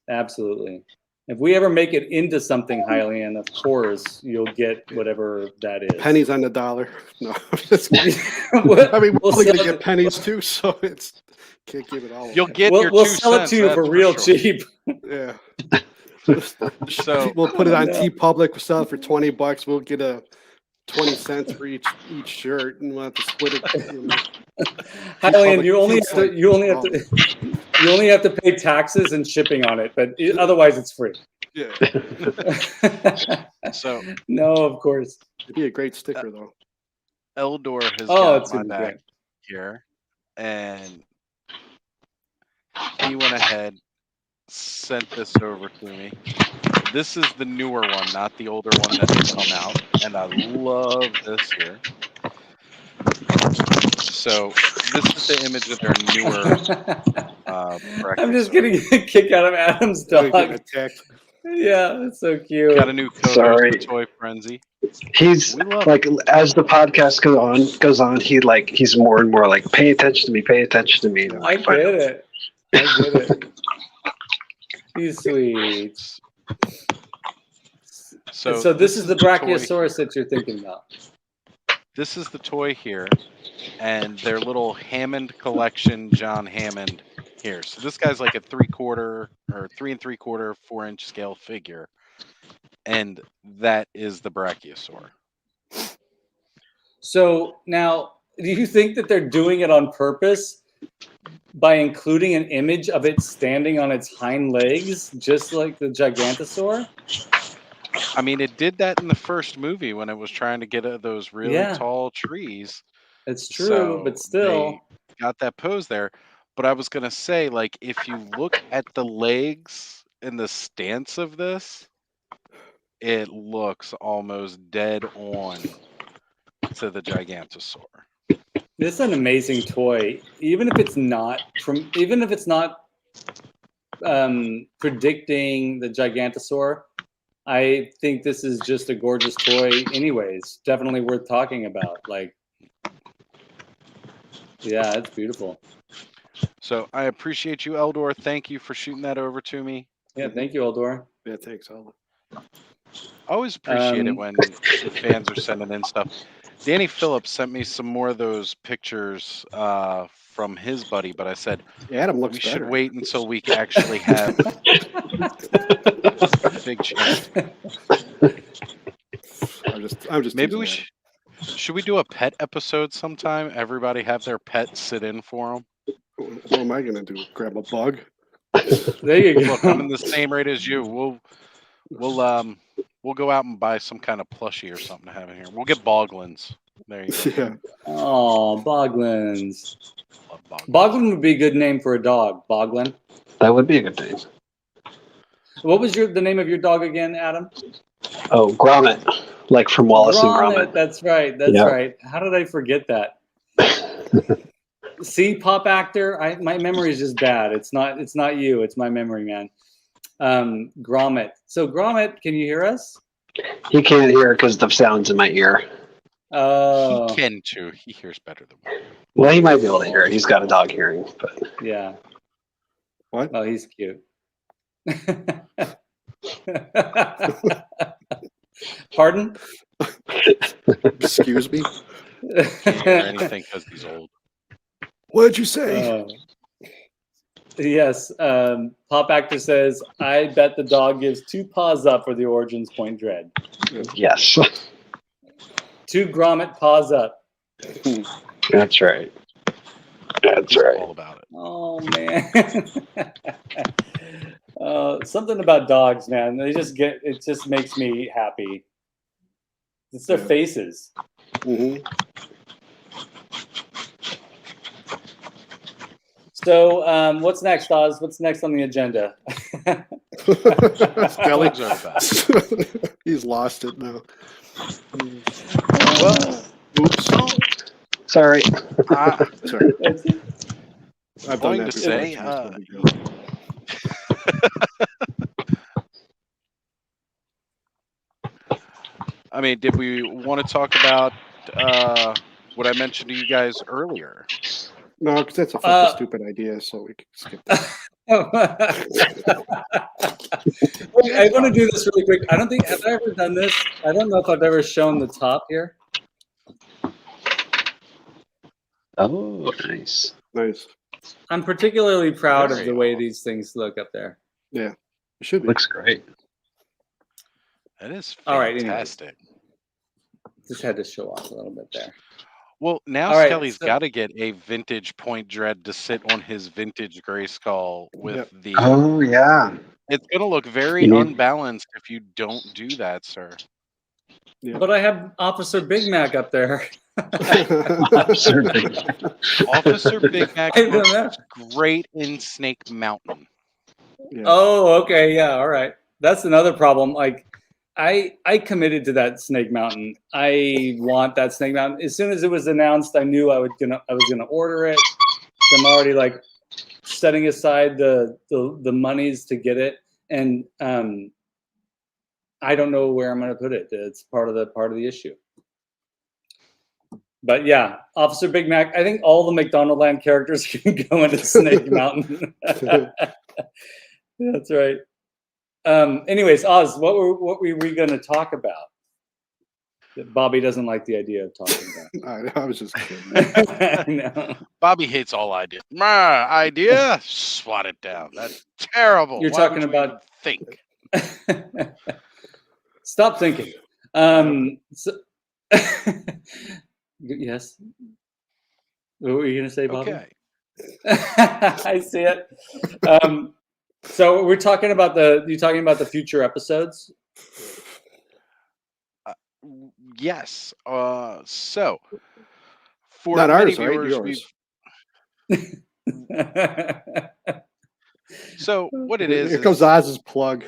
Absolutely. If we ever make it into something, Hylian, of course you'll get whatever that is. Pennies on the dollar. No, I'm just kidding. We'll I mean, we're probably sell gonna it- get pennies too, so it's can't give it all. You'll away. get your We'll 2 sell it cents, to you that's for real sure. cheap. Yeah. So We'll put it on No. T-Public. We'll sell it for $20. We'll get a 20 cents for each shirt, and we'll have to split it. Hylian, you only have to pay taxes and shipping on it, but otherwise it's free. Yeah, So No, of course. it'd be a great sticker though. Eldor has Oh, got it's my gonna be back great. here, and he went ahead, sent this over to me. This is the newer one, not the older one that has come out, and I love this here. So this is the image of their newer I'm just Brachiosaurus. getting a kick out of Adam's Oh, you're getting dog. attacked. Yeah, it's so cute. Got a new co-host, Sorry. the Toy Frenzy. He's We love like, as the podcast goes on, he's more and more like, pay attention to me, pay attention to me. And I'm I like, get "Fine." it. I get it. He's sweet. So this is the toy Brachiosaurus that you're thinking about. This is the toy here, and their little Hammond collection, John Hammond here. So this guy's like a 3/4 or 3 3/4, 4-inch scale figure, and that is the Brachiosaur. So now, do you think that they're doing it on purpose by including an image of it standing on its hind legs, just like the Gigantosaur? I mean, it did that in the first movie when it was trying to get those really Yeah. tall trees. It's true, So but still. they got that pose there. But I was gonna say, like, if you look at the legs and the stance of this, it looks almost dead on to the Gigantosaur. This is an amazing toy. Even if it's not predicting the Gigantosaur, I think this is just a gorgeous toy anyways. Definitely worth talking about. Like, yeah, it's beautiful. So I appreciate you, Eldor. Thank you for shooting that over to me. Yeah, thank you, Eldor. Yeah, thanks. I always appreciate it when the fans are sending in stuff. Danny Phillips sent me some more of those pictures from his buddy, but I said Adam looks we better. should wait until we can actually have a big change. I'm just Maybe teasing we Adam. should we do a pet episode sometime? Everybody have their pet sit in for them. What am I gonna do? Grab a bug? There you go. Look, I'm in the same rate as you. We'll go out and buy some kind of plushie or something to have in here. We'll get Boglins. There you go. Yeah. Oh, Boglins. Love Boglins. Boglin would be a good name for a dog. Boglin. That would be a good name. What was the name of your dog again, Adam? Oh, Gromit, like from Wallace and Gromit. That's right. That's Yeah. right. How did I forget that? See, pop actor. My memory is just bad. It's not you. It's my memory, man. Gromit. So Gromit, can you hear us? He can't hear because the sound's in my ear. Oh, He can too. He hears better than me. Well, he might be able to hear it. He's got a dog hearing, but yeah. What? Oh, he's cute. Pardon? Excuse me. Can't hear anything because he's old. What did you say? Yes. Pop Actor says, I bet the dog gives 2 paws up for the Origins Point Dread. yes, 2 grommet paws up. that's right. That's He's right. all about it. Oh, man. Something about dogs, man. It just makes me happy. It's their faces. Mm-hmm. So, what's next, Oz? What's next on the agenda? Skelly. Dogs are back. He's lost it now. Well, Oops. Sorry. Sorry. I'm going to say, I mean, did we want to talk about what I mentioned to you guys earlier? No, because that's a fucking stupid idea, so we can skip that. Wait, I want to do this really quick. Have I ever done this? I don't know if I've ever shown the top here. Oh, nice. Nice. I'm particularly proud of Very the way these things look up there. Yeah. It should be. Looks great. That is All right, fantastic. Just had to show off a little bit there. Well, now All right, Skelly's so- got to get a vintage Point Dread to sit on his vintage Grayskull with the. Oh, yeah. It's going to look very You need- unbalanced if you don't do that, sir. Yeah. But I have Officer Big Mac up there. Officer Big Mac. Officer Big Mac I don't know. looks great in Snake Mountain. Yeah. Oh, okay, yeah, all right. That's another problem. Like, I committed to that Snake Mountain. I want that Snake Mountain. As soon as it was announced, I knew I was gonna order it. So I'm already like setting aside the monies to get it, and I don't know where I'm gonna put it. It's part of the issue. But yeah, Officer Big Mac. I think all the McDonaldland characters can go into Snake Mountain. That's right. Anyways, Oz, what were we going to talk about? That Bobby doesn't like the idea of talking about. I was just kidding. No. Bobby hates all ideas. My idea? Swat it down. That's terrible. You're Why talking would you about- even think. Stop thinking. Yes. What were you going to say, Bobby? Okay. I see it. So we're talking about the future episodes. Yes. So for Not many ours, right? viewers, Yours. so what it is, Here comes Oz's plug.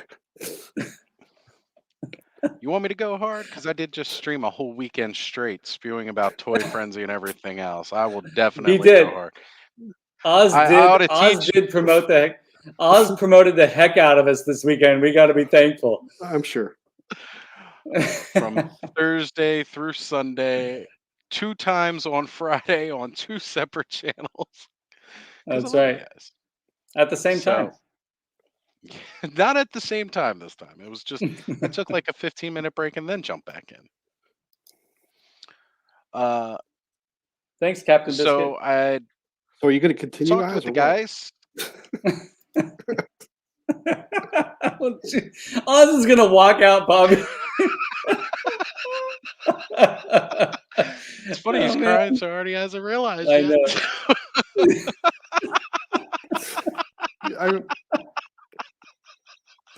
you want me to go hard? Because I did just stream a whole weekend straight spewing about Toy Frenzy and everything else. I will definitely did. go hard. Oz promoted the heck out of us this weekend. We got to be thankful. I'm sure. From Thursday through Sunday, 2 times on Friday on 2 separate channels. 'Cause That's I love right. you guys. At the same So- time. Not at the same time this time. It was just I took like a 15-minute break and then jumped back in. Thanks, Captain Biscuit. So I So are you going to continue, talked with Oz, the or what? guys. Oz is gonna walk out, Bobby. It's funny he's Oh, man. crying so hard he hasn't realized I yet. know.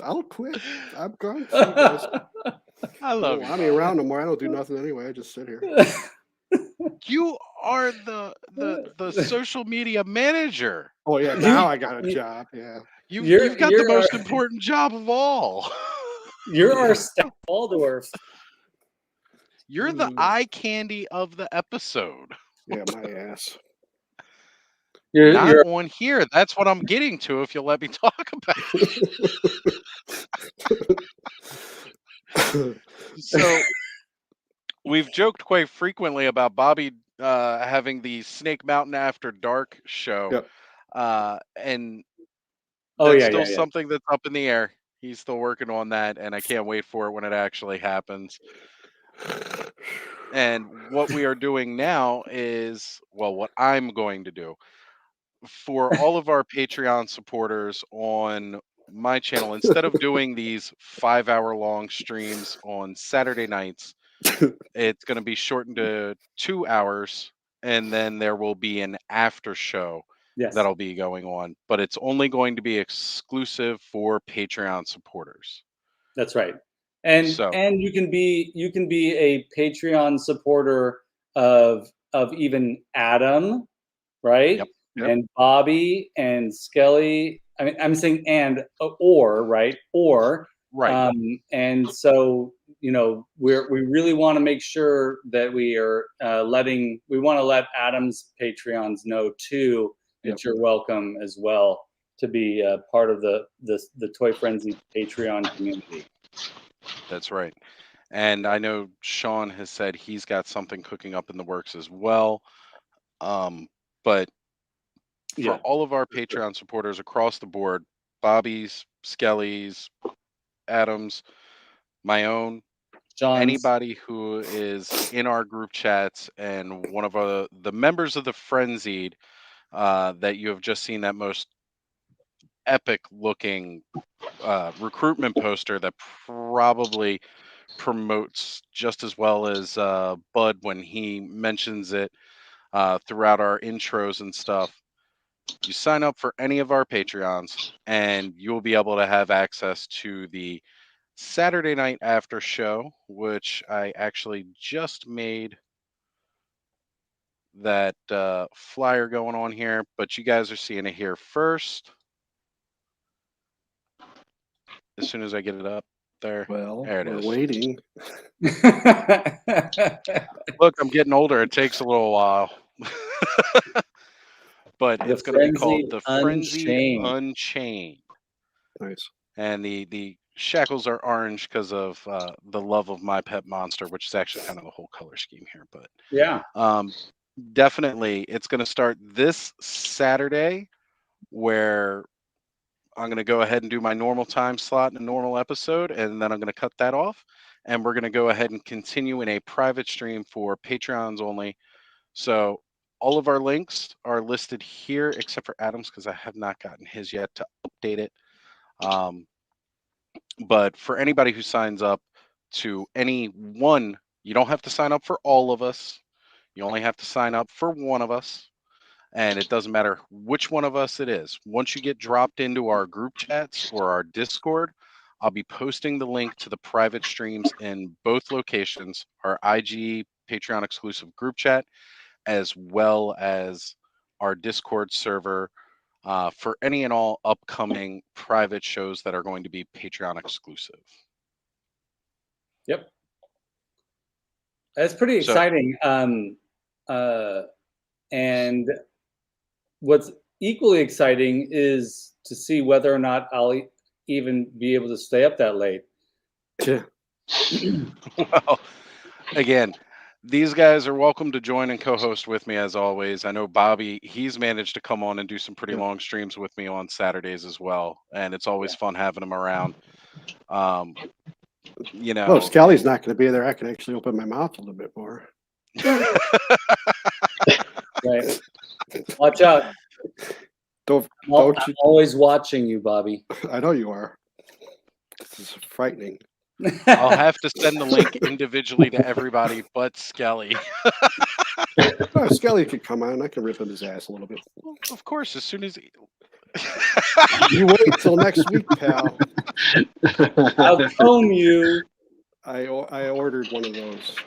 I'll quit. I'm gone. See you guys. I love you. I ain't around no more. I don't do nothing anyway. I just sit here. You are the social media manager. Oh yeah, now I got a job. Yeah. You've got the you're most our- important job of all. You're our Steph Waldorf. You're the eye candy of the episode. Yeah, my ass. Not on here. That's what I'm getting to if you'll let me talk about it. So we've joked quite frequently about Bobby having the Snake Mountain After Dark show. Yep. And Oh, that's yeah, still yeah, yeah. something that's up in the air. He's still working on that, and I can't wait for it when it actually happens. And what we are doing now is, well, what I'm going to do for all of our Patreon supporters on my channel, instead of doing these 5-hour long streams on Saturday nights, it's going to be shortened to 2 hours, and then there will be an after show Yes, that'll be going on, but it's only going to be exclusive for Patreon supporters. that's right. And So, you can be a Patreon supporter of even Adam, right? yep, Yep. And Bobby and Skelly. I mean, I'm saying and or right or right. and so we really want to make sure that we are we want to let Adam's Patreons know too that Yep. you're welcome as well to be part of the Toy Frenzy Patreon community. That's right. And I know Shawn has said he's got something cooking up in the works as well. But for Yeah. all of our Patreon supporters across the board, Bobby's, Skelly's, Adam's, my own, John's. anybody who is in our group chats, and one of the members of the Frenzied that you have just seen that most epic looking recruitment poster that probably promotes just as well as Bud when he mentions it throughout our intros and stuff. You sign up for any of our Patreons, and you'll be able to have access to the Saturday night after show, which I actually just made that flyer going on here, but you guys are seeing it here first. As soon as I get it up there. Well, There it we're is. waiting. Look, I'm getting older. It takes a little while. But The it's going to be called Frenzied the Frenzied Unchained. Unchained. Nice. And the shackles are orange because of the love of my pet monster, which is actually kind of the whole color scheme here. But Yeah. definitely, it's going to start this Saturday, where I'm going to go ahead and do my normal time slot in a normal episode, and then I'm going to cut that off, and we're going to go ahead and continue in a private stream for Patreons only. So all of our links are listed here, except for Adam's, because I have not gotten his yet to update it. But for anybody who signs up to any one, you don't have to sign up for all of us. You only have to sign up for one of us. And it doesn't matter which one of us it is. Once you get dropped into our group chats or our Discord, I'll be posting the link to the private streams in both locations, our IG Patreon exclusive group chat, as well as our Discord server for any and all upcoming private shows that are going to be Patreon exclusive. Yep. That's pretty exciting. And what's equally exciting is to see whether or not I'll even be able to stay up that late. Yeah. Well, again, these guys are welcome to join and co-host with me as always. I know Bobby, he's managed to come on and do some pretty long streams with me on Saturdays as well. And it's always fun having him around. You know. Oh, Skelly's not going to be there. I can actually open my mouth a little bit more. Right. Watch out. Don't I'm you? always watching you, Bobby. I know you are. This is frightening. I'll have to send the link individually to everybody but Skelly. Oh, Skelly could come on. I can rip him his ass a little bit. Well, of course, as soon as You wait till next week, pal. I'll comb you. I ordered one of those.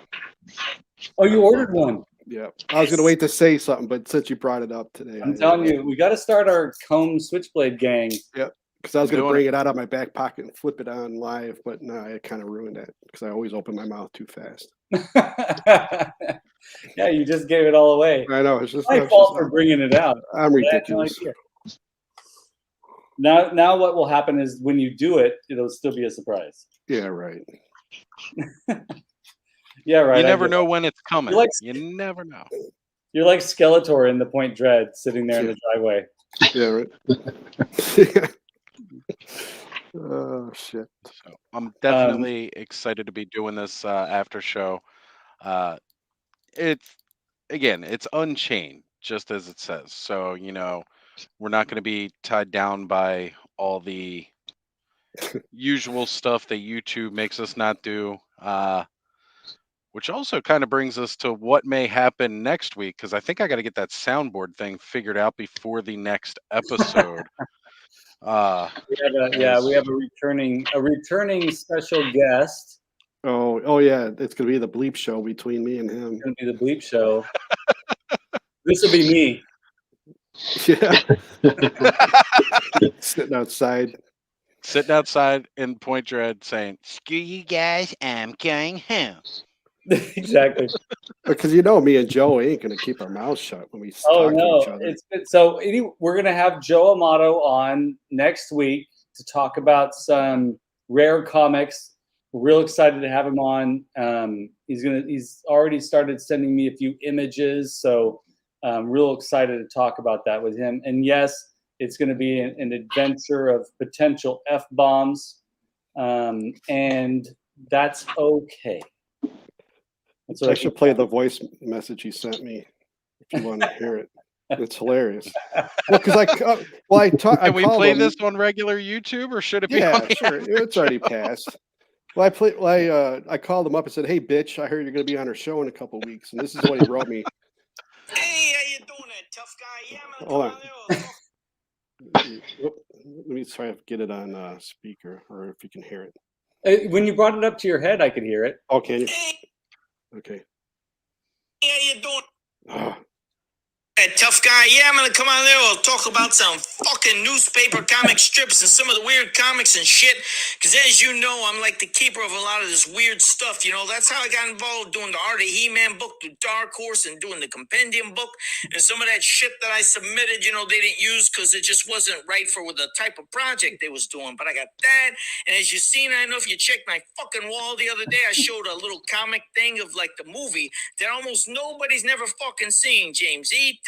Oh, you ordered one? Yeah. I was going to wait to say something, but since you brought it up today. I'm telling you, we got to start our comb switchblade gang. Yep. Because I was going to bring it out of my back pocket and flip it on live, but no, I kind of ruined that because I always open my mouth too fast. Yeah, you just gave it all away. I know. It's just my fault for bringing it out. I'm ridiculous. Now what will happen is when you do it, it'll still be a surprise. Yeah, right. Yeah, right. You I never get know it. when it's coming. You're like, You never know. you're like Skeletor in the Point Dread, sitting there in the driveway. Yeah, right. Oh shit. So I'm definitely excited to be doing this after show. It's it's Unchained, just as it says. So we're not going to be tied down by all the usual stuff that YouTube makes us not do. Which also kind of brings us to what may happen next week, because I think I got to get that soundboard thing figured out before the next episode. We have a returning special guest. Oh yeah, it's gonna be the bleep show between me and him. It's gonna be the bleep show. This will be me. Yeah. Sitting outside. Sitting outside in Point Dread saying, "Screw you guys, I'm going home." Exactly. Because me and Joe ain't gonna keep our mouths shut when we talk to each other. So we're gonna have Joe Amato on next week to talk about some rare comics. We're real excited to have him on. He's already started sending me a few images, so I'm real excited to talk about that with him. And yes, it's going to be an adventure of potential F-bombs, and that's okay. I should play the voice message he sent me if you want to hear it. It's hilarious. Well, because Can we play this on regular YouTube, or should it be? Yeah, sure. It's already passed. Well, I called him up and said, "Hey, bitch, I heard you're going to be on our show in a couple of weeks," and this is what he wrote me. Hey, how you doing, there, tough guy? Yeah, man. Hold on. Let me try to get it on speaker, or if you can hear it. When you brought it up to your head, I could hear it. Oh, can you? Hey, Okay. how you doing? Oh, Hey, tough guy. Yeah, I'm gonna come on there. We'll talk about some fucking newspaper comic strips and some of the weird comics and shit. Because as you know, I'm like the keeper of a lot of this weird stuff. That's how I got involved doing the Art of He-Man book through Dark Horse and doing the Compendium book. And some of that shit that I submitted, they didn't use because it just wasn't right for the type of project they was doing. But I got that. And as you've seen, I don't know if you checked my fucking wall the other day, I showed a little comic thing of like the movie that almost nobody's never fucking seen. James E.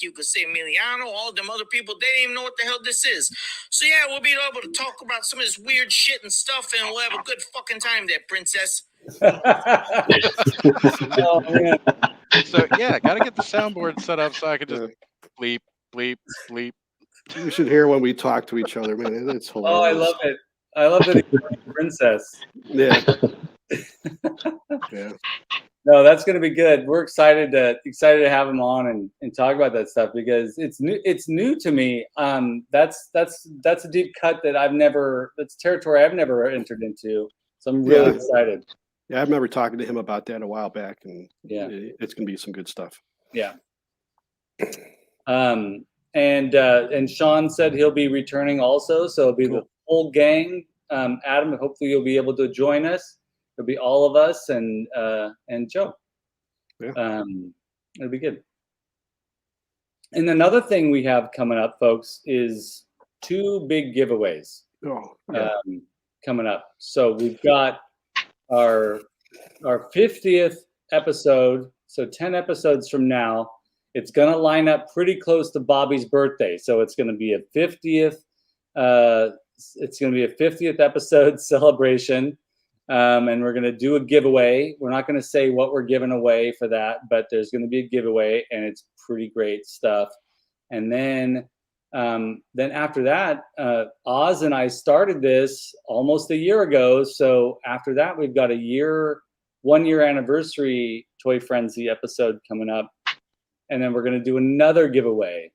You could say Emiliano, all them other people, they didn't even know what the hell this is. So yeah, we'll be able to talk about some of this weird shit and stuff, and we'll have a good fucking time there, princess. Oh, man. So yeah, gotta get the soundboard set up so I can just bleep, bleep, bleep. you should hear when we talk to each other, man. It's hilarious. Oh, I love it. I love that he's a princess. Yeah. Yeah. No, that's going to be good. We're excited to have him on and talk about that stuff because it's new. It's new to me. That's a deep cut that's territory I've never entered into. So I'm really excited. Yeah, I remember talking to him about that a while back, and yeah, it's gonna be some good stuff. Yeah. And Shawn said he'll be returning also, so it'll be the whole gang. Adam, hopefully you'll be able to join us. It'll be all of us and Joe. Yeah. It'll be good. And another thing we have coming up, folks, is 2 big giveaways coming up. So we've got our 50th episode. So 10 episodes from now, it's going to line up pretty close to Bobby's birthday. So it's going to be a 50th. It's going to be a 50th episode celebration. And we're going to do a giveaway. We're not going to say what we're giving away for that, but there's going to be a giveaway, and it's pretty great stuff. And then after that, Oz and I started this almost a year ago. So after that, we've got a 1 year anniversary Toy Frenzy episode coming up, and then we're going to do another giveaway.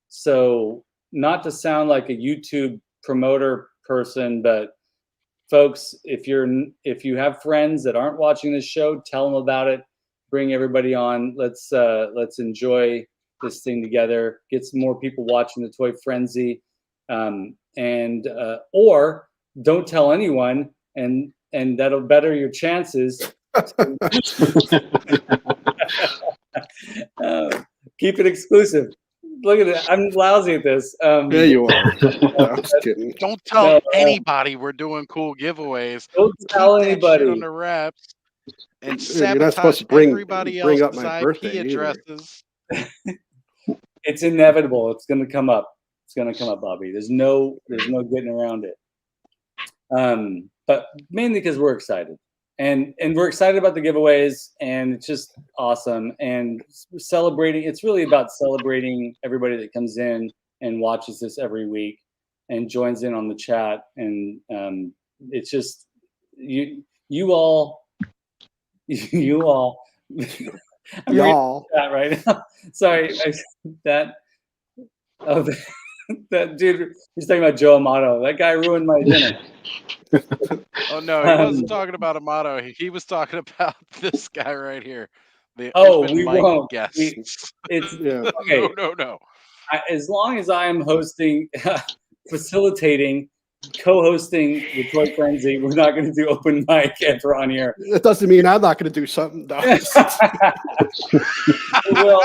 So not to sound like a YouTube promoter person, but folks, if you have friends that aren't watching this show, tell them about it. Bring everybody on. Let's enjoy this thing together. Get some more people watching the Toy Frenzy, or don't tell anyone, and that'll better your chances. Keep it exclusive. Look at it. I'm lousy at this. Yeah, you are. I'm just kidding. Don't tell anybody we're doing cool giveaways. Don't Keep tell that shit anybody. under wraps and Dude, you're not supposed sabotage to everybody bring up else's my IP birthday either. addresses. It's inevitable. It's going to come up. It's going to come up, Bobby. There's no getting around it. But mainly because we're excited, and we're excited about the giveaways, and it's just awesome. And celebrating. It's really about celebrating everybody that comes in and watches this every week and joins in on the chat. And it's just you all. I'm Y'all. that right now. Sorry, that dude. He's talking about Joe Amato. That guy ruined my dinner. Oh no, he wasn't talking about Amato. He was talking about this guy right here. The open we mic won't. guests. It's Yeah. okay. No. As long as I'm hosting, facilitating, co-hosting the Toy Frenzy, we're not going to do open mic ever on here. That doesn't mean I'm not going to do something. No.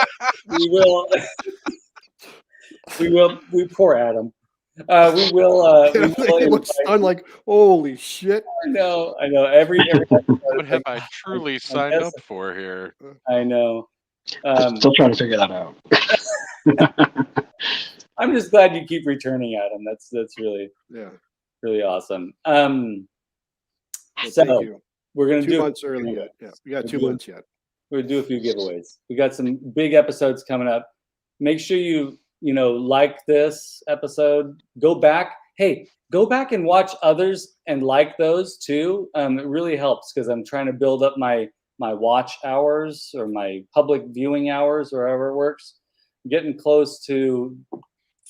We will. We poor Adam. We will. He looks stunned like, holy shit. I know. Every What have I truly signed up for here? I know. Still trying to figure that out. I'm just glad you keep returning, Adam. That's really really awesome. Thank you. We're gonna 2 months early yet. Yeah, we got 2 months yet. We're gonna do a few giveaways. We got some big episodes coming up. Make sure you like this episode. Go back. Hey, go back and watch others and like those too. It really helps because I'm trying to build up my watch hours or my public viewing hours, or however it works. I'm getting close to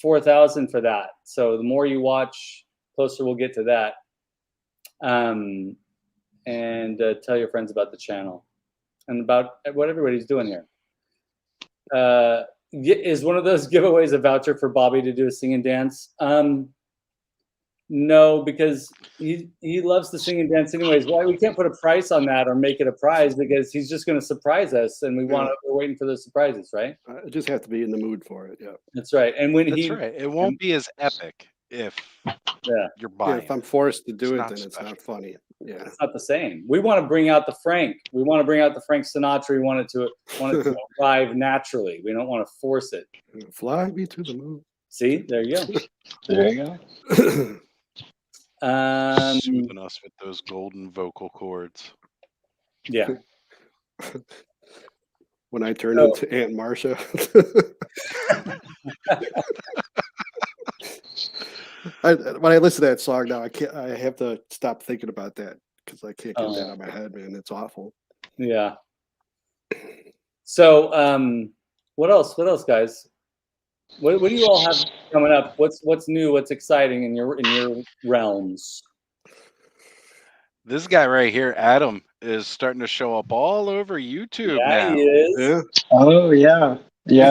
4,000 for that. So the more you watch, closer we'll get to that. And tell your friends about the channel and about what everybody's doing here. Is one of those giveaways a voucher for Bobby to do a sing and dance? No, because he loves to sing and dance anyways. Why we can't put a price on that or make it a prize, because he's just going to surprise us, and we're waiting for those surprises, right? I just have to be in the mood for it. Yeah, that's right. And when that's right, it won't be as epic if you're buying. Yeah, if I'm forced to do it, then special. it's not funny. Yeah, it's not the same. We want to bring out the Frank. We want to bring out the Frank Sinatra. We want it to arrive naturally. We don't want to force it. Fly me to the moon. See, there you go. There you go. Soothing us with those golden vocal cords. Yeah. When I turn into Aunt Marcia. When I listen to that song now, I have to stop thinking about that because I can't get that out of my head, man. It's awful. Yeah. So, what else? What else, guys? What do you all have coming up? What's new? What's exciting in your realms? This guy right here, Adam, is starting to show up all over YouTube now. He is. Yeah. Oh yeah.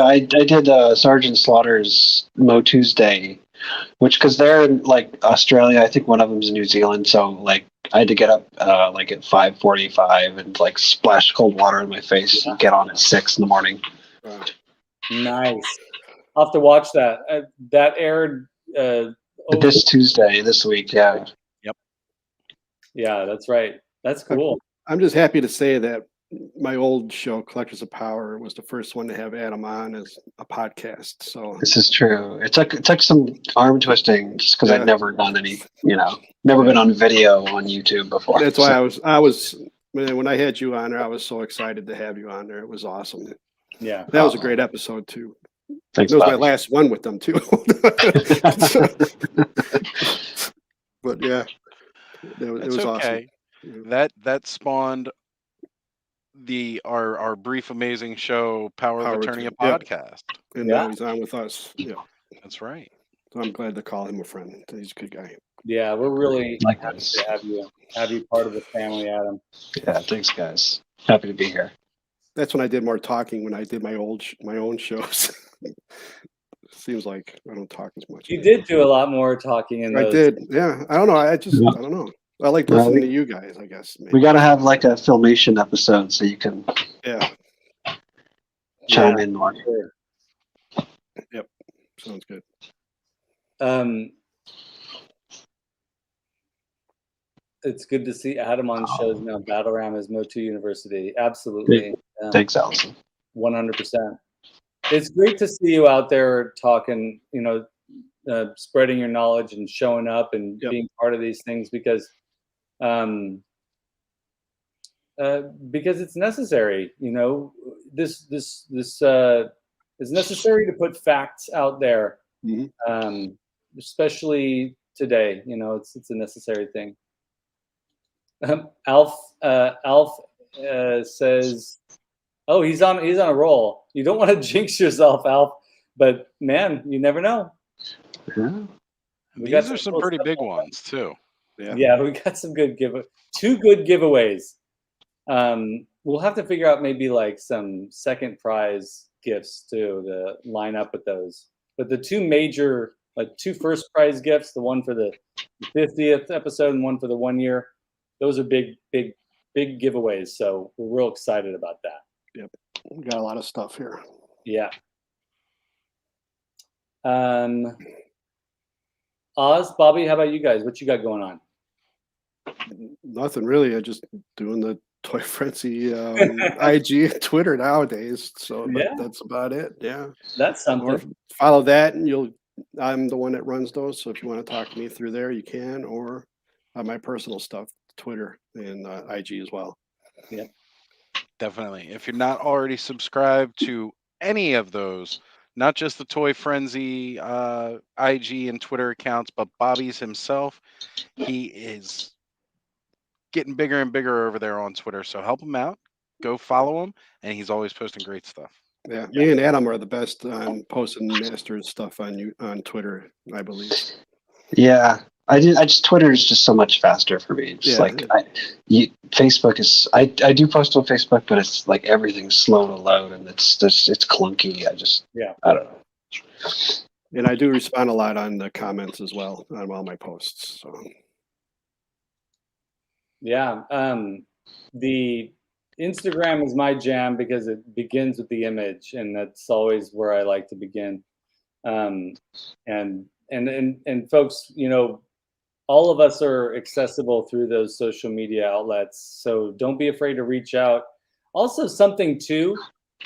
I did Sergeant Slaughter's Mo Tuesday, which because they're in like Australia, I think one of them's in New Zealand, so like I had to get up like at 5:45 and like splash cold water in my face and get on at 6 in the morning. Nice. I'll have to watch that. That aired this Tuesday, this week. Yeah. Yep. Yeah, that's right. That's cool. I'm just happy to say that my old show, Collectors of Power, was the first one to have Adam on as a podcast. So this is true. It took some arm twisting just because I'd never done any, never been on video on YouTube before. That's why I was when I had you on there, I was so excited to have you on there. It was awesome. Yeah, that was a great episode too. Thanks, it was Bob. my last one with them too. But yeah, it was okay. Awesome. That spawned our brief amazing show Power of Attorney, a podcast. And now he's on with us. Yeah, that's right. So I'm glad to call him a friend. He's a good guy. Yeah, we're really happy to have you part of the family, Adam. Yeah, thanks, guys. Happy to be here. That's when I did more talking when I did my own shows. Seems like I don't talk as much. You did do a lot more talking in those. I did. Yeah. I don't know. I don't know. I like listening to you guys, I guess. Maybe. We got to have like a Filmation episode so you can chime in more. Sure. Yep. Sounds good. It's good to see Adam on shows now. Battleram is Motu University. Absolutely. Thanks, Allison. 100%. It's great to see you out there talking, spreading your knowledge and showing up and being part of these things because it's necessary. This is necessary to put facts out there, especially today. It's a necessary thing. Alf says, "Oh, he's on a roll. You don't want to jinx yourself, Alf, but man, you never know." Yeah. These are some pretty big ones too. Yeah, we got some good two good giveaways. We'll have to figure out maybe like some second prize gifts too to line up with those. But the two major, like two first prize gifts, the one for the 50th episode and one for the 1 year, those are big giveaways. So we're real excited about that. Yep. We got a lot of stuff here. Yeah. Oz, Bobby, how about you guys? What you got going on? Nothing really. I just doing the Toy Frenzy IG and Twitter nowadays. So that's about it. Yeah. That's something. Or follow that and I'm the one that runs those. So if you want to talk to me through there, you can, or my personal stuff, Twitter and IG as well. Yeah. Definitely. If you're not already subscribed to any of those, not just the Toy Frenzy IG and Twitter accounts, but Bobby's himself, he is getting bigger and bigger over there on Twitter. So help him out. Go follow him, and he's always posting great stuff. Yeah, me and Adam are the best on posting Masters stuff on Twitter, I believe. Yeah, Twitter is just so much faster for me. Just Facebook is. I do post on Facebook, but it's like everything's slow to load and it's clunky. I don't know. And I do respond a lot on the comments as well on all my posts. So. Yeah, the Instagram is my jam because it begins with the image, and that's always where I like to begin. And folks, all of us are accessible through those social media outlets, so don't be afraid to reach out. Also, something too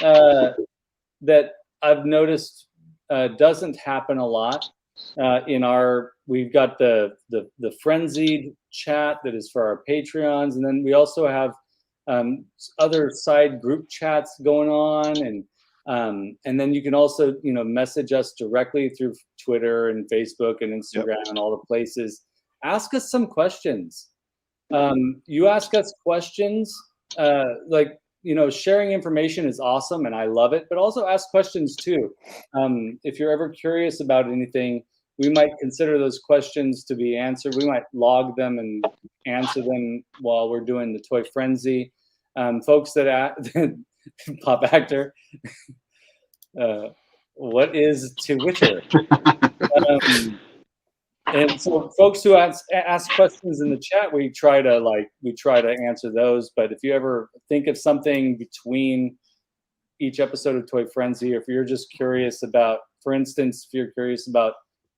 that I've noticed doesn't happen a lot we've got the frenzied chat that is for our Patreons, and then we also have other side group chats going on, and then you can also message us directly through Twitter and Facebook and Instagram and all the places. Ask us some questions. You ask us questions, sharing information is awesome and I love it, but also ask questions too. If you're ever curious about anything, we might consider those questions to be answered. We might log them and answer them while we're doing the Toy Frenzy. Folks that Pop Actor, what is Twitter? And so folks who ask questions in the chat, we try to answer those. But if you ever think of something between each episode of Toy Frenzy, or if you're just curious about, for instance, if you're curious about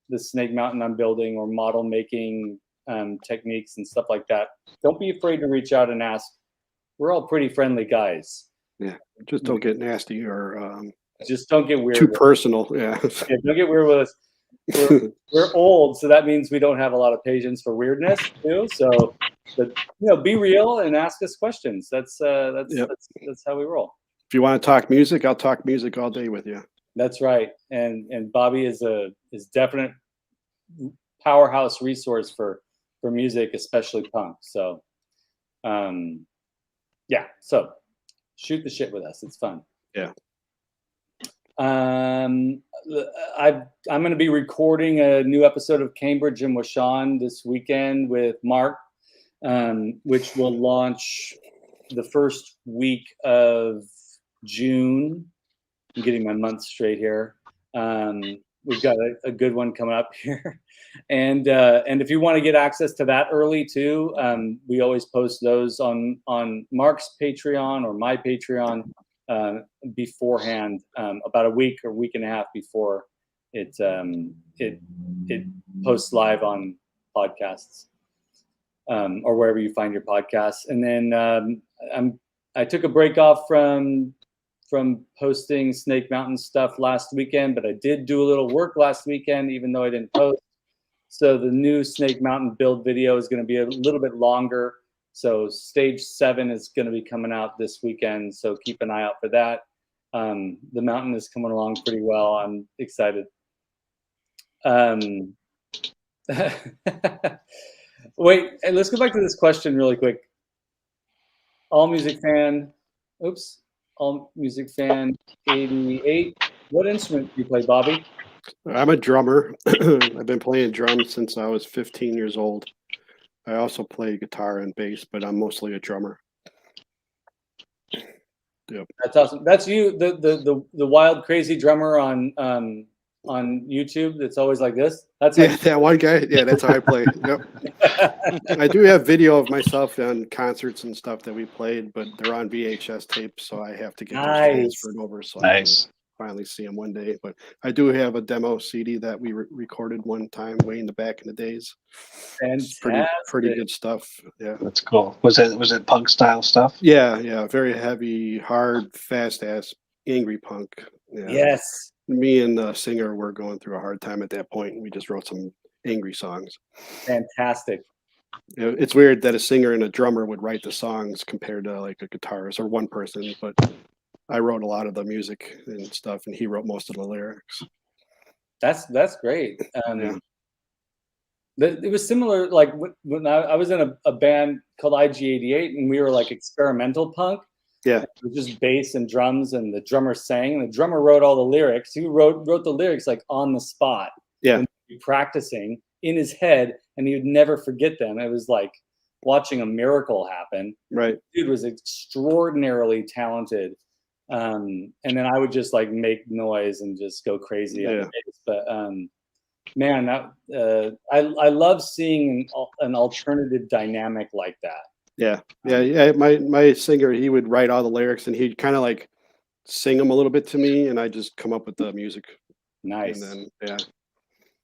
the Snake Mountain I'm building or model making techniques and stuff like that, don't be afraid to reach out and ask. We're all pretty friendly guys. Yeah, just don't get nasty or just don't get weird. Too personal. Yeah, don't get weird with us. We're old, so that means we don't have a lot of patience for weirdness too. So, but be real and ask us questions. That's how we roll. If you want to talk music, I'll talk music all day with you. That's right. And Bobby is definite powerhouse resource for music, especially punk. So, so shoot the shit with us. It's fun. Yeah. I'm going to be recording a new episode of Cambridge and Shawn this weekend with Mark, which will launch the first week of June. I'm getting my month straight here. We've got a good one coming up here, and if you want to get access to that early too, we always post those on Mark's Patreon or my Patreon. beforehand, about a week or week and a half before it posts live on podcasts, or wherever you find your podcasts. And then I took a break off from posting Snake Mountain stuff last weekend, but I did do a little work last weekend, even though I didn't post. So the new Snake Mountain build video is going to be a little bit longer. So stage 7 is going to be coming out this weekend. So keep an eye out for that. The mountain is coming along pretty well. I'm excited. Wait, let's go back to this question really quick. All Music Fan 88. What instrument do you play, Bobby? I'm a drummer. I've been playing drums since I was 15 years old. I also play guitar and bass, but I'm mostly a drummer. Yep. That's awesome. That's you, the wild, crazy drummer on YouTube. That's always like this. That's yeah, that one guy. Yeah, that's how I play. Yep. I do have video of myself on concerts and stuff that we played, but they're on VHS tapes, so I have to get those transferred over. So I can finally see them one day. But I do have a demo CD that we recorded one time way in the back in the days. It's pretty good stuff. Yeah, that's cool. Was it punk style stuff? Yeah, very heavy, hard, fast ass, angry punk. Yeah. Yes. Me and the singer were going through a hard time at that point, and we just wrote some angry songs. Fantastic. It's weird that a singer and a drummer would write the songs compared to like a guitarist or one person, but I wrote a lot of the music and stuff, and he wrote most of the lyrics. That's great. It was similar, like when I was in a band called IG88, and we were like experimental punk. Yeah, it was just bass and drums, and the drummer sang, and the drummer wrote all the lyrics. He wrote the lyrics like on the spot. Yeah, practicing in his head, and he would never forget them. It was like watching a miracle happen. Right, dude was extraordinarily talented. And then I would just like make noise and just go crazy. Yeah. But man, I love seeing an alternative dynamic like that. Yeah. My singer, he would write all the lyrics, and he'd kind of like sing them a little bit to me, and I just come up with the music. Nice. And then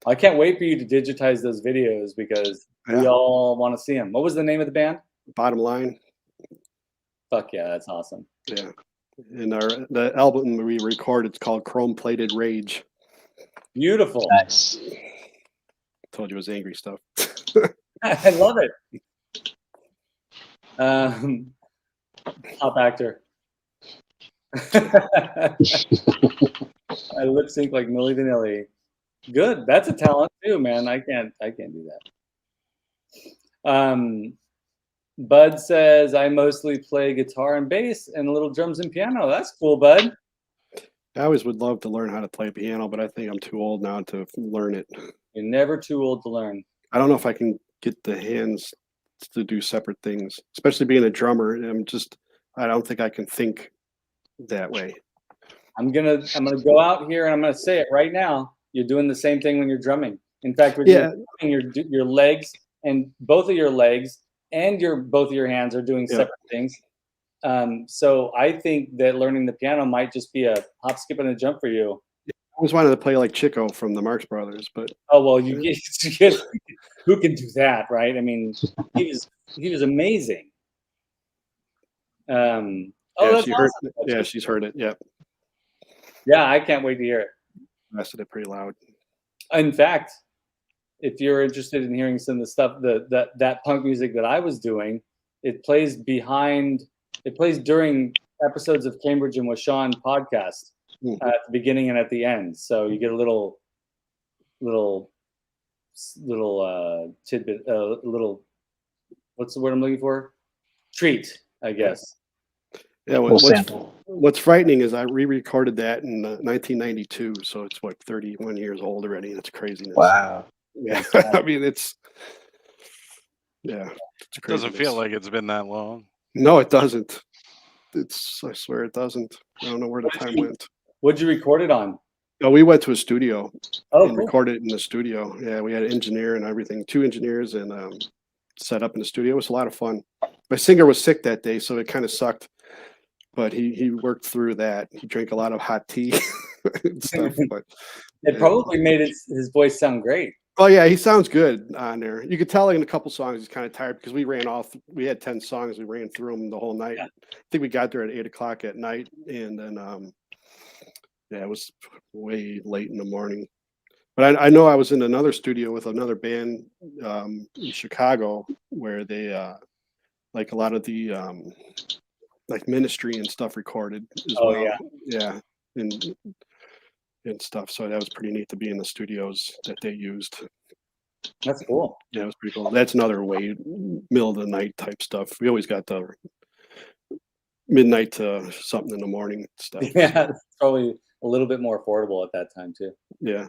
I can't wait for you to digitize those videos because we all want to see them. What was the name of the band? Bottom Line. Fuck yeah, that's awesome. Yeah. And the album we recorded, it's called Chrome Plated Rage. Beautiful. Nice. Told you it was angry stuff. I love it. Top actor. I lip sync like Milli Vanilli. Good. That's a talent too, man. I can't do that. Bud says I mostly play guitar and bass and a little drums and piano. That's cool, Bud. I always would love to learn how to play piano, but I think I'm too old now to learn it. You're never too old to learn. I don't know if I can get the hands to do separate things, especially being a drummer. I don't think I can think that way. I'm gonna go out here and I'm gonna say it right now. You're doing the same thing when you're drumming. In fact, when you're drumming, your legs and both of your legs and both of your hands are doing separate things. So I think that learning the piano might just be a hop, skip, and a jump for you. I always wanted to play like Chico from the Marx Brothers, but you who can do that, right? I mean, he was amazing. She's heard it. Yeah. Yeah, I can't wait to hear it. Messed it pretty loud. In fact, if you're interested in hearing some of the stuff that punk music that I was doing, it plays during episodes of Cambridge and with Shawn podcast at the beginning and at the end. So you get a little tidbit, little, what's the word I'm looking for? Treat, I guess. Yeah, what's frightening is I re-recorded that in 1992, so it's 31 years old already. That's craziness. Wow. Yeah, I mean it doesn't feel like it's been that long. No, it doesn't. I swear it doesn't. I don't know where the time went. What'd you record it on? No, we went to a studio and cool. recorded it in the studio. Yeah, we had an engineer and everything, 2 engineers, and set up in the studio. It was a lot of fun. My singer was sick that day, so it kind of sucked. but he worked through that. He drank a lot of hot tea and stuff. But It probably made his voice sound great. oh yeah, he sounds good on there. You could tell in a couple songs he's kind of tired because we had 10 songs. We ran through them the whole night. Yeah. I think we got there at 8 o'clock at night, and then yeah, it was way late in the morning. But I know I was in another studio with another band in Chicago where they like a lot of the like Ministry and stuff recorded as Oh, well. yeah. Yeah, and stuff. So that was pretty neat to be in the studios that they used. That's cool. Yeah, it was pretty cool. That's another way, middle of the night type stuff. We always got the midnight to something in the morning stuff. Yeah, it's probably a little bit more affordable at that time too. Yeah.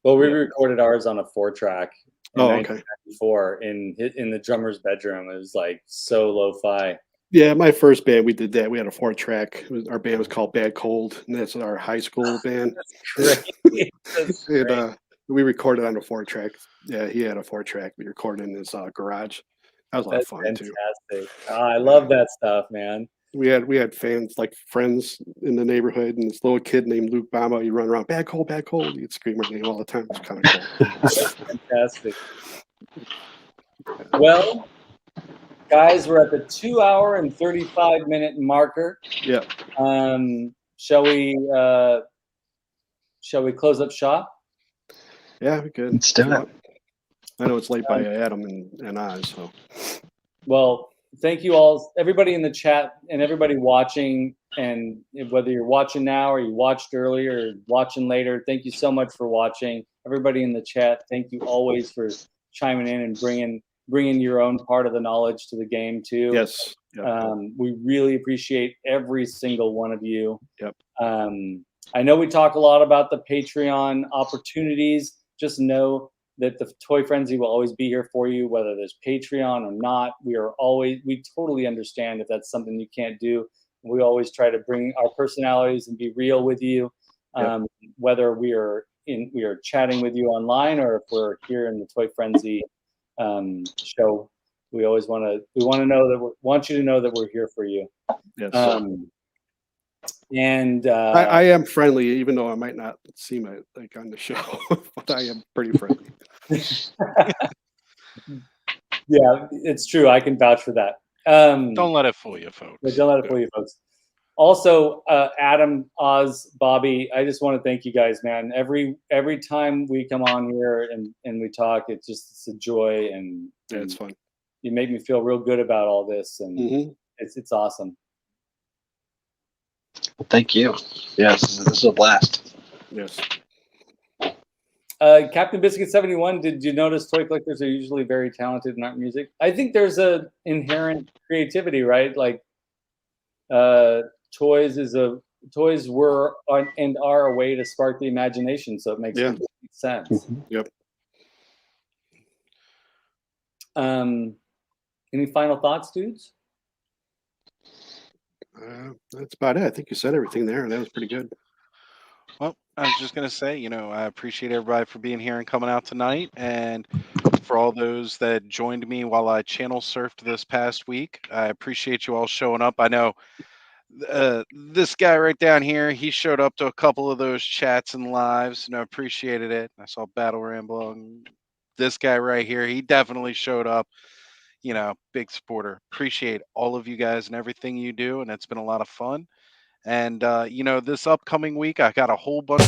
Well, we Yeah. recorded ours on a 4-track in Oh, okay. 1994 in the drummer's bedroom. It was like so lo-fi. Yeah, my first band, we did that. We had a 4-track. Our band was called Bad Cold, and that's our high school band. Great. That's And great. we recorded on a 4-track. Yeah, he had a 4-track. We recorded in his garage. That was a lot of That's fun too. fantastic. I love that stuff, man. We had fans, like friends in the neighborhood, and this little kid named Luke Bama. He'd run around, Bad Cold, Bad Cold. He'd scream her name all the time. It was kind of cool. That's fantastic. Well, guys, we're at the 2-hour and 35-minute marker. Yeah. Shall we close up shop? Yeah, we could. Let's do it. I know it's late by Adam and Oz, so Well, thank you all, everybody in the chat and everybody watching, and whether you're watching now or you watched earlier or watching later, thank you so much for watching. Everybody in the chat, thank you always for chiming in and bringing your own part of the knowledge to the game too. yes. Yep. We really appreciate every single one of you. Yep. I know we talk a lot about the Patreon opportunities. Just know that the Toy Frenzy will always be here for you, whether there's Patreon or not. We totally understand if that's something you can't do. We always try to bring our personalities and be real with you, whether we are chatting with you online or if we're here in the Toy Frenzy show. We always want you to know that we're here for you. Yes. And I am friendly, even though I might not seem it like on the show, but I am pretty friendly. Yeah, it's true. I can vouch for that. Don't let it fool you, folks. Don't let it fool you, folks. Also, Adam, Oz, Bobby, I just want to thank you guys, man. Every time we come on here and we talk, it's a joy, and Yeah, it's fun. you make me feel real good about all this, and Mhm. it's awesome. Well, thank you. Yes, this is a blast. Yes. Captain Biscuit 71, did you notice toy collectors are usually very talented in art and music? I think there's a inherent creativity, right? Like toys were and are a way to spark the imagination, so it makes complete sense. Yep. Any final thoughts, dudes? That's about it. I think you said everything there, and that was pretty good. Well, I was just going to say, I appreciate everybody for being here and coming out tonight. And for all those that joined me while I channel surfed this past week, I appreciate you all showing up. I know this guy right down here, he showed up to a couple of those chats and lives, and I appreciated it. I saw Battle Ramble. And this guy right here, he definitely showed up. Big supporter. Appreciate all of you guys and everything you do, and it's been a lot of fun. And this upcoming week, I got a whole bunch